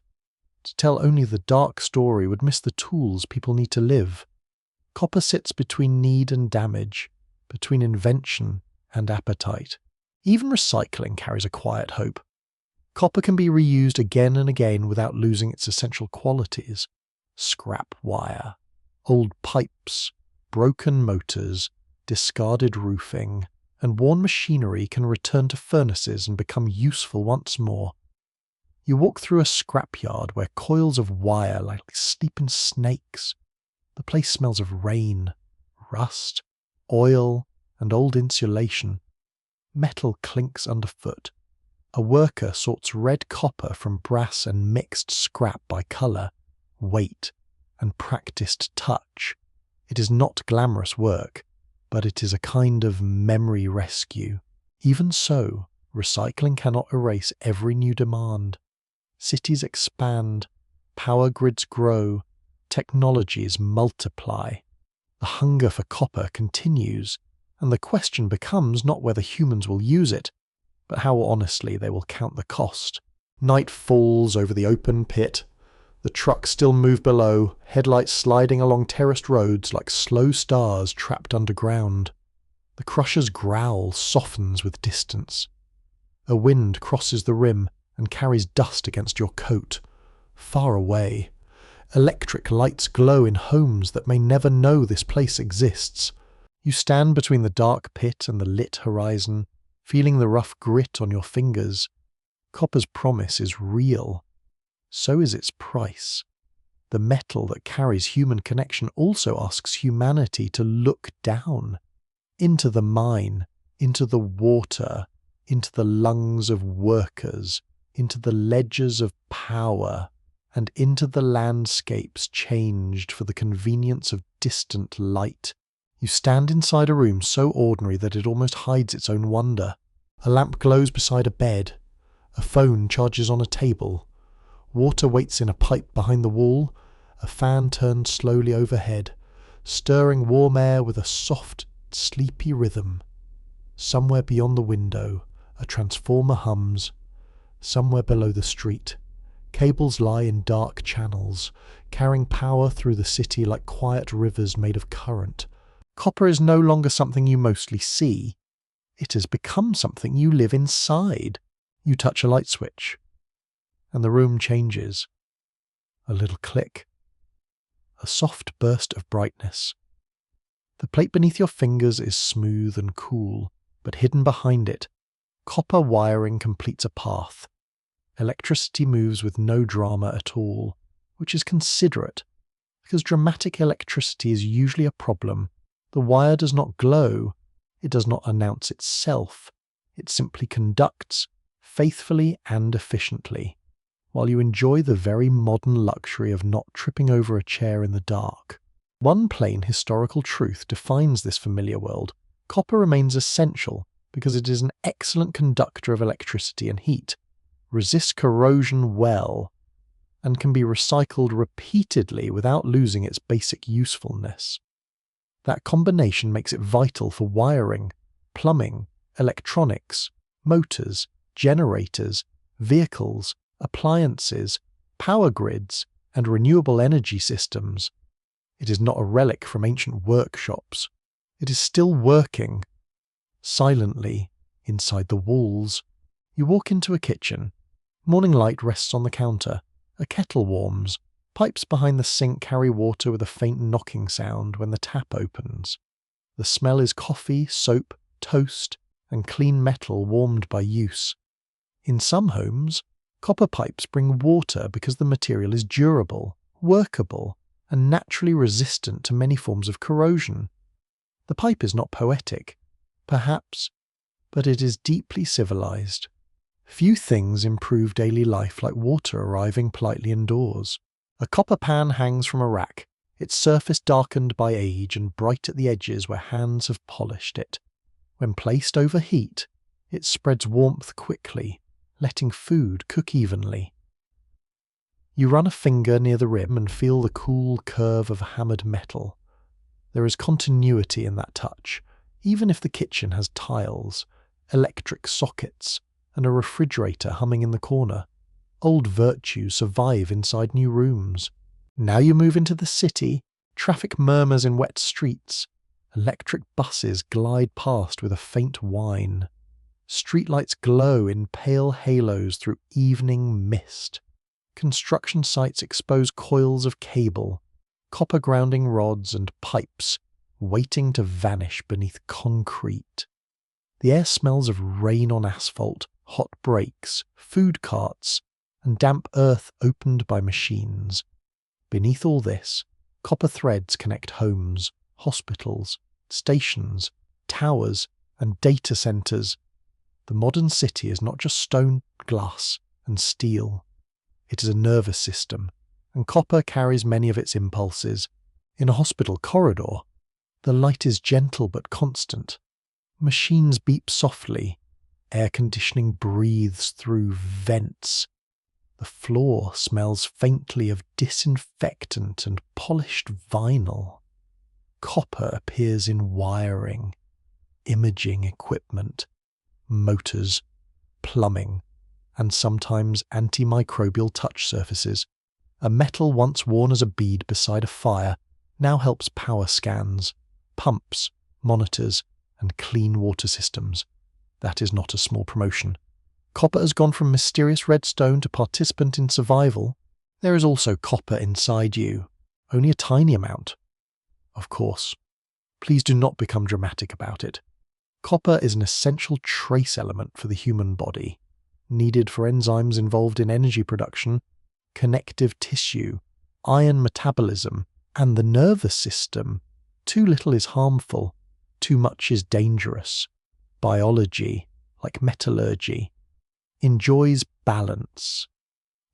To tell only the dark story would miss the tools people need to live. Copper sits between need and damage, between invention and appetite. Even recycling carries a quiet hope. Copper can be reused again and again without losing its essential qualities. Scrap wire, old pipes, broken motors, discarded roofing, and worn machinery can return to furnaces and become useful once more. You walk through a scrapyard where coils of wire lie like sleeping snakes. The place smells of rain, rust, oil, and old insulation. Metal clinks underfoot. A worker sorts red copper from brass and mixed scrap by colour, weight, and practised touch. It is not glamorous work, but it is a kind of memory rescue. Even so, recycling cannot erase every new demand. Cities expand, power grids grow, technologies multiply. The hunger for copper continues, and the question becomes not whether humans will use it, but how honestly they will count the cost. Night falls over the open pit. The trucks still move below, headlights sliding along terraced roads like slow stars trapped underground. The crusher's growl softens with distance. A wind crosses the rim and carries dust against your coat. Far away, electric lights glow in homes that may never know this place exists. You stand between the dark pit and the lit horizon, feeling the rough grit on your fingers. Copper's promise is real. So is its price. The metal that carries human connection also asks humanity to look down into the mine, into the water, into the lungs of workers, into the ledgers of power, and into the landscapes changed for the convenience of distant light. You stand inside a room so ordinary that it almost hides its own wonder. A lamp glows beside a bed. A phone charges on a table. Water waits in a pipe behind the wall. A fan turns slowly overhead, stirring warm air with a soft, sleepy rhythm. Somewhere beyond the window, a transformer hums. Somewhere below the street, cables lie in dark channels, carrying power through the city like quiet rivers made of current. Copper is no longer something you mostly see. It has become something you live inside. You touch a light switch, and the room changes. A little click. A soft burst of brightness. The plate beneath your fingers is smooth and cool, but hidden behind it, copper wiring completes a path. Electricity moves with no drama at all, which is considerate, because dramatic electricity is usually a problem. The wire does not glow, it does not announce itself, it simply conducts, faithfully and efficiently, while you enjoy the very modern luxury of not tripping over a chair in the dark. One plain historical truth defines this familiar world. Copper remains essential because it is an excellent conductor of electricity and heat, resists corrosion well, and can be recycled repeatedly without losing its basic usefulness. That combination makes it vital for wiring, plumbing, electronics, motors, generators, vehicles, appliances, power grids, and renewable energy systems. It is not a relic from ancient workshops. It is still working. Silently, inside the walls, you walk into a kitchen. Morning light rests on the counter. A kettle warms. Pipes behind the sink carry water with a faint knocking sound when the tap opens. The smell is coffee, soap, toast, and clean metal warmed by use. In some homes, copper pipes bring water because the material is durable, workable, and naturally resistant to many forms of corrosion. The pipe is not poetic, perhaps, but it is deeply civilized. Few things improve daily life like water arriving politely indoors. A copper pan hangs from a rack, its surface darkened by age and bright at the edges where hands have polished it. When placed over heat, it spreads warmth quickly, letting food cook evenly. You run a finger near the rim and feel the cool curve of hammered metal. There is continuity in that touch, even if the kitchen has tiles, electric sockets, and a refrigerator humming in the corner. Old virtues survive inside new rooms. Now you move into the city, traffic murmurs in wet streets. Electric buses glide past with a faint whine. Streetlights glow in pale halos through evening mist. Construction sites expose coils of cable, copper grounding rods and pipes waiting to vanish beneath concrete. The air smells of rain on asphalt, hot brakes, food carts, and damp earth opened by machines. Beneath all this, copper threads connect homes, hospitals, stations, towers, and data centers. The modern city is not just stone, glass, and steel. It is a nervous system, and copper carries many of its impulses. In a hospital corridor, the light is gentle but constant. Machines beep softly. Air conditioning breathes through vents. The floor smells faintly of disinfectant and polished vinyl. Copper appears in wiring, imaging equipment, motors, plumbing, and sometimes antimicrobial touch surfaces. A metal once worn as a bead beside a fire now helps power scans, pumps, monitors, and clean water systems. That is not a small promotion. Copper has gone from mysterious redstone to participant in survival. There is also copper inside you, only a tiny amount. Of course, please do not become dramatic about it. Copper is an essential trace element for the human body. needed for enzymes involved in energy production, connective tissue, iron metabolism, and the nervous system. Too little is harmful, too much is dangerous. Biology, like metallurgy, enjoys balance.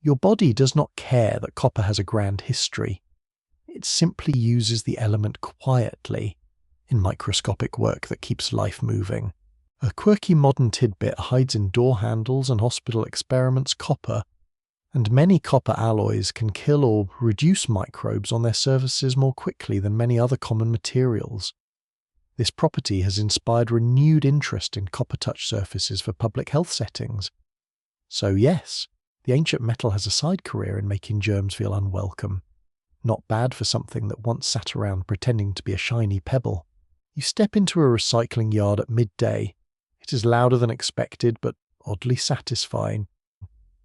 Your body does not care that copper has a grand history. It simply uses the element quietly in microscopic work that keeps life moving. A quirky modern tidbit hides in door handles and hospital experiments copper, and many copper alloys can kill or reduce microbes on their surfaces more quickly than many other common materials. This property has inspired renewed interest in copper-touch surfaces for public health settings. So yes, the ancient metal has a side career in making germs feel unwelcome. Not bad for something that once sat around pretending to be a shiny pebble. You step into a recycling yard at midday. It is louder than expected, but oddly satisfying.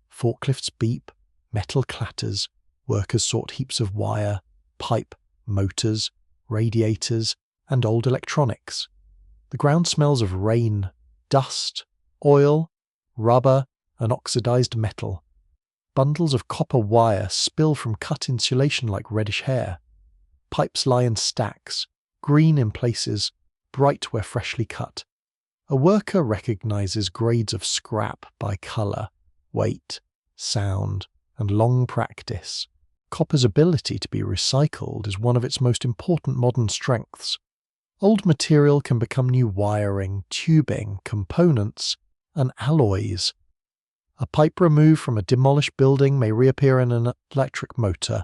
Forklifts beep, metal clatters, workers sort heaps of wire, pipe, motors, radiators, and old electronics. The ground smells of rain, dust, oil, rubber, and oxidized metal. Bundles of copper wire spill from cut insulation like reddish hair. Pipes lie in stacks, green in places, bright where freshly cut. A worker recognizes grades of scrap by color, weight, sound, and long practice. Copper's ability to be recycled is one of its most important modern strengths. Old material can become new wiring, tubing, components, and alloys. A pipe removed from a demolished building may reappear in an electric motor.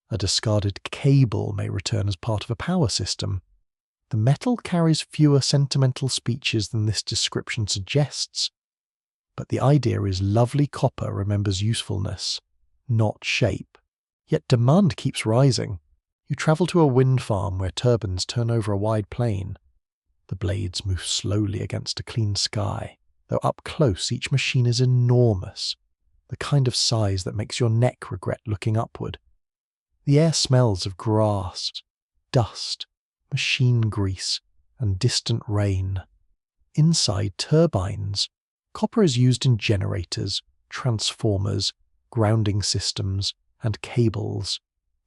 A discarded cable may return as part of a power system. The metal carries fewer sentimental speeches than this description suggests. But the idea is lovely copper remembers usefulness, not shape. Yet demand keeps rising. You travel to a wind farm where turbines turn over a wide plain. The blades move slowly against a clean sky, though up close each machine is enormous, the kind of size that makes your neck regret looking upward. The air smells of grass, dust, machine grease, and distant rain. Inside turbines, copper is used in generators, transformers, grounding systems, and cables.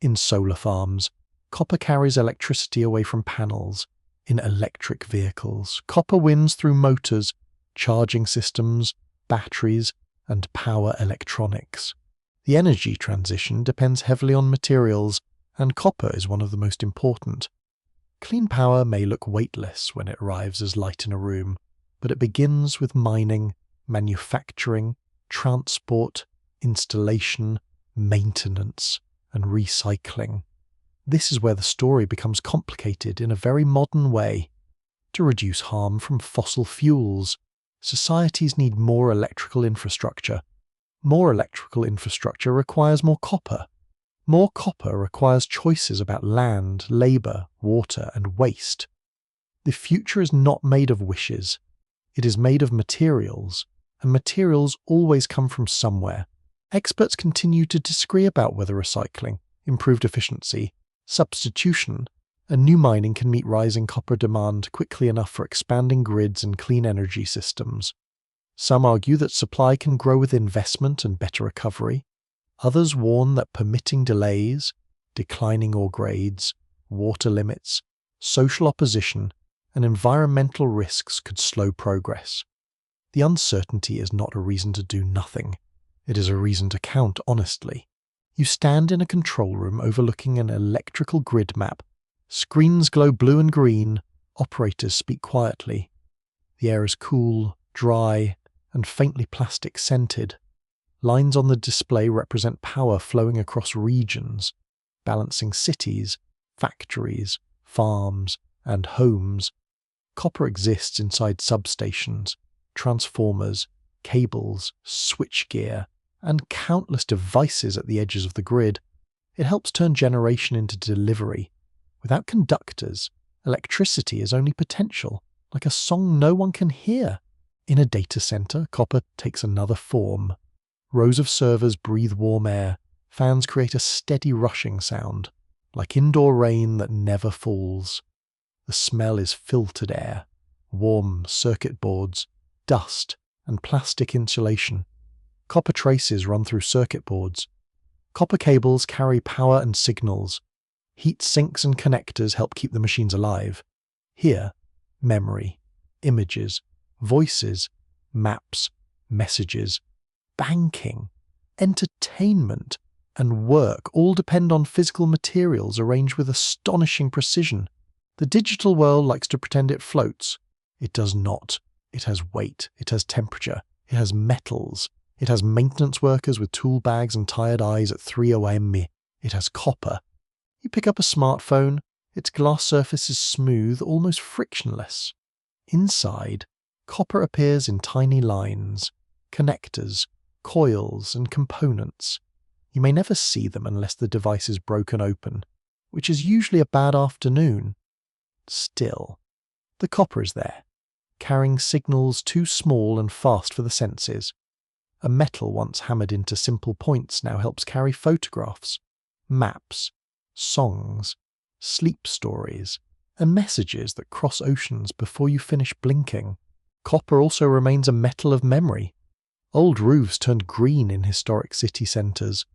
In solar farms, copper carries electricity away from panels. In electric vehicles, copper wins through motors, charging systems, batteries, and power electronics. The energy transition depends heavily on materials, and copper is one of the most important. Clean power may look weightless when it arrives as light in a room, but it begins with mining, manufacturing, transport, installation, maintenance, and recycling. This is where the story becomes complicated in a very modern way. To reduce harm from fossil fuels, societies need more electrical infrastructure. More electrical infrastructure requires more copper. More copper requires choices about land, labour, water, and waste. The future is not made of wishes. It is made of materials, and materials always come from somewhere. Experts continue to disagree about whether recycling, improved efficiency, substitution, and new mining can meet rising copper demand quickly enough for expanding grids and clean energy systems. Some argue that supply can grow with investment and better recovery. Others warn that permitting delays, declining ore grades, water limits, social opposition, and environmental risks could slow progress. The uncertainty is not a reason to do nothing. It is a reason to count honestly. You stand in a control room overlooking an electrical grid map. Screens glow blue and green. Operators speak quietly. The air is cool, dry, and faintly plastic-scented. Lines on the display represent power flowing across regions, balancing cities, factories, farms, and homes. Copper exists inside substations, transformers, cables, switchgear, and countless devices at the edges of the grid. It helps turn generation into delivery. Without conductors, electricity is only potential, like a song no one can hear. In a data center, copper takes another form. Rows of servers breathe warm air. Fans create a steady rushing sound, like indoor rain that never falls. The smell is filtered air, warm circuit boards, dust, and plastic insulation. Copper traces run through circuit boards. Copper cables carry power and signals. Heat sinks and connectors help keep the machines alive. Here, memory, images, voices, maps, messages, banking, entertainment, and work all depend on physical materials arranged with astonishing precision. The digital world likes to pretend it floats. It does not. It has weight. It has temperature. It has metals. It has maintenance workers with tool bags and tired eyes at 3 a.m. It has copper. You pick up a smartphone, its glass surface is smooth, almost frictionless. Inside, copper appears in tiny lines, connectors, coils, and components. You may never see them unless the device is broken open, which is usually a bad afternoon. Still, the copper is there, carrying signals too small and fast for the senses. A metal once hammered into simple points now helps carry photographs, maps, songs, sleep stories, and messages that cross oceans before you finish blinking. Copper also remains a metal of memory. Old roofs turned green in historic city centres.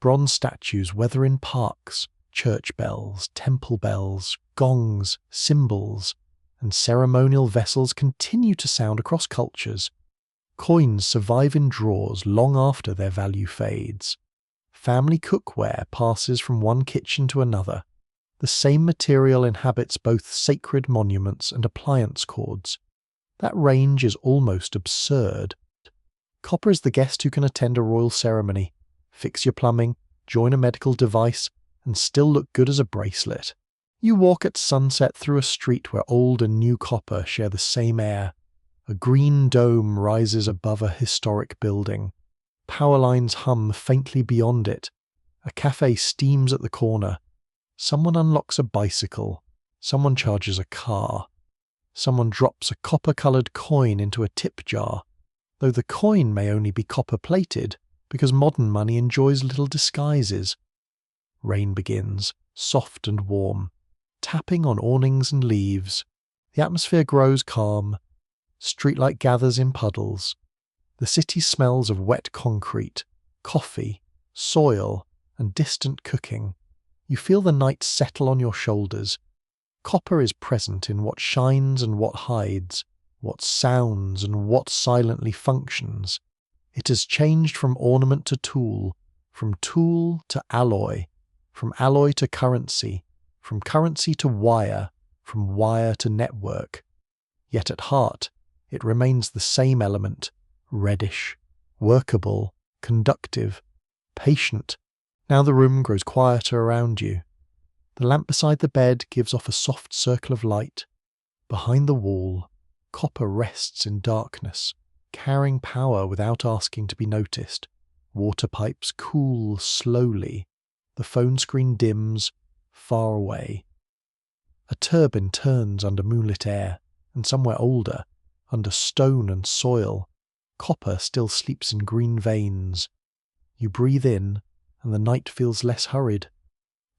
Bronze statues weather in parks. Church bells, temple bells, gongs, cymbals, and ceremonial vessels continue to sound across cultures. Coins survive in drawers long after their value fades. Family cookware passes from one kitchen to another. The same material inhabits both sacred monuments and appliance cords. That range is almost absurd. Copper is the guest who can attend a royal ceremony, fix your plumbing, join a medical device, and still look good as a bracelet. You walk at sunset through a street where old and new copper share the same air. A green dome rises above a historic building. Power lines hum faintly beyond it. A cafe steams at the corner. Someone unlocks a bicycle. Someone charges a car. Someone drops a copper-coloured coin into a tip jar, though the coin may only be copper-plated because modern money enjoys little disguises. Rain begins, soft and warm, tapping on awnings and leaves. The atmosphere grows calm. Streetlight gathers in puddles. The city smells of wet concrete, coffee, soil, and distant cooking. You feel the night settle on your shoulders. Copper is present in what shines and what hides, what sounds and what silently functions. It has changed from ornament to tool, from tool to alloy, from alloy to currency, from currency to wire, from wire to network. Yet at heart, it remains the same element, reddish, workable, conductive, patient. Now the room grows quieter around you. The lamp beside the bed gives off a soft circle of light. Behind the wall, copper rests in darkness, carrying power without asking to be noticed. Water pipes cool slowly. The phone screen dims, far away. A turbine turns under moonlit air, and somewhere older, under stone and soil, copper still sleeps in green veins. You breathe in, and the night feels less hurried.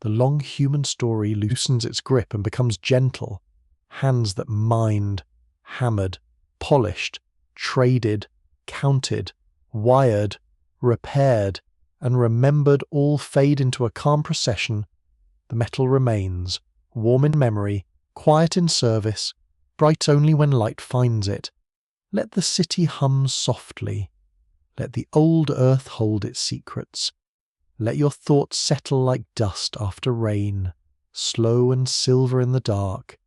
The long human story loosens its grip and becomes gentle. Hands that mined, hammered, polished, traded, counted, wired, repaired, and remembered all fade into a calm procession. The metal remains, warm in memory, quiet in service, bright only when light finds it. Let the city hum softly. Let the old earth hold its secrets. Let your thoughts settle like dust after rain, slow and silver in the dark,